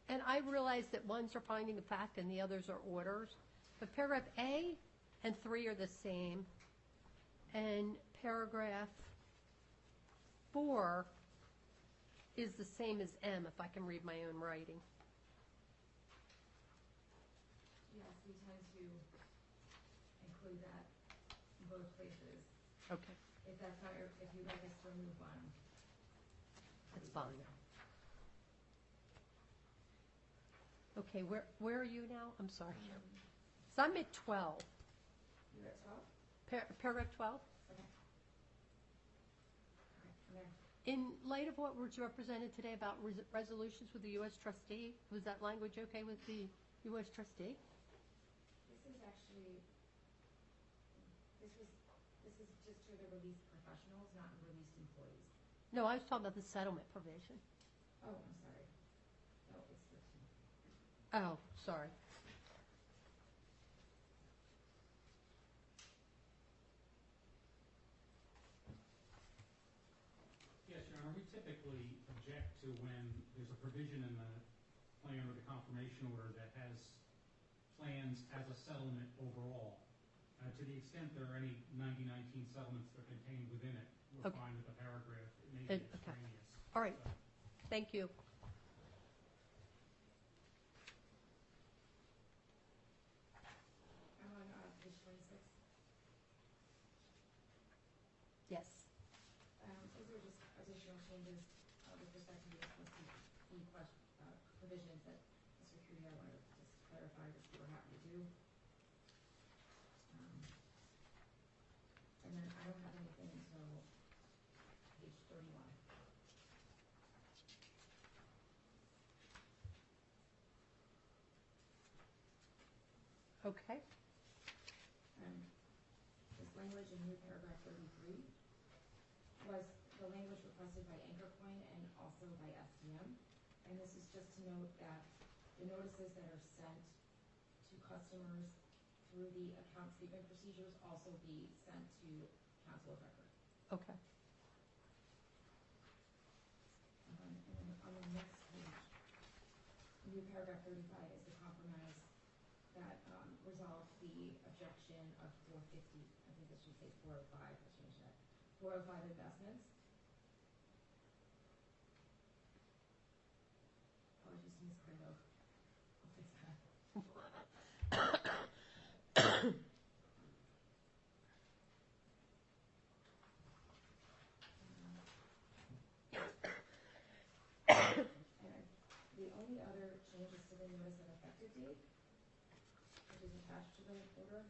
Speaker 1: and I realize that ones are finding of fact and the others are orders, but paragraph A and 3 are the same, and paragraph 4 is the same as M, if I can read my own writing.
Speaker 2: Yes, we tend to include that in both places.
Speaker 1: Okay.
Speaker 2: If that's not your, if you'd like us to remove one.
Speaker 1: That's fine. Okay, where are you now? I'm sorry. So I'm at 12.
Speaker 2: You're at 12?
Speaker 1: Paragraph 12?
Speaker 2: Okay. Okay.
Speaker 1: In light of what was represented today about resolutions with the U.S. trustee, was that language okay with the U.S. trustee?
Speaker 2: This is actually, this is just for the released professionals, not the released employees.
Speaker 1: No, I was talking about the settlement provision.
Speaker 2: Oh, I'm sorry. No, it's 13.
Speaker 1: Oh, sorry.
Speaker 5: Yes, Your Honor, we typically object to when there's a provision in the plan or the confirmation order that has plans as a settlement overall. To the extent there are any 9019 settlements that are contained within it, we're
Speaker 1: Okay.
Speaker 5: fine with the paragraph. It may be
Speaker 1: Okay.
Speaker 5: extraneous.
Speaker 1: All right. Thank you.
Speaker 2: I'm on page 26.
Speaker 1: Yes.
Speaker 2: Those are just additional changes with respect to the provisions that Mr. Cuddy, I wanted to just clarify, which we were happy to do. And then I don't have anything until page 31.
Speaker 1: Okay.
Speaker 2: This language in new paragraph 33 was the language requested by Anchor Point and also by STM. And this is just to note that the notices that are sent to customers through the account statement procedures also be sent to counsel of record.
Speaker 1: Okay.
Speaker 2: And then on the next page, new paragraph 35 is the compromise that resolved the objection of 450. I think this should say 405. I changed that. 405 investments. Apologies to Ms. Cardo. I'll fix that. And the only other change is to the notice of effective date, which is attached to the order.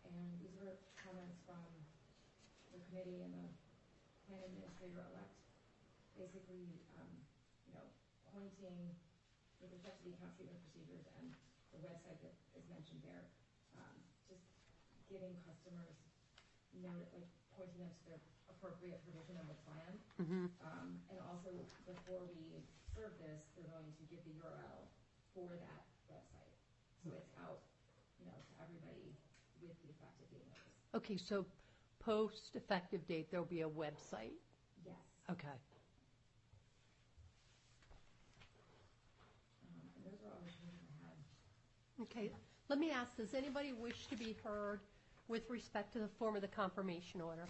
Speaker 2: And these were comments from the committee and the plan administrator-elect, basically, pointing with respect to the account statement procedures and the website that is mentioned there, just giving customers pointing them to the appropriate provision of the plan. And also, before we serve this, they're going to give the URL for that website. So it's out, to everybody with the effective date notice.
Speaker 1: Okay, so post-effective date, there'll be a website?
Speaker 2: Yes.
Speaker 1: Okay.
Speaker 2: And those are all the changes I had.
Speaker 1: Okay, let me ask, does anybody wish to be heard with respect to the form of the confirmation order?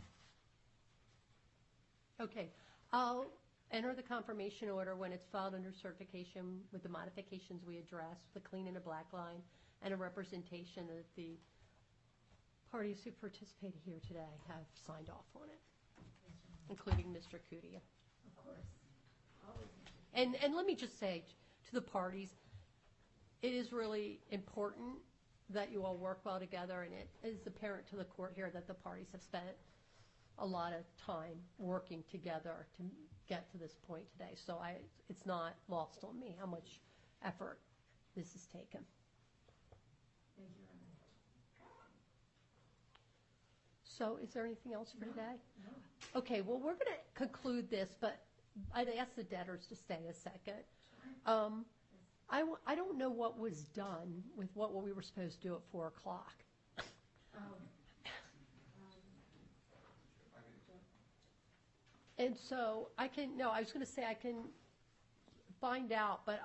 Speaker 1: Okay, I'll enter the confirmation order when it's filed under certification with the modifications we addressed, the clean and a black line, and a representation that the parties who participated here today have signed off on it, including Mr. Cuddy.
Speaker 2: Of course. Always.
Speaker 1: And let me just say to the parties, it is really important that you all work well together, and it is apparent to the court here that the parties have spent a lot of time working together to get to this point today. So it's not lost on me how much effort this has taken.
Speaker 2: Thank you, Your Honor.
Speaker 1: So is there anything else for today?
Speaker 2: No.
Speaker 1: Okay, well, we're going to conclude this, but I'd ask the debtors to stay a second. I don't know what was done with what we were supposed to do at 4 o'clock. And so I was going to say I can find out, but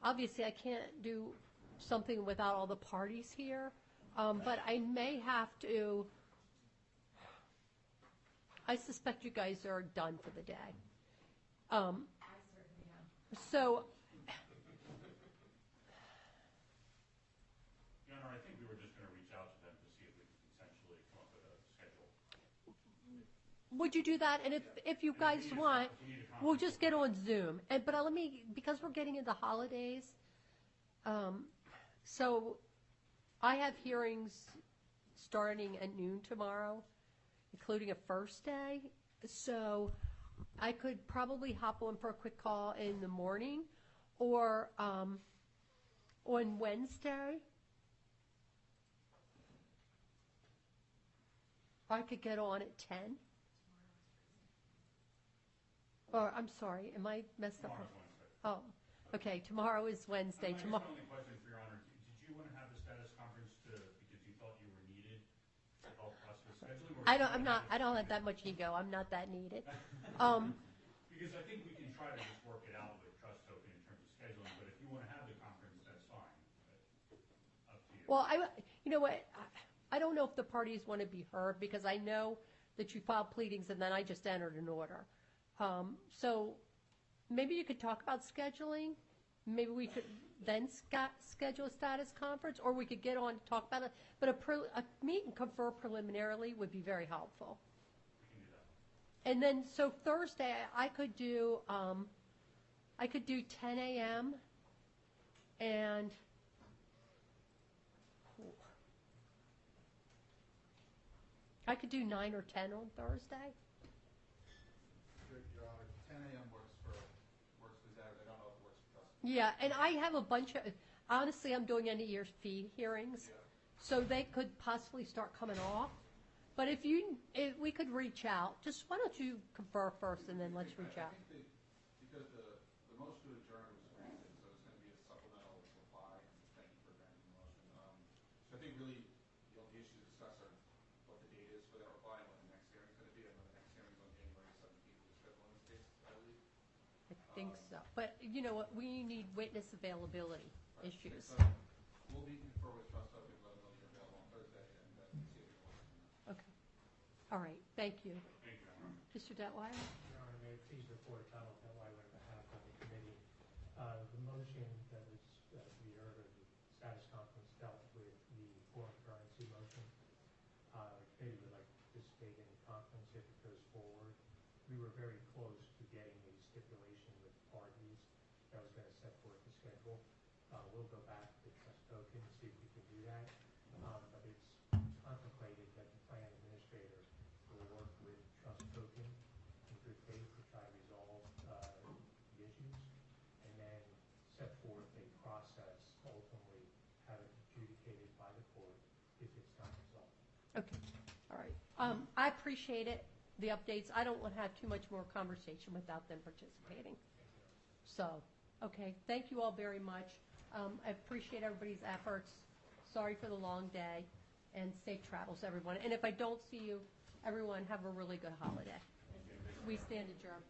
Speaker 1: obviously I can't do something without all the parties here. But I may have to, I suspect you guys are done for the day.
Speaker 2: I certainly am.
Speaker 1: So,
Speaker 3: Your Honor, I think we were just going to reach out to them to see if we could essentially come up with a schedule.
Speaker 1: would you do that? And if you guys want, we'll just get on Zoom. But because we're getting into holidays, so I have hearings starting at noon tomorrow, including a first day. So I could probably hop on for a quick call in the morning, or on Wednesday. I could get on at 10. Or, I'm sorry, am I messed up?
Speaker 3: Tomorrow's Wednesday.
Speaker 1: Oh, okay, tomorrow is Wednesday.
Speaker 3: My only question for Your Honor, did you want to have the status conference because you thought you were needed to help us with scheduling?
Speaker 1: I don't have that much ego. I'm not that needed.
Speaker 3: Because I think we can try to just work it out with Trust Token in terms of scheduling, but if you want to have the conference, that's fine. Up to you.
Speaker 1: Well, you know what? I don't know if the parties want to be heard, because I know that you filed pleadings and then I just entered an order. So maybe you could talk about scheduling. Maybe we could then schedule a status conference, or we could get on to talk about it. But a meet and confer preliminarily would be very helpful.
Speaker 3: We can do that.
Speaker 1: And then, so Thursday, I could do 10 a.m. and I could do 9 or 10 on Thursday.
Speaker 12: Your Honor, 10 a.m. works for Saturday. I don't know if it works for Trust.
Speaker 1: Yeah, and I have a bunch of, honestly, I'm doing end-of-year fee hearings, so they could possibly start coming off. But if we could reach out, just why don't you confer first, and then let's reach out.
Speaker 12: I think because the motion to adjourn was granted, so it's going to be a supplemental reply. Thank you for granting the motion. So I think really the issue to discuss are what the date is for that reply and when the next hearing is going to be. I know the next hearing is on January 17th for the schedule in this case, I believe.
Speaker 1: I think so. But you know what? We need witness availability issues.
Speaker 12: So we'll be confer with Trust Token, let them know you're available on Thursday, and then see if we can work on that.
Speaker 1: Okay. All right. Thank you.
Speaker 3: Thank you, Your Honor.
Speaker 1: Mr. Detweiler?
Speaker 13: Your Honor, may it please report, Donald Delaware on behalf of the committee. The motion that was to be heard at the status conference dealt with the foreign currency motion. The committee would like to participate in the conference if it goes forward. We were very close to getting a stipulation with parties that was going to set forth the schedule. We'll go back to Trust Token and see if we can do that. But it's contemplated that the plan administrator will work with Trust Token in good faith to try to resolve the issues, and then set forth a process to ultimately have it adjudicated by the court if it's not resolved.
Speaker 1: Okay. All right. I appreciate it, the updates. I don't want to have too much more conversation without them participating. So, okay. Thank you all very much. I appreciate everybody's efforts. Sorry for the long day, and safe travels, everyone. And if I don't see you, everyone, have a really good holiday. We stand adjourned.